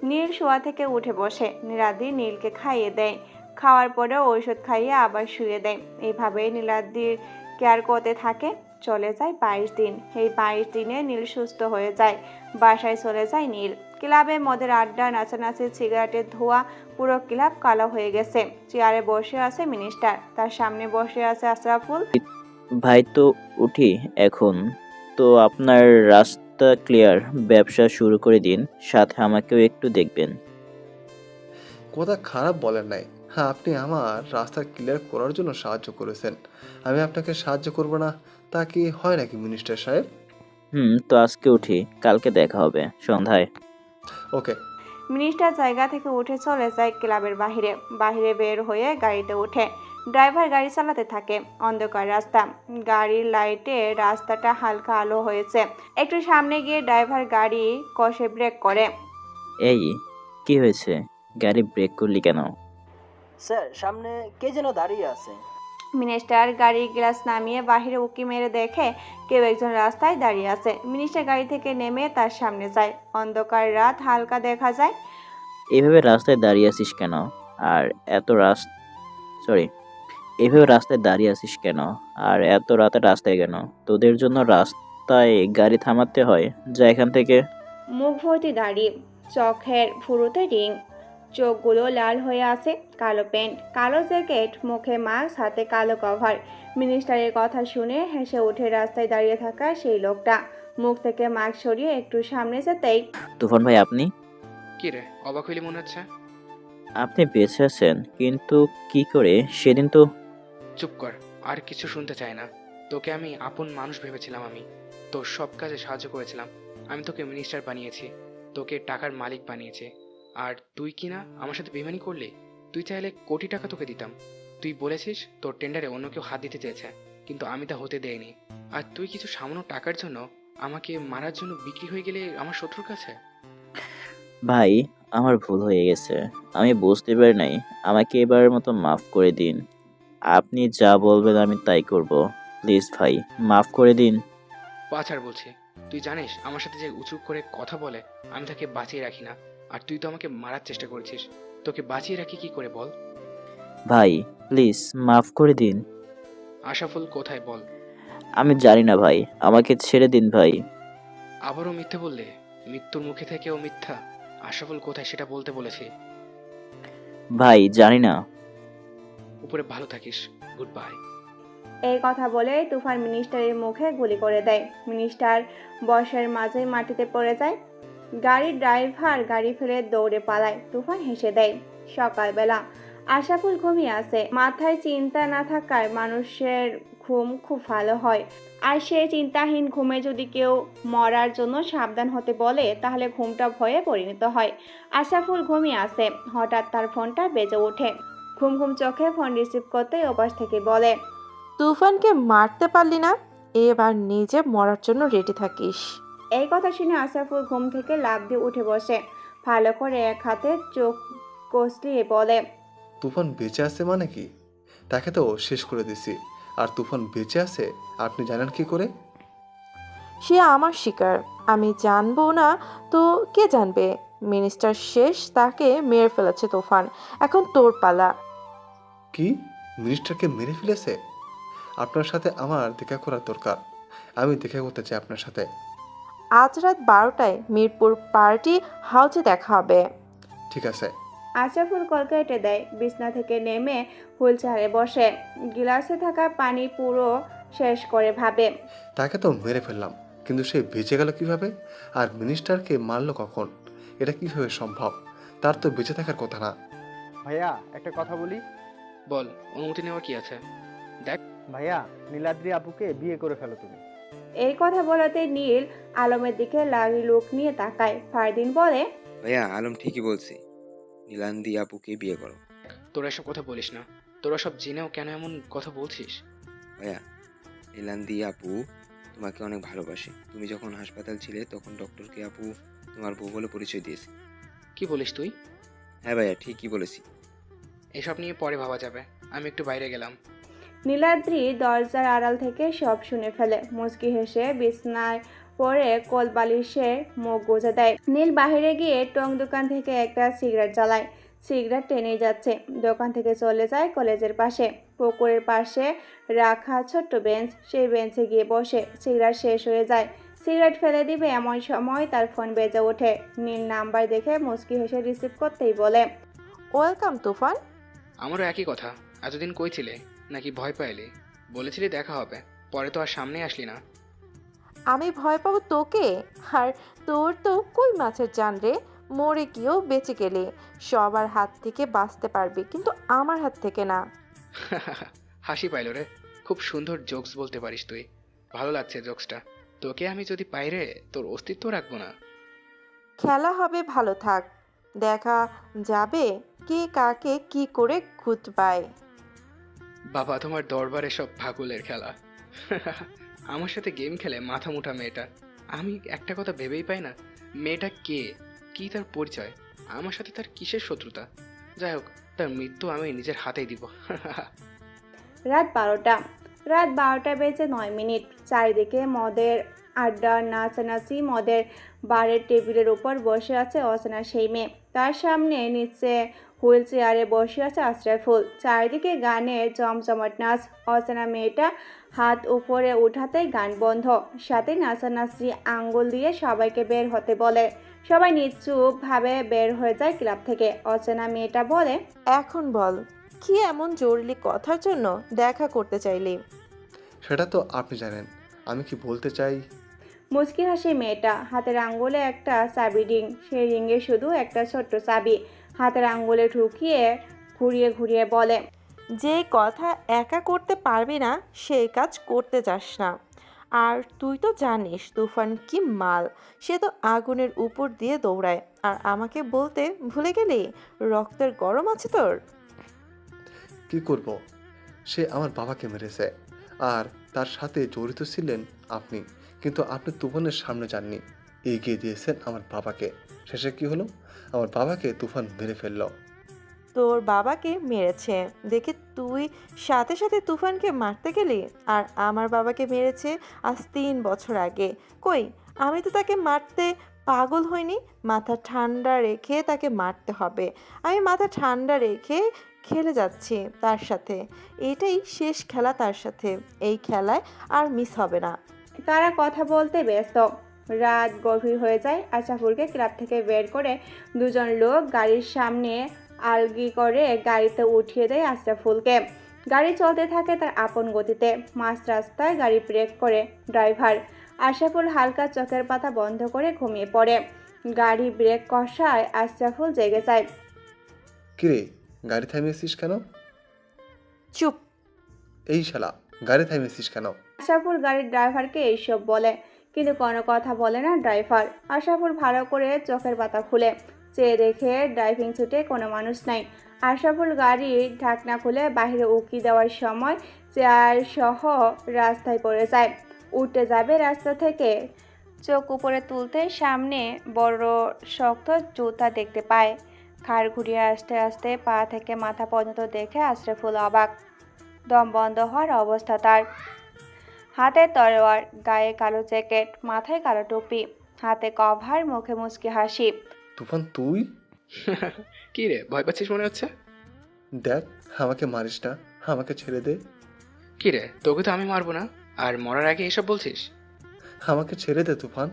নীল শোয়া থেকে উঠে বসে। নীলাদ্রি নীলকে খাইয়ে দেয়। খাওয়ার পরে ঔষধ খাইয়ে আবার শুয়ে দেয়। এইভাবেই নীলাদ্রির কেয়ার করতে থাকে। চলে যায় 22 দিন। এই 22 দিনে নীল সুস্থ হয়ে যায়। বাসায় চলে যায় নীল। ক্লাবে মদের আড্ডা, নাচানাচি, সিগারেটের ধোঁয়া, পুরো ক্লাব কালো হয়ে গেছে। চেয়ারে বসে আছে মিনিস্টার, তার সামনে বসে আছে আশরাফুল। ভাই তো উঠি এখন। তো আপনার রাস্তা ক্লিয়ার, ব্যবসা শুরু করে দিন, সাথে আমাকেও একটু দেখবেন। কথা খারাপ বলেন নাই। হ্যাঁ, আপনি আমার রাস্তা ক্লিয়ার করার জন্য সাহায্য করেছেন। আমি আপনাকে সাহায্য করব না তা কি হয় নাকি মিনিস্টার সাহেব? তো আজকে উঠি, কালকে দেখা হবে সন্ধ্যায়। ওকে। মিনিস্টার জায়গা থেকে উঠে চলে যায় ক্লাবের বাহিরে। বাহিরে বের হয়ে গাড়িতে ওঠে। ড্রাইভার গাড়ি চালাতে থাকে। অন্ধকার রাস্তা, গাড়ির লাইটে রাস্তাটা হালকা আলো হয়েছে। একটু সামনে গিয়ে ড্রাইভার গাড়ি কষে ব্রেক করে। এই কি হয়েছে? গাড়ি ব্রেক করলি কেন? স্যার, সামনে কে যেন দাঁড়িয়ে আছে। মিনিস্টার গাড়ির গ্লাস নামিয়ে বাহিরে উকি মেরে দেখে কেউ একজন রাস্তায় দাঁড়িয়ে আছে। মিনিস্টার গাড়ি থেকে নেমে তার সামনে যায়। অন্ধকার রাত, হালকা দেখা যায়। এভাবে রাস্তায় দাঁড়িয়ে আছিস কেন? আর এভাবে রাস্তায় দাঁড়িয়ে আছিস কেন? আর এত রাতে রাস্তায় কেন? তোদের জন্য রাস্তায় গাড়ি থামাতে হয়? যা এখান থেকে। মুখ ভর্তি দাড়ি, চোখের ভুরুতে রিং, চোখগুলো লাল হয়ে আছে, কালো প্যান্ট, কালো জ্যাকেট, মুখে মাস্ক, হাতে কালো কভার। মিনিস্টারের কথা শুনে হেসে উঠে রাস্তায় দাঁড়িয়ে থাকা সেই লোকটা মুখ থেকে মাস্ক সরিয়ে একটু সামনে যেতেই, তুফান ভাই আপনি কি রে, অবাক হইলি মনে হচ্ছে? আপনি বেঁচে আছেন, কিন্তু কি করে? সেদিন তো চুপ কর, আর কিছু শুনতে চাই না। তোকে আমি আপন মানুষ ভেবেছিলাম, আমি তোর সব কাজে সাহায্য করেছিলাম। আমি তোকে মিনিস্টার বানিয়েছি, তোকে টাকার মালিক বানিয়েছি, আর তুই কি না আমার সাথে বেইমানি করলি? তুই চাইলে কোটি টাকা তোকে দিতাম। তুই বলেছিস তোর টেন্ডারে অন্য কেউ হাত দিতে চেয়েছে, কিন্তু আমি তা হতে দেইনি। আর তুই কিছু সামান্য টাকার জন্য আমাকে মারার জন্য বিক্রি হয়ে গেলে আমার শত্রুর কাছে। ভাই আমার ভুল হয়ে গেছে, আমি বুঝতে পারি নাই। আমাকে এবারের মতো মাফ করে দিন। আপনি যা বলবেন আমি তাই করব। প্লিজ ভাই মাফ করে দিন। পাছাড় বলছি, তুই জানিস আমার সাথে যে উঁচু করে কথা বলে আমি তাকে বাঁচিয়ে রাখি না, আর তুই তো আমাকে মারার চেষ্টা করেছিস। তোকে বাঁচিয়ে রাখি কি করে বল? ভাই প্লিজ মাফ করে দিন। আশাফুল কোথায় বল? আমি জানি না ভাই, আমাকে ছেড়ে দিন ভাই। আবারও মিথ্যে বললে? মৃত্যুর মুখে থেকেও মিথ্যা? আশাফুল কোথায় সেটা বলতে বলেছি। ভাই জানি না। উপরে ভালো থাকিস, গুড বাই। এই কথা বলে তুফান মিনিস্টারের মুখে গুলি করে দেয়। মিনিস্টার বয়সের মাঝে মাটিতে পড়ে যায়। গাড়ির ড্রাইভার গাড়ি ফেলে দৌড়ে পালায়। তুফান হেসে দেয়। সকালবেলা আশাফুল ঘুমিয়ে আছে। মাথায় চিন্তা না থাকায় মানুষের ঘুম খুব ভালো হয়, আর সে চিন্তাহীন ঘুমে যদি কেউ মরার জন্য সাবধান হতে বলে তাহলে ঘুমটা ভয়ে পরিণত হয়। আশাফুল ঘুমিয়ে আছে, হঠাৎ তার ফোনটা বেজে ওঠে। ঘুম ঘুম চোখে ফোন রিসিভ করতেই ওপাশ থেকে বলে, তুফানকে মারতে পারলি না, এবার নিজে মরার জন্য রেডি থাকিস। এই কথা শুনে আশরাফুল ঘুম থেকে লাফ দিয়ে উঠে বসে, ভালো করে এক হাতে চোখ কষলিয়ে বলে, তুফান বেঁচে আছে মানে কি? তাকে তো শেষ করে দিছি। আর তুফান বেঁচে আছে আপনি জানেন কি করে? সে আমার শিকার, আমি জানবো না তো কে জানবে? মিনিস্টার শেষ, তাকে মেরে ফেলেছে তুফান, এখন তোর পালা। কি? মিনিস্টারকে মেরে ফেলেছে? আপনার সাথে আমার দেখা করার দরকার। আমি দেখা করতে চাই আপনার সাথে। আজ রাত 12টায় মিরপুর পার্টি হাউসে দেখা হবে। ঠিক আছে। আশরাফুল কল কেটে দেয়। বিছনা থেকে নেমে হুইল চেয়ারে বসে গিলাসে থাকা পানি পুরো শেষ করে ভাবে, তাকে তো মেরে ফেললাম, কিন্তু সে বেঁচে গেল কিভাবে? আর মিনিস্টারকে মারলো কখন? এটা কিভাবে সম্ভব? তার তো বেঁচে থাকার কথা না। ভাইয়া একটা কথা বলি। বল, অনুমতি নেওয়ার কি আছে? দেখ ভাইয়া, নীলাদ্রি আপুকে বিয়ে করে ফেলো তুমি। এই কথা বলাতে নীল আলমের দিকে লাগি লোক নিয়ে তাকায়। ফারদিন বলে, ভাইয়া আলম ঠিকই বলছে, নীলান্দি আপুকে বিয়ে করো। তোরা এসব কথা বলিস না। তোরা সব জেনেও কেন এমন কথা বলছিস? ভাইয়া, নীলান্দি আপু তোমাকে অনেক ভালোবাসে। তুমি যখন হাসপাতাল ছিলে তখন ডক্টরকে আপু তোমার বউ বলে পরিচয় দিয়েছে। কি বলিস তুই? হ্যাঁ ভাইয়া, ঠিকই বলেছি। এসব নিয়ে পরে ভাবা যাবে, আমি একটু বাইরে গেলাম। নীলাদ্রি দরজার আড়াল থেকে সব শুনে ফেলে। মুচকি হেসে বিছনায় পরে কোল বালিশে মুখ গুজে দেয়। নীল বাহিরে গিয়ে টং দোকান থেকে একটা সিগারেট জ্বালায়। সিগারেট টেনে যাচ্ছে। দোকান থেকে চলে যায় কলেজের পাশে পুকুরের পাশে রাখা ছোট্ট বেঞ্চ। সেই বেঞ্চে গিয়ে বসে। সিগারেট শেষ হয়ে যায়। সিগারেট ফেলে দিবে এমন সময় তার ফোন বেজে ওঠে। নীল নাম্বার দেখে মুচকি হেসে রিসিভ করতেই বলে, ওয়েলকাম তুফান। আমারও একই কথা। এতদিন কই ছিলে? নাকি ভয় পাইলি? বলেছিলি দেখা হবে, পরে তো আর সামনে আসলি না। আমি ভয় পাবো তোকে? আর তোর তো কই মাছের জান রে, মরে গিয়েও বেঁচে গেলে সবার হাত থেকে বাঁচতে পারবি, কিন্তু আমার হাত থেকে না। হাসি পাইল রে, খুব সুন্দর জোকস বলতে পারিস তুই। ভালো লাগছে জোকসটা। তোকে আমি যদি পাই রে, তোর অস্তিত্ব রাখবো না। খেলা হবে, ভালো থাক, দেখা যাবে কে কাকে কি করে খুঁত পায়। বাবা, তোমার দরবারে সব পাগলের খেলা। আমার সাথে গেম খেলে মাথা মুঠা মেয়েটা। আমি একটা কথা ভেবেই পাই না, মেয়েটা কে, কি তার পরিচয়, আমার সাথে তার কিসের শত্রুতা? যাই হোক, তার মৃত্যু আমি নিজের হাতেই দিব। রাত 12টা বেজে 9 মিনিট। চারিদিকে মদের আড্ডা, নাচানাচি, মদের বারের টেবিলের উপর বসে আছে অচেনা সেই মেয়ে। তার সামনে নিচে হুইল চেয়ারে বসে আছে আশরাফুল। চারিদিকে গানের জমজমাট নাচ। অচেনা মেয়েটা হাত উপরে উঠাতেই গান বন্ধ, সাথে নাচানাচি আঙ্গুল দিয়ে সবাইকে বের হতে বলে। সবাই নিশ্চুপভাবে বের হয়ে যায় ক্লাব থেকে। অচেনা মেয়েটা বলে, এখন বল, কি এমন জরুরি কথার জন্য দেখা করতে চাইলি? সেটা তো আপনি জানেন। আমি কি বলতে চাই? মুচকি হাসে মেয়েটা। হাতের আঙ্গুলে একটা চাবি রিং, সেই রিংয়ে শুধু একটা ছোট্ট চাবি। হাতের আঙ্গুলে ঢুকিয়ে ঘুরিয়ে ঘুরিয়ে বলে, যে কথা একা করতে পারবি না সেই কাজ করতে যাস না। আর তুই তো জানিস তুফান কি মাল, সে তো আগুনের উপর দিয়ে দৌড়ায়। আর আমাকে বলতে ভুলে গেলি রক্তের গরম আছে তোর? কি করব? সে আমার বাবাকে মেরেছে, আর তার সাথে জড়িত ছিলেন আপনি। কিন্তু আপনি তুফানের সামনে যাননি, এগিয়ে দিয়েছেন আমার বাবাকে। শেষে কি হলো? আমার বাবাকে তুফান মেরে ফেললো। তোর বাবাকে মেরেছে দেখে তুই সাথে সাথে তুফানকে মারতে গেলি? আর আমার বাবাকে মেরেছে আজ 3 বছর আগে। কই, আমি তো তাকে মারতে পাগল হইনি। মাথা ঠান্ডা রেখে তাকে মারতে হবে। আমি মাথা ঠান্ডা রেখে খেলে যাচ্ছি তার সাথে। এটাই শেষ খেলা তার সাথে। এই খেলায় আর মিস হবে না। তারা কথা বলতে ব্যস্ত। রাত গভীর হয়ে যায়। আশরাফুলকে ক্লাব থেকে বের করে দুজন লোক গাড়ির সামনে আলগি করে গাড়িতে উঠিয়ে দেয় আশরাফুলকে। গাড়ি চলতে থাকে তার আপন গতিতে। মাঝ রাস্তায় গাড়ি ব্রেক করে ড্রাইভার। আশরাফুল হালকা চোখের পাতা বন্ধ করে ঘুমিয়ে পড়ে। গাড়ি ব্রেক কষায় আশরাফুল জেগে যায়। কিরে, গাড়ি থামিয়েছিস কেন? চুপ! এই শালা, গাড়ি থামিয়েছিস কেন? আশরাফুল গাড়ির ড্রাইভারকে এইসব বলে, কিন্তু কোনো কথা বলে না ড্রাইভার। আশরাফুল ভালো করে চোখের পাতা খুলে চেয়ে দেখে ড্রাইভিং সিটে কোনো মানুষ নাই। আশরাফুল গাড়ির ঢাকনা খুলে বাইরে উকি দেওয়ার সময় চেয়ার সহ রাস্তায় পড়ে যায়। উঠতে যাবে রাস্তা থেকে, চোখ উপরে তুলতে সামনে বড় শক্ত জুতা দেখতে পায়। ঘাড় ঘুরিয়ে আস্তে আস্তে পা থেকে মাথা পর্যন্ত দেখে আশরাফুল অবাক। দম বন্ধ হওয়ার অবস্থা তার। হাতে তলোয়ার, গায়ে কালো জ্যাকেট, মাথায় কালো টুপি, হাতে কভার, মুখে মুচকি হাসি। তুফান, তুই? কি রে, ভয় পাচ্ছিস মনে হচ্ছে? দেখ, আমাকে মারিস না, আমাকে ছেড়ে দে। কি রে, তোকে তো আমি মারবো না, আর মরার আগে এসব বলছিস? আমাকে ছেড়ে দে তুফান।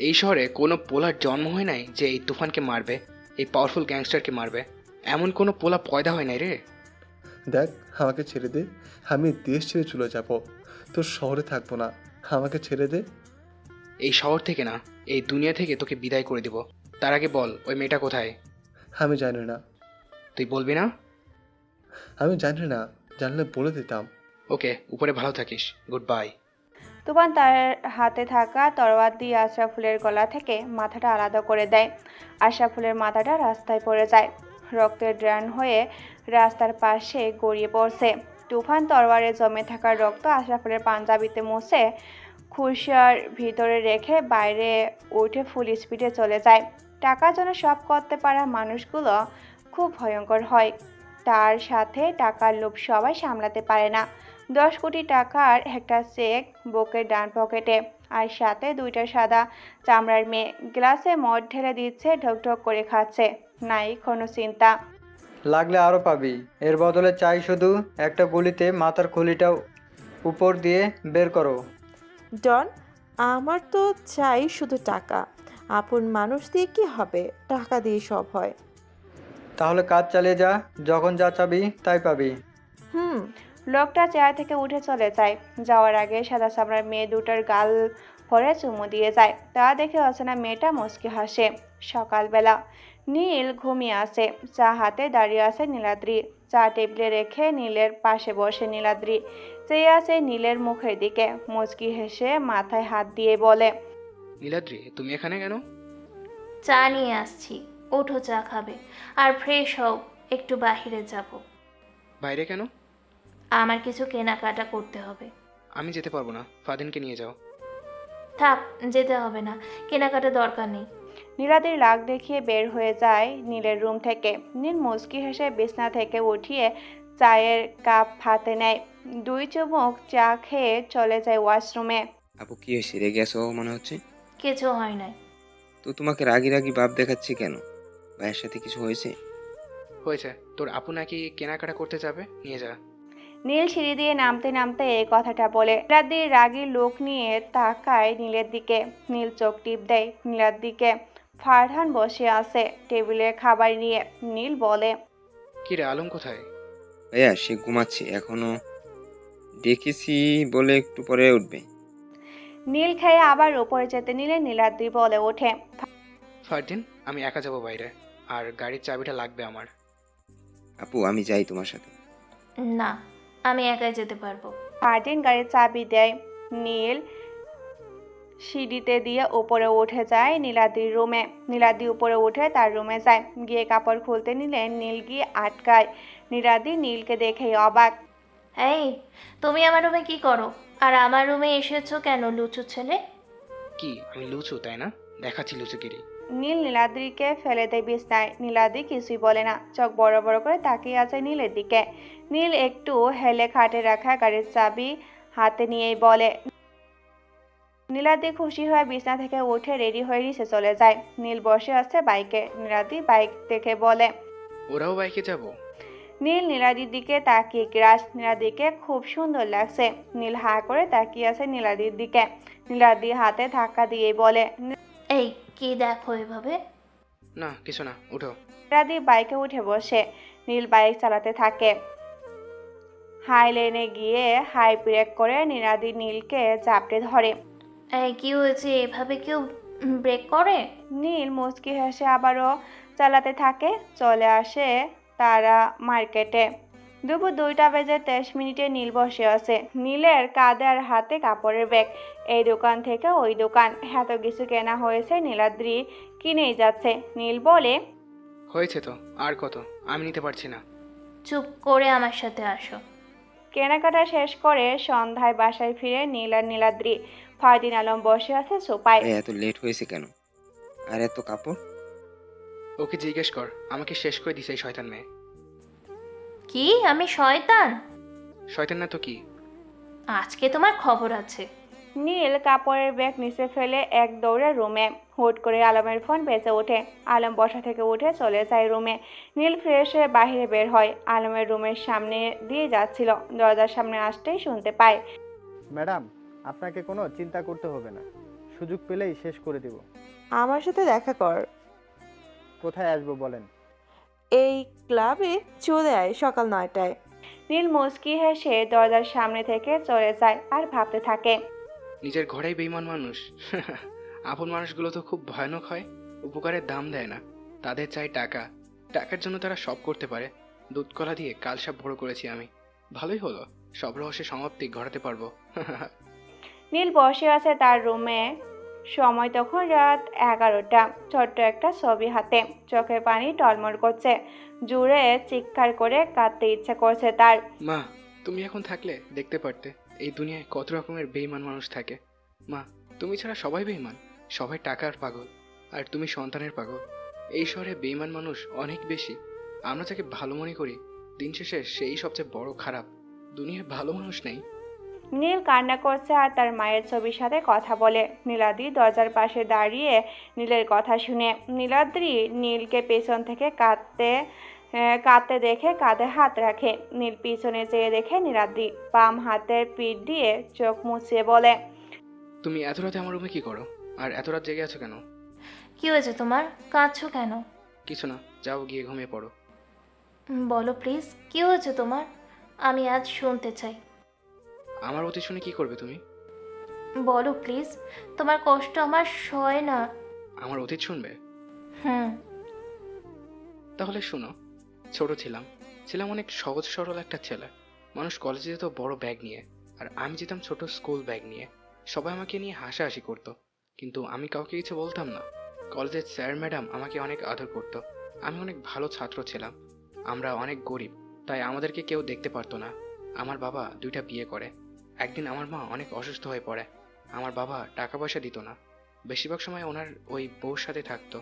এই শহরে কোনো পোলার জন্ম হয় নাই যে এই তুফানকে মারবে, এই পাওয়ারফুল গ্যাংস্টারকে মারবে। এমন কোনো পোলা পয়দা হয় নাই রে। দেখ, আমাকে ছেড়ে দে। আমি দেশ ছেড়ে চলে যাব, তোর শহরে থাকবো না। আমাকে ছেড়ে দে। এই শহর থেকে না, এই দুনিয়া থেকে তোকে বিদায় করে দিব। তার আগে বল, ওই মেয়েটা কোথায়? আমি জানি না। তুই বলবি না? আমি জানি না, জানলে বলে দিতাম। ওকে, উপরে ভালো থাকিস। Good bye. তুফান তার হাতে থাকা তরোয়ার দিয়ে আশরাফুলের গলা থেকে মাথাটা আলাদা করে দেয়। আশরাফুলের মাথাটা রাস্তায় পড়ে যায়। রক্তের ড্রেন হয়ে রাস্তার পাশে গড়িয়ে পড়ছে। তুফান তরোয়ারে জমে থাকা রক্ত আশরাফুলের পাঞ্জাবিতে মুছে খুশিয়ার ভিতরে রেখে বাইরে উঠে ফুল স্পিডে চলে যায়। টাকার জন্য সব করতে পারা মানুষগুলো খুব ভয়ঙ্কর হয়। তার সাথে টাকার লোভ সবাই সামলাতে পারে না। 10 কোটি টাকার একটা চেক বুকের ডান পকেটে, আর সাথে 2টা সাদা চামড়ার মেয়ে গ্লাসে মদ ঢেলে দিচ্ছে, ঢকঢক করে খাচ্ছে। নাই কোনো চিন্তা। লাগলে আরও পাবি। এর বদলে চাই শুধু একটা গুলিতে মাথার খুলিটা উপর দিয়ে বের করো। ডন, আমার তো চাই শুধু টাকা। আপন মানুষ দিয়ে কি হবে? টাকা দিয়ে সব হয়। তাহলে কাজ চালিয়ে যা, যখন যা চাবি তাই পাবি। লোকটা চেয়ার থেকে উঠে চলে যায়। যাওয়ার আগে সাদা চামড়ার মেয়ে দুটার গাল ভরে চুমু দিয়ে যায়। তা দেখে অচেনা মেয়েটা মুচকি হাসে। সকালবেলা নীল ঘুমিয়ে আছে। চা হাতে দাঁড়িয়ে আছে নীলাদ্রি। চা টেবিলে রেখে নীলের পাশে বসে নীলাদ্রি চেয়ে আছে নীলের মুখের দিকে। মুচকি হেসে মাথায় হাত দিয়ে বলে, নীলাদ্রি, তুমি এখানে কেন? চা নিয়ে আসছি, ওঠো চা খাবে। আর ফ্রেশ হও, একটু বাহিরে যাব। বাইরে কেন? আমার কিছু কেনাকাটা করতে হবে। আমি যেতে পারবো না, ফাদিনকে নিয়ে যাও। থাক, যেতে হবে না, কেনাকাটা দরকার নেই। নীলাদ্রি রাগ দেখিয়ে বের হয়ে যায় নীলের রুম থেকে। নীল মুচকি হেসে বিছনা থেকে উঠিয়ে চায়ের কাপ হাতে নেয়। 2 চুমুক চা খেয়ে চলে যায় ওয়াশরুমে। আপু কি হয়েছে, রেগে আছো মনে হচ্ছে? কিছু হয় নাই। তো তোমাকে রাগি রাগি ভাব দেখাচ্ছে কেন? ভাইয়ের সাথে কিছু হয়েছে? হয়েছে, তোর আপু নাকি কেনাকাটা করতে যাবে, নিয়ে যা। নীল সিঁড়ি দিয়ে নামতে নামতে এই কথাটা বলে নীলাদ্রি রাগী লোক নিয়ে তাকায় নীলের দিকে। নীল চোখ টিপ দেয় নীলার দিকে। ফারহান বসে আছে টেবিলে খাবার নিয়ে। নীল বলে, কি রে, আলম কোথায়? ভাইয়া সে ঘুমাচ্ছে এখনো, দেখেছি বলে একটু পরে উঠবে। নীল খেয়ে আবার উপরে যেতে নিলে নীলাদ্রি বলে ওঠে, ফারদিন, আমি একা যাব বাইরে, আর গাড়ির চাবিটা লাগবে আমার। আপু আমি যাই তোমার সাথে। না, আমি একাই যেতে পারবো। ফারদিন গাড়ির চাবি দেয়। নীল সিঁড়িতে দিয়ে উপরে উঠে যায় নীলাদ্রির রুমে। নীলাদ্রি উপরে উঠে তার রুমে যায়। গিয়ে কাপড় খুলতে নিলে নীল গিয়ে আটকায়। নীলাদ্রি নীলকে দেখেই অবাক। এই, তুমি আমার রুমে কি করো? আর আমার রুমে এসেছো কেন, লুচু ছেলে? কি আমি লুচু তাই না? দেখাচ্ছি লুচুগিরি। নীল নীলাদ্রিকে ফেলে দেয় বিছনায়। নীলাদ্রি কিছুই বলে না, চোখ বড় বড় করে তাকিয়ে আছে নীলের দিকে। নীল একটু হেলে খাটে রাখা গাড়ির চাবি হাতে নিয়েই বলে। নীলাদ্রি খুশি হয়ে বিছনা থেকে উঠে রেডি হয়ে নিচে চলে যায়। নীল বসে আছে বাইকে। নীলাদ্রি বাইক দেখে বলে, ওরাও বাইকে যাব? নীল নীলাদ্রির দিকে তাকিয়ে গ্রাস। নীলাদ্রিকে খুব সুন্দর লাগছে। নীল হা করে তাকিয়ে আছে নীলাদ্রির দিকে। নীলাদ্রি হাতে ধাক্কা দিয়ে বলে, এই, কি দেখো এভাবে? না কিছু না, উঠো। নীলাদ্রি বাইকে উঠে বসে। নীল বাইক চালাতে থাকে। হাই লেনে গিয়ে হাই ব্রেক করে নীলাদ্রি নীলকে চাপড়ে ধরে। এই, কি হয়েছে? এভাবে কেউ ব্রেক করে? নীল মুচকি হেসে আবারও চালাতে থাকে। চলে আসে তারা মার্কেটে। দুপুর 2:23 নীল বসে আছে। নীলের কাঁধে আর হাতে কাপড়ের ব্যাগ। এই দোকান থেকে ওই দোকান, এত কিছু কেনা হয়েছে। নীলাদ্রি কিনেই যাচ্ছে। নীল বলে, হয়েছে তো, আর কত? আমি নিতে পারছি না। চুপ করে আমার সাথে আসো। কেনাকাটা শেষ করে সন্ধ্যায় বাসায় ফিরে নীল আর নীলাদ্রি। ফারদিন আলম বসে আছে সোফায়। ভাই এত লেট হয়েছে কেন? আর এত কাপড়? ওকে জিজ্ঞেস কর, আমাকে শেষ করে দিছে এই শয়তান মেয়ে। কি, আমি শয়তান? শয়তান না তো কি? আজকে তোমার খবর আছে। নীল কাপড়ের ব্যাগ নিচে ফেলে এক দৌড়ে রুমে। হুট করে আলমের ফোন বেজে ওঠে। আলম বসা থেকে উঠে চলে যায় রুমে। নীল ফ্রেশ হয়ে বাইরে বের হয়। আলমের রুমের সামনে দিয়ে যাচ্ছিল। দরজার সামনে আসতেই শুনতে পায়, ম্যাডাম, আপনাকে কোনো চিন্তা করতে হবে না, সুযোগ পেলেই শেষ করে দেব। আমার সাথে দেখা কর। কোথায় আসবো বলেন? এই ক্লাবে চলে আয় সকাল 9টায়। নীল মুচকি হেসে দরজার সামনে থেকে চলে যায় আর ভাবতে থাকে, নিজের ঘরেই বেইমান মানুষ। আপন মানুষগুলো তো খুব ভয়ানক হয়, উপকারের দাম দেয় না। তাদের চাই টাকা, টাকার জন্য তারা সব করতে পারে। দুধ কলা দিয়ে কালসাপ ভরো করেছি আমি। ভালোই হলো, সব রহস্যের সমাপ্তি ঘটাতে পারবো। নীল বসে আছে তার রুমে। সময় তখন রাত 11টা। ছোট্ট একটা ছবি হাতে, চোখে পানি টলমল করছে। জুড়ে চিৎকার করে কাঁদতে ইচ্ছে করছে তার। মা, তুমি এখন থাকলে দেখতে পারতে এই দুনিয়ায় কত রকমের বেইমান মানুষ থাকে। মা, তুমি ছাড়া সবাই বেইমান, সবাই টাকার পাগল, আর তুমি সন্তানের পাগল। এই শহরে বেইমান মানুষ অনেক বেশি। আমরা যাকে ভালো মনে করি, দিন শেষে সেই সবচেয়ে বড় খারাপ। দুনিয়ায় ভালো মানুষ নেই। নীল কান্না করছে আর তার মায়ের ছবির সাথে কথা বলে। নীলাদ্রি দরজার পাশে দাঁড়িয়ে নীলের কথা শুনে। নীলাদ্রি নীলকে পেছন থেকে কাঁদতে দেখে কাঁধে হাত রাখে। নীল পিছনে চেয়ে দেখে নীলাদ্রি বাম হাতের পিঠ দিয়ে চোখ মুছিয়ে বলে, তুমি এত রাতে আমার রুমে কি করো, আর এত রাত জেগে আছো কেন? কি হয়েছে তোমার? কাঁদছো কেন? কিছু না, যাও গিয়ে ঘুমিয়ে পড়ো। বলো প্লিজ, কি হয়েছে তোমার? আমি আজ শুনতে চাই। আমার অতীত শুনে কি করবে তুমি? বলো প্লিজ, তোমার কষ্ট আমার সয় না। আমার অতীত শুনবে? হুম। তাহলে শোনো। ছোট ছিলাম অনেক সহজ সরল একটা ছেলে। মানুষ কলেজে যেত বড় ব্যাগ নিয়ে, আর আমি যেতাম ছোট স্কুল ব্যাগ নিয়ে। সবাই আমাকে নিয়ে হাসাহাসি করতো, কিন্তু আমি কাউকে কিছু বলতাম না। কলেজের স্যার ম্যাডাম আমাকে অনেক আদর করতো। আমি অনেক ভালো ছাত্র ছিলাম। আমরা অনেক গরিব, তাই আমাদেরকে কেউ দেখতে পারতো না। আমার বাবা 2টা বিয়ে করে। একদিন আমার মা অনেক অসুস্থ হয়ে পড়ে। আমার বাবা টাকা পয়সা দিত না, বেশিরভাগ সময় ওনার ওই বউর সাথে থাকতো।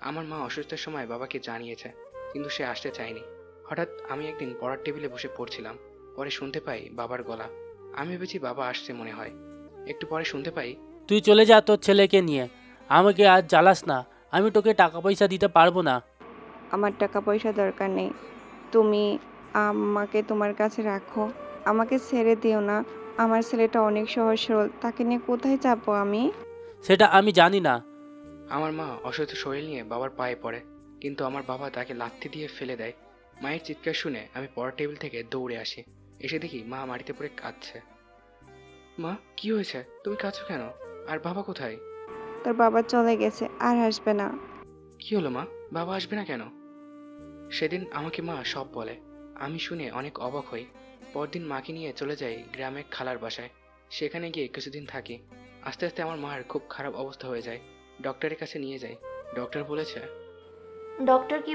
আমার মা অসুস্থের সময় বাবাকে জানিয়েছে, কিন্তু সে আসতে চায়নি। হঠাৎ আমি একদিন পড়ার টেবিলে বসে পড়ছিলাম, পরে শুনতে পাই বাবার গলা। আমি ভেবেছি বাবা আসছে মনে হয়। একটু পরে শুনতে পাই, তুই চলে যা তোর ছেলেকে নিয়ে, আমাকে আর জ্বালাস না, আমি তোকে টাকা পয়সা দিতে পারবো না। আমার টাকা পয়সা দরকার নেই, তুমি আমাকে তোমার কাছে রাখো, আমাকে ছেড়ে দিও না। আমার ছেলেটা অনেক সহজ সরল, তাকে নিয়ে কোথায় যাবো আমি? সেটা আমি জানি না। আমার মা অসুস্থ শরীর নিয়ে বাবার পায়ে পড়ে, কিন্তু আমার বাবা তাকে লাথি দিয়ে ফেলে দেয়। মায়ের চিৎকার শুনে আমি পড়ার টেবিল থেকে দৌড়ে আসি। এসে দেখি মা মাটিতে পড়ে কাঁদছে। মা, কি হয়েছে? তুমি কাঁদছো কেন? আর বাবা কোথায়? তোর বাবা চলে গেছে, আর আসবে না। কি হলো মা, বাবা আসবে না কেন? সেদিন আমাকে মা সব বলে, আমি শুনে অনেক অবাক হই। পরদিন মাকে নিয়ে চলে যাই গ্রামে খালার বাসায়। সেখানে গিয়ে কিছুদিন থাকি। আস্তে আস্তে আমার মার খুব খারাপ অবস্থা হয়ে যায়। ডক্টরের কাছে নিয়ে যাই। ডক্টর বলেছে ডক্টর কি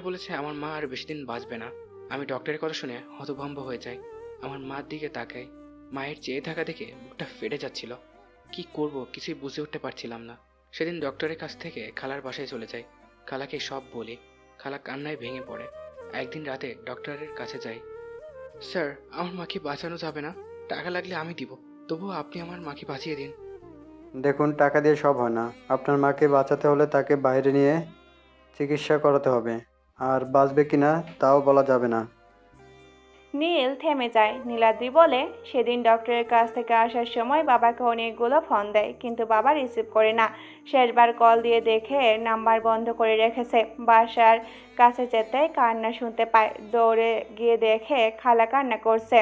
বলেছে? আমার মা আর বেশি দিন বাঁচবে না। আমি ডক্টরের কথা শুনে হতভম্ব হয়ে যাই। আমার মার দিকে তাকাই, মায়ের চেয়ে থাকা দেখে বুকটা ফেটে যাচ্ছিল। কি করব কিছুই বুঝে উঠতে পারছিলাম না। সেদিন ডক্টরের কাছ থেকে খালার বাসায় চলে যাই। খালাকে সব বলি। খালা কান্নায় ভেঙে পড়ে। একদিন রাতে ডক্টরের কাছে যাই। স্যার, আমার মাকে বাঁচানো যাবে না, টাকা লাগলে আমি দিব, তবুও আপনি আমার মাকে বাঁচিয়ে দিন। দেখুন, টাকা দিয়ে সব হয় না। আপনার মাকে বাঁচাতে হলে তাকে বাইরে নিয়ে চিকিৎসা করাতে হবে, আর বাঁচবে কিনা তাও বলা যাবে না। নীল থেমে যায়। নীলাদ্রি বলে, সেদিন ডক্টরের কাছ থেকে আসার সময় বাবাকে অনেকগুলো ফোন দেয়, কিন্তু বাবা রিসিভ করে না। শেষবার কল দিয়ে দেখে নাম্বার বন্ধ করে রেখেছে। বাসার কাছে যেতে কান্না শুনতে পায়। দৌড়ে গিয়ে দেখে খালা কান্না করছে।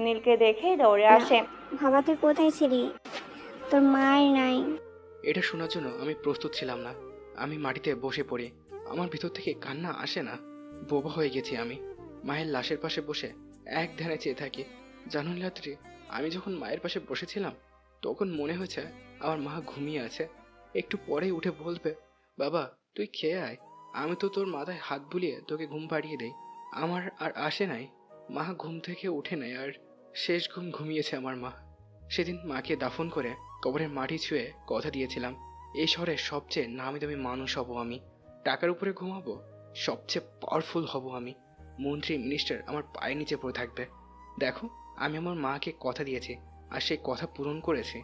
নীলকে দেখেই দৌড়ে আসে। বাবা তুই কোথায় ছিলি? তোর মাই নাই। এটা শোনার জন্য আমি প্রস্তুত ছিলাম না। আমি মাটিতে বসে পড়ি। আমার ভিতর থেকে কান্না আসে না। বোবা হয়ে গেছি আমি। মায়ের লাশের পাশে বসে এক ধ্যানে চেয়ে থাকি। জানো নীলাদ্রি, আমি যখন মায়ের পাশে বসেছিলাম তখন মনে হয়েছে আমার মা ঘুমিয়ে আছে। একটু পরেই উঠে বলবে, বাবা তুই খেয়ে আয়। আমি তো তোর মাথায় হাত বুলিয়ে তোকে ঘুম পাড়িয়ে দেই। আমার আর আসে নাই। মা ঘুম থেকে উঠে নেয় আর শেষ ঘুম ঘুমিয়েছে আমার মা। সেদিন মাকে দাফন করে কবরের মাটি ছুঁয়ে কথা দিয়েছিলাম, এই শহরের সবচেয়ে নামি দামি মানুষ হব আমি। টাকার উপরে ঘুমাবো, সবচেয়ে পাওয়ারফুল হব আমি। মন্ত্রী মিনিস্টার আমার পায়ের নিচে পড়ে থাকবে। দেখো, আমি আমার মাকে কথা দিয়েছি, আর সেই কথা পূরণ করেছি।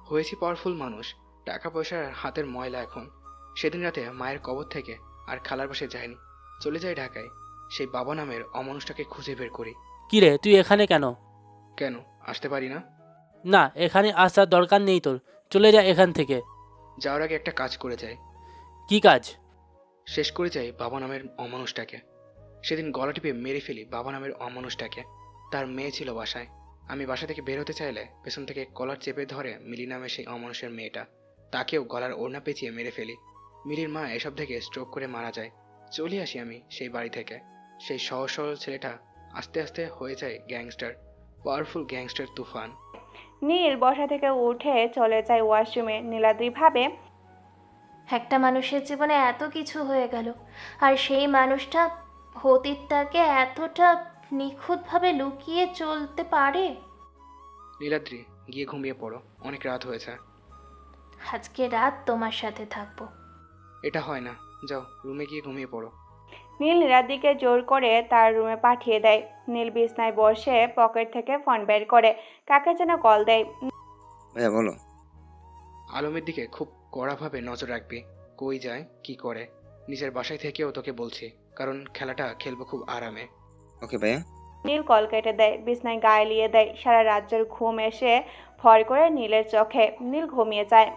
হয়েছি পাওয়ারফুল মানুষ। টাকা পয়সার হাতের ময়লা এখন। সেদিন রাতে মায়ের কবর থেকে আর খালার বাসায় যায়নি, চলে যাই ঢাকায়। সেই বাবা নামের অমানুষটাকে খুঁজে বের করি। কি রে, তুই এখানে কেন? কেন আসতে পারি না? না, এখানে আসার দরকার নেই তোর, চলে যা এখান থেকে। যাওয়ার আগে একটা কাজ করে যাই। কি কাজ? শেষ করে যাই বাবা নামের অমানুষটাকে। সেদিন গলা টিপে মেরে ফেলি বাবা নামের অমানুষটাকে। তার মেয়ে ছিল বাসায়। আমি বাসা থেকে বের হতে চাইলে পেছন থেকে কলার চেপে ধরে মিলি নামে সেই অমানুষের মেয়েটা। তাকেও গলার ওড়না পেঁচিয়ে মেরে ফেলি। মিলির মা এসব থেকে স্ট্রোক করে মারা যায়। চলে আসি আমি সেই বাড়ি থেকে। সেই সহজ সরল ছেলেটা আস্তে আস্তে হয়ে যায় গ্যাংস্টার, পাওয়ারফুল গ্যাংস্টার তুফান। নীল বসা থেকে উঠে চলে যায় ওয়াশরুমে। নীলাদ্রি ভাবে, একটা মানুষের জীবনে এত কিছু হয়ে গেল, আর সেই মানুষটা অতীতটাকে এতটা নিখুঁতভাবে লুকিয়ে চলতে পারে। নীলাদ্রি, গিয়ে ঘুমিয়ে পড়ো, অনেক রাত হয়েছে। আজকে রাত তোমার সাথে থাকবো। এটা হয় না, যাও রুমে গিয়ে ঘুমিয়ে পড়ো। নীল নীলাদ্রিকে জোর করে তার রুমে পাঠিয়ে দেয়। নীল বিছনায় বসে পকেট থেকে ফোন বের করে কাকে যেন কল দেয়। ভাইয়া বলো। আলমের দিকে খুব কড়াভাবে নজর রাখবি, কই যায় কি করে। নিজের বাসায় থেকেও তোকে বলছি, কারণ খেলাটা খেলবো খুব আরামে। ওকে ভাইয়া। নীল কল কেটে দেয়, বিছনায় গায়ে লিয়ে দেয়। সারা রাজ্যের ঘুম এসে ভর করে নীলের চোখে। নীল ঘুমিয়ে যায়।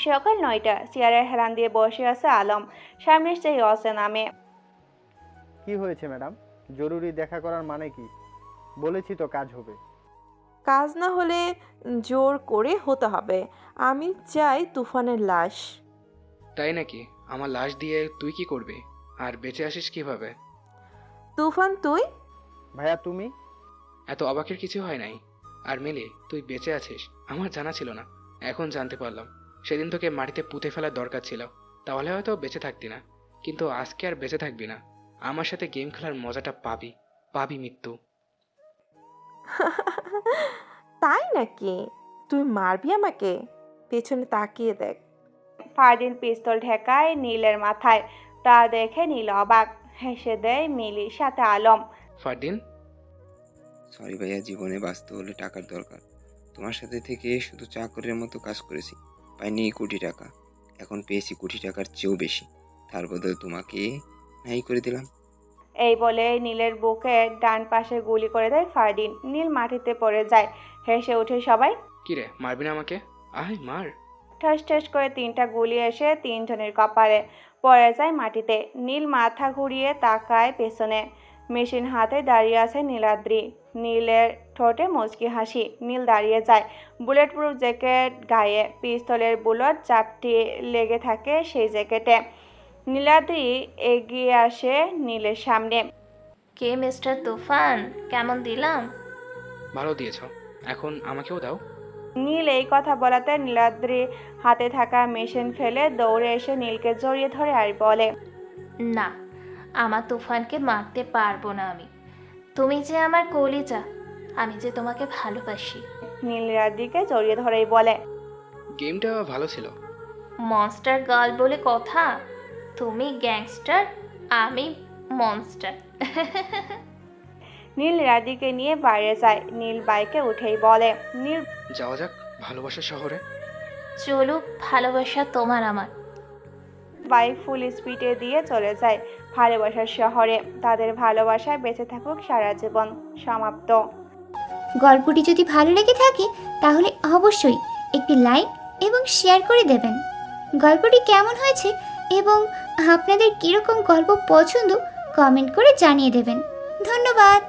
সকাল 9টা। চেয়ারের হেলান দিয়ে বসে আছে আলম। সামনে সেই নামে। কি হয়েছে ম্যাডাম? জরুরি দেখা করার মানে কি? বলেছি তো কাজ হবে। কাজ না হলে জোর করে হতে হবে। আমি চাই তুফানের লাশ। তাই নাকি? আমার লাশ দিয়ে তুই কি করবি? আর বেঁচে আসিস কিভাবে? তুফান তুই? ভাইয়া তুমি? এত অবাকের কিছু হয় নাই। আর মিলি, তুই বেঁচে আছিস আমার জানা ছিল না, এখন জানতে পারলাম। সেদিন তোকে মাটিতে পুঁতে ফেলার দরকার ছিল, তাহলে হয়তো বেঁচে থাকতি না। কিন্তু আজকে আর বেঁচে থাকবি না। আমার সাথে গেম খেলার মজাটা পাবি, পাবি মৃত্যু। তাই নাকি? তুই মারবি আমাকে? পেছনে তাকিয়ে দেখ। ফারদিন পিস্তল ঠেকায় নীলের মাথায়। তা দেখে নীল অবাক। হেসে দেয় মিলি, সাথে আলম। ফারদিন, সরি ভাইয়া, জীবনে বাঁচতে হলে টাকার দরকার। তোমার সাথে থেকে শুধু চাকরের মতো কাজ করেছি, পাইনি কোটি টাকা, এখন পেয়েছি কোটি টাকার চেয়েও বেশি, তার বদলে তোমাকে নাই করে দিলাম। এই বলে নীলের বুকে ডান পাশে গুলি করে দেয় ফারদিন। নীল মাটিতে পড়ে যায়। হেসে উঠে সবাই। কিরে, মারবি না আমাকে? আয় মার। ঠাস ঠাস করে 3টা গুলি এসে 3 জনের কপালে পড়ে যায় মাটিতে। নীল মাথা ঘুরিয়ে তাকায় পেছনে। মেশিন হাতে দাঁড়িয়ে আছে নীলাদ্রি। নীলের ঠোঁটে মুচকি হাসি। নীল দাঁড়িয়ে যায়, বুলেট প্রুফ জ্যাকেট গায়ে, পিস্তলের বুলেট চাপটি লেগে থাকে সেই জ্যাকেটে। নীলাদ্রি এগিয়ে আসে নীলের সামনে। কে মিস্টার তুফান, কেমন দিলাম? ভালো দিয়েছ, এখন আমাকেও দাও। নীল এই কথা বলাতে নীলাদ্রি হাতে থাকা মেশিন ফেলে দৌড়ে এসে নীলকে জড়িয়ে ধরে আর বলে, না, আমার তুফানকে মারতে পারবো না আমি। তুমি যে আমার কলিজা, আমি যে তোমাকে ভালোবাসি। নীল নীলাদ্রিকে জড়িয়ে ধরেই বলে, গেমটা ভালো ছিল। মনস্টার গার্ল বলে কথা। তুমি গ্যাংস্টার, আমি মনস্টার। নীল নীলাদ্রিকে নিয়ে বাইরে যায়। নীল বাইকে উঠেই বলে, নীল যাওয়া যাক ভালোবাসার শহরে। চলুক ভালোবাসা তোমার আমার। বাইক ফুল স্পিডে দিয়ে চলে যায় ভালোবাসার শহরে। তাদের ভালোবাসায় বেঁচে থাকুক সারা জীবন। সমাপ্ত। গল্পটি যদি ভালো লেগে থাকে তাহলে অবশ্যই একটি লাইক এবং শেয়ার করে দেবেন। গল্পটি কেমন হয়েছে এবং আপনাদের কীরকম গল্প পছন্দ কমেন্ট করে জানিয়ে দেবেন। ধন্যবাদ।